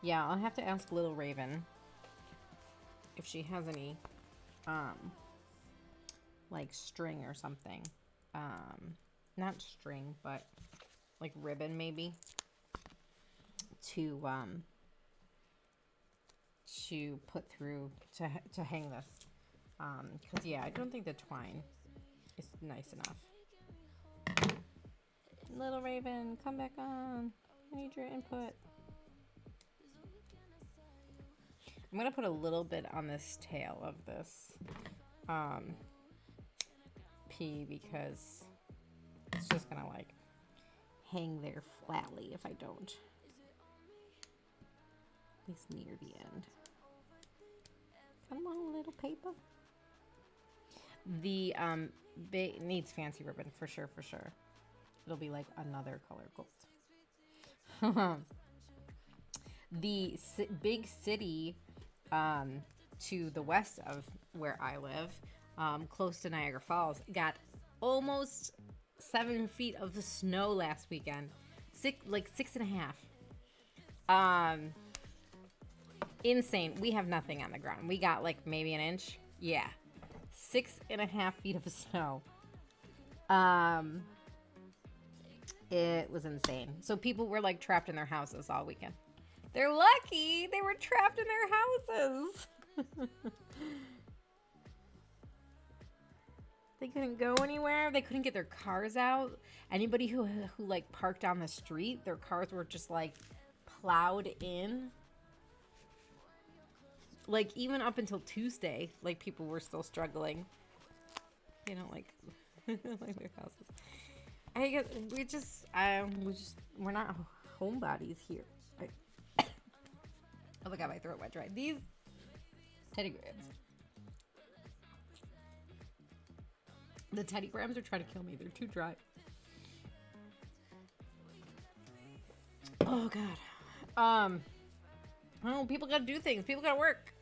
[SPEAKER 1] Yeah, I'll have to ask Little Raven if she has any like string or something. Not string, but like ribbon maybe to put through to hang this. Cause yeah, I don't think the twine is nice enough. Little Raven, come back on. I need your input. I'm gonna put a little bit on this tail of this pea because it's just gonna like hang there flatly if I don't. At least near the end. Come on, little paper. The it needs fancy ribbon for sure, for sure. It'll be like another color gold. The big city to the west of where I live, close to Niagara Falls, got almost 7 feet of snow last weekend. 6.5. Insane. We have nothing on the ground. We got like maybe an inch. Yeah. 6.5 feet of snow. It was insane. So people were like trapped in their houses all weekend. They're lucky they were trapped in their houses. They couldn't go anywhere. They couldn't get their cars out. Anybody who like parked on the street, their cars were just like plowed in. Like even up until Tuesday, like people were still struggling. You know, like like their houses. I guess we're not homebodies here. Oh my god, my throat went dry. These Teddy Grahams. The Teddy Grahams are trying to kill me. They're too dry. Oh god. Oh, people gotta do things. People gotta work.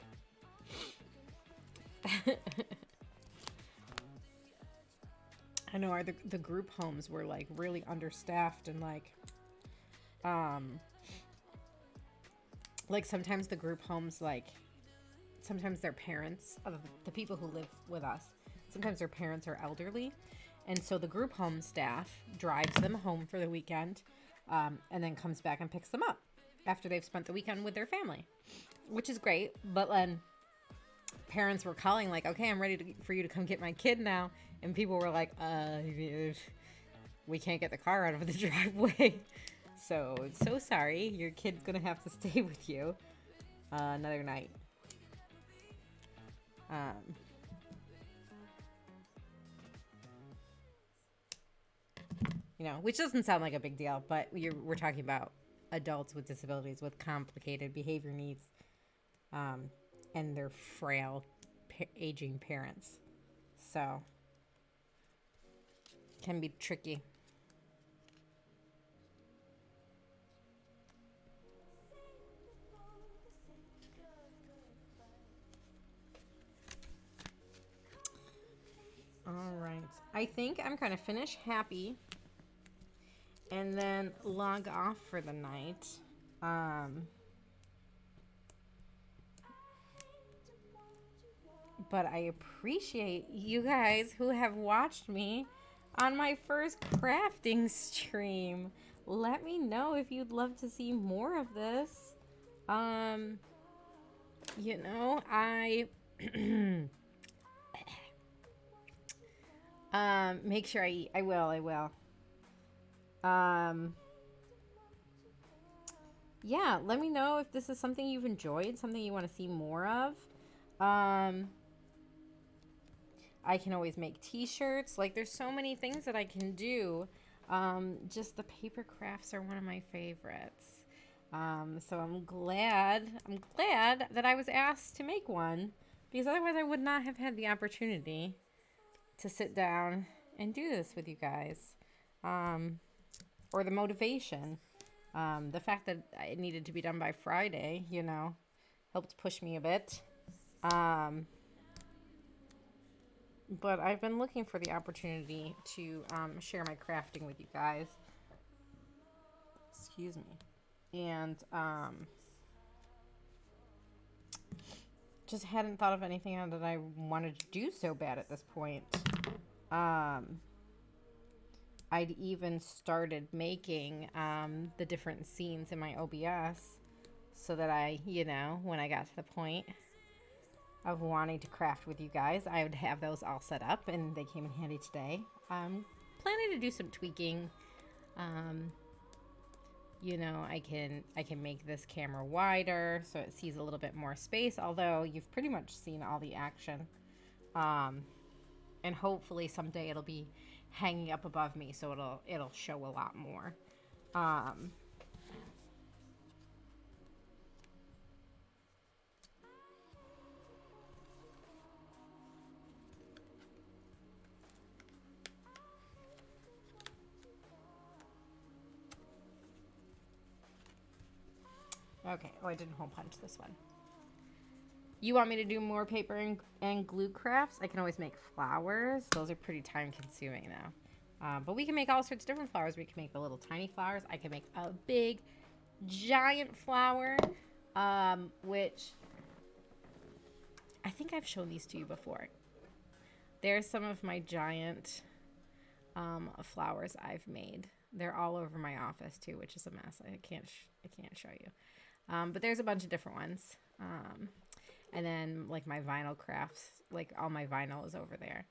[SPEAKER 1] I know the group homes were like really understaffed and like sometimes the group homes, like sometimes their parents of the people who live with us, sometimes their parents are elderly, and so the group home staff drives them home for the weekend, and then comes back and picks them up after they've spent the weekend with their family, which is great. But then parents were calling like, okay, I'm ready for you to come get my kid now. And people were like, we can't get the car out of the driveway. So sorry. Your kid's going to have to stay with you another night. You know, which doesn't sound like a big deal, but we're talking about adults with disabilities with complicated behavior needs, and their frail aging parents. So can be tricky. All right. I think I'm going to finish happy and then log off for the night. But I appreciate you guys who have watched me on my first crafting stream. Let me know if you'd love to see more of this. You know, I make sure I eat. I will. Yeah, let me know if this is something you've enjoyed, something you want to see more of. I can always make t-shirts. Like, there's so many things that I can do. Just the paper crafts are one of my favorites. So I'm glad that I was asked to make one, because otherwise I would not have had the opportunity to sit down and do this with you guys. Or the motivation. The fact that it needed to be done by Friday, you know, helped push me a bit. But I've been looking for the opportunity to share my crafting with you guys. Excuse me. And just hadn't thought of anything that I wanted to do so bad at this point. I'd even started making the different scenes in my OBS so that I, you know, when I got to the point of wanting to craft with you guys, I would have those all set up, and they came in handy today. Planning to do some tweaking. You know, I can make this camera wider so it sees a little bit more space, although you've pretty much seen all the action. And hopefully someday it'll be hanging up above me, so it'll show a lot more. Okay, oh, I didn't hole punch this one. You want me to do more paper and glue crafts? I can always make flowers. Those are pretty time consuming now. But we can make all sorts of different flowers. We can make the little tiny flowers. I can make a big, giant flower, which I think I've shown these to you before. There's some of my giant flowers I've made. They're all over my office too, which is a mess. I can't show you. But there's a bunch of different ones. And then like my vinyl crafts, like all my vinyl is over there.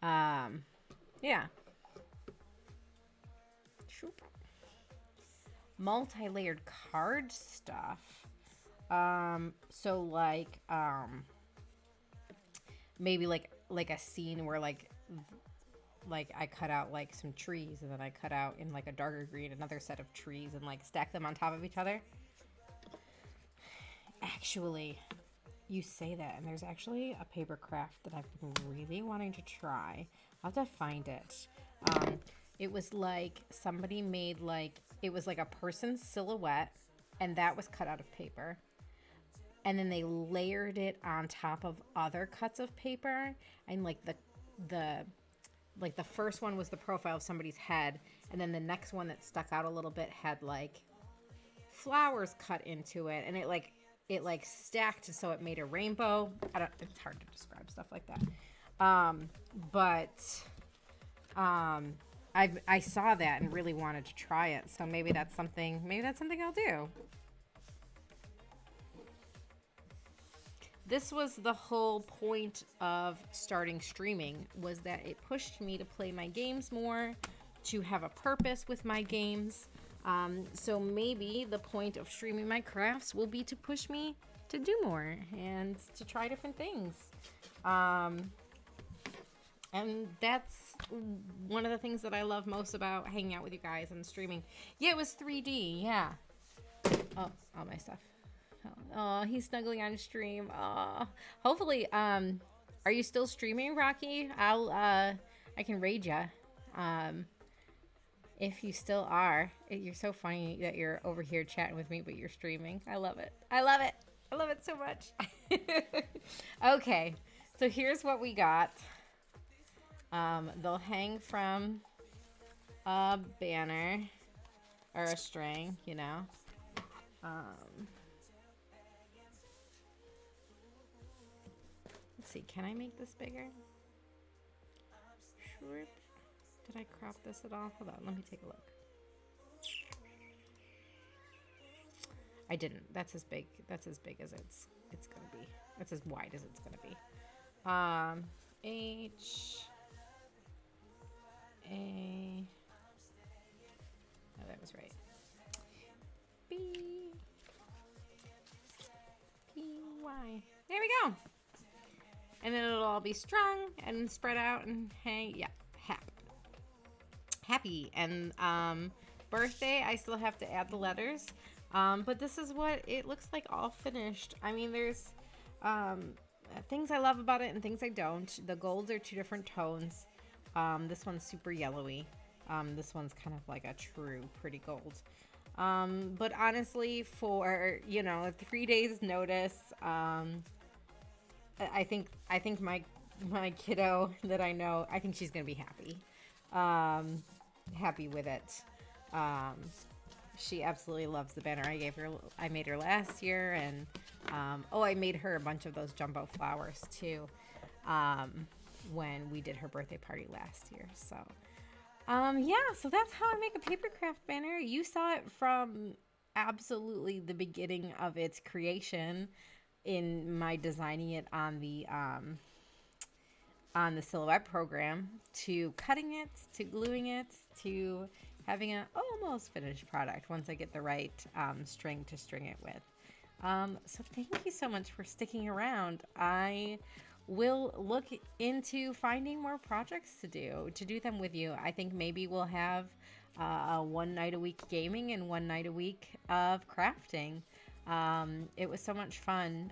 [SPEAKER 1] Yeah. Multi-layered card stuff. So like, maybe like a scene where like I cut out like some trees, and then I cut out in like a darker green another set of trees and like stack them on top of each other. Actually, you say that, and there's actually a paper craft that I've been really wanting to try. I'll have to find it. It was like somebody made like, it was like a person's silhouette, and that was cut out of paper. And then they layered it on top of other cuts of paper, and like the first one was the profile of somebody's head, and then the next one that stuck out a little bit had like flowers cut into it, and it stacked so it made a rainbow. It's hard to describe stuff like that. I saw that and really wanted to try it, so maybe that's something I'll do. This was the whole point of starting streaming, was that it pushed me to play my games more, to have a purpose with my games. So maybe the point of streaming my crafts will be to push me to do more and to try different things. And that's one of the things that I love most about hanging out with you guys and streaming. Yeah, it was 3D. Yeah. Oh, all my stuff. Oh, he's snuggling on stream. Oh, hopefully, are you still streaming, Rocky? I can raid ya. If you still are. You're so funny that you're over here chatting with me, but you're streaming. I love it. I love it. I love it so much. Okay, so here's what we got. They'll hang from a banner or a string, you know. Let's see, can I make this bigger? Sure. Did I crop this at all? Hold on, let me take a look. I didn't. That's as big as it's gonna be. That's as wide as it's gonna be. H A. Oh, that was right. B P Y. There we go. all be strung and spread out and hang. Yeah, happy. And birthday, I still have to add the letters. But this is what it looks like all finished. I mean, there's things I love about it and things I don't. The golds are 2 different tones. This one's super yellowy. This one's kind of like a true pretty gold. But honestly, for 3 days notice, I think my kiddo that I know, I think she's gonna be happy with it. She absolutely loves the banner I made her last year, and I made her a bunch of those jumbo flowers too, when we did her birthday party last year. So so that's how I make a paper craft banner. You saw it from absolutely the beginning of its creation in my designing it on the Silhouette program, to cutting it, to gluing it, to having an almost finished product once I get the right string to string it with. So thank you so much for sticking around. I will look into finding more projects to do them with you. I think maybe we'll have one night a week gaming and one night a week of crafting. It was so much fun.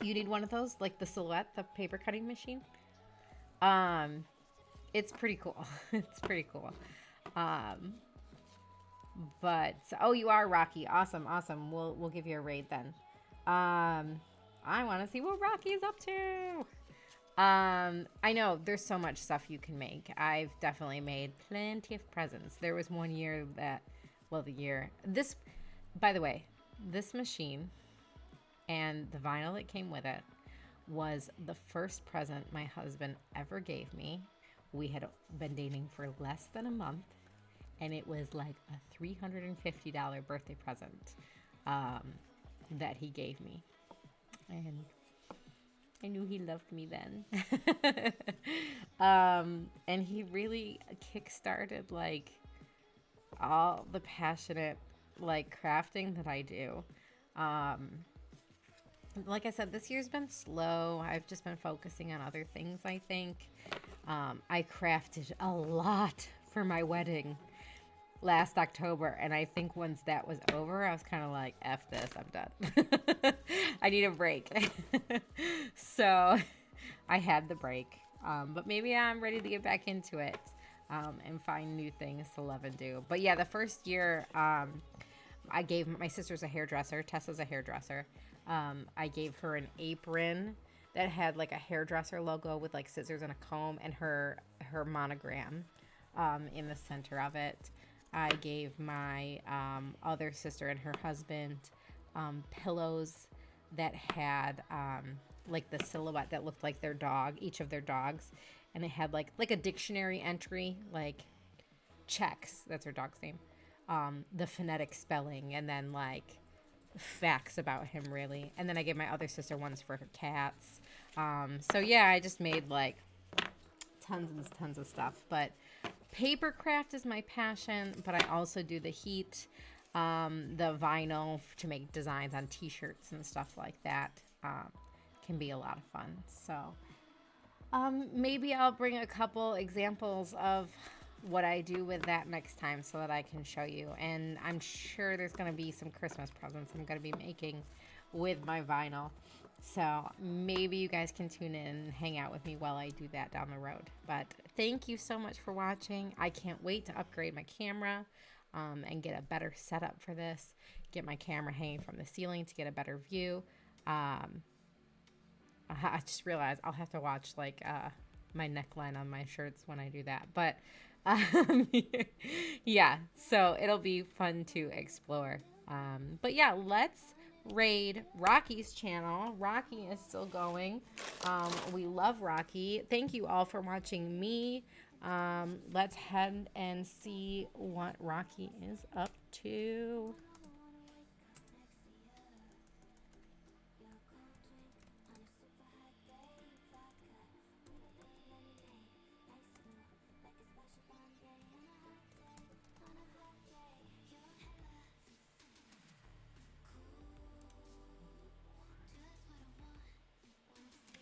[SPEAKER 1] You need one of those, like the Silhouette, the paper cutting machine. It's pretty cool. It's pretty cool. But you are Rocky. Awesome. We'll give you a raid then. I want to see what Rocky is up to. I know there's so much stuff you can make. I've definitely made plenty of presents. There was one year this, by the way, this machine and the vinyl that came with it was the first present my husband ever gave me. We had been dating for less than a month, and it was like a $350 birthday present that he gave me. And I knew he loved me then. And he really kickstarted like all the passionate like crafting that I do. Like I said, this year's been slow. I've just been focusing on other things, I think. I crafted a lot for my wedding last October, and I think once that was over, I was kind of like, F this, I'm done. I need a break. So I had the break. But maybe I'm ready to get back into it and find new things to love and do. But yeah, the first year, I gave my sister's a hairdresser. Tessa's a hairdresser. I gave her an apron that had like a hairdresser logo with like scissors and a comb and her monogram in the center of it. I gave my other sister and her husband pillows that had like the silhouette that looked like their dog, each of their dogs, and it had like a dictionary entry, like Chex, that's her dog's name, the phonetic spelling, and then like facts about him, really. And then I gave my other sister ones for her cats. So yeah, I just made like tons and tons of stuff. But paper craft is my passion, but I also do the heat, the vinyl to make designs on t-shirts and stuff like that. Can be a lot of fun. So maybe I'll bring a couple examples of what I do with that next time so that I can show you. And I'm sure there's going to be some Christmas presents I'm going to be making with my vinyl. So maybe you guys can tune in and hang out with me while I do that down the road. But thank you so much for watching. I can't wait to upgrade my camera and get a better setup for this. Get my camera hanging from the ceiling to get a better view. I just realized I'll have to watch like my neckline on my shirts when I do that. But yeah, so it'll be fun to explore. But yeah, let's raid Rocky's channel. Rocky is still going. We love Rocky. Thank you all for watching me. Let's head and see what Rocky is up to.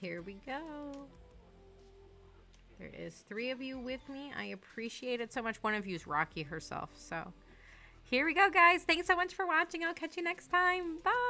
[SPEAKER 1] Here we go. There is 3 of you with me. I appreciate it so much. One of you is Rocky herself. So here we go, guys. Thanks so much for watching. I'll catch you next time. Bye.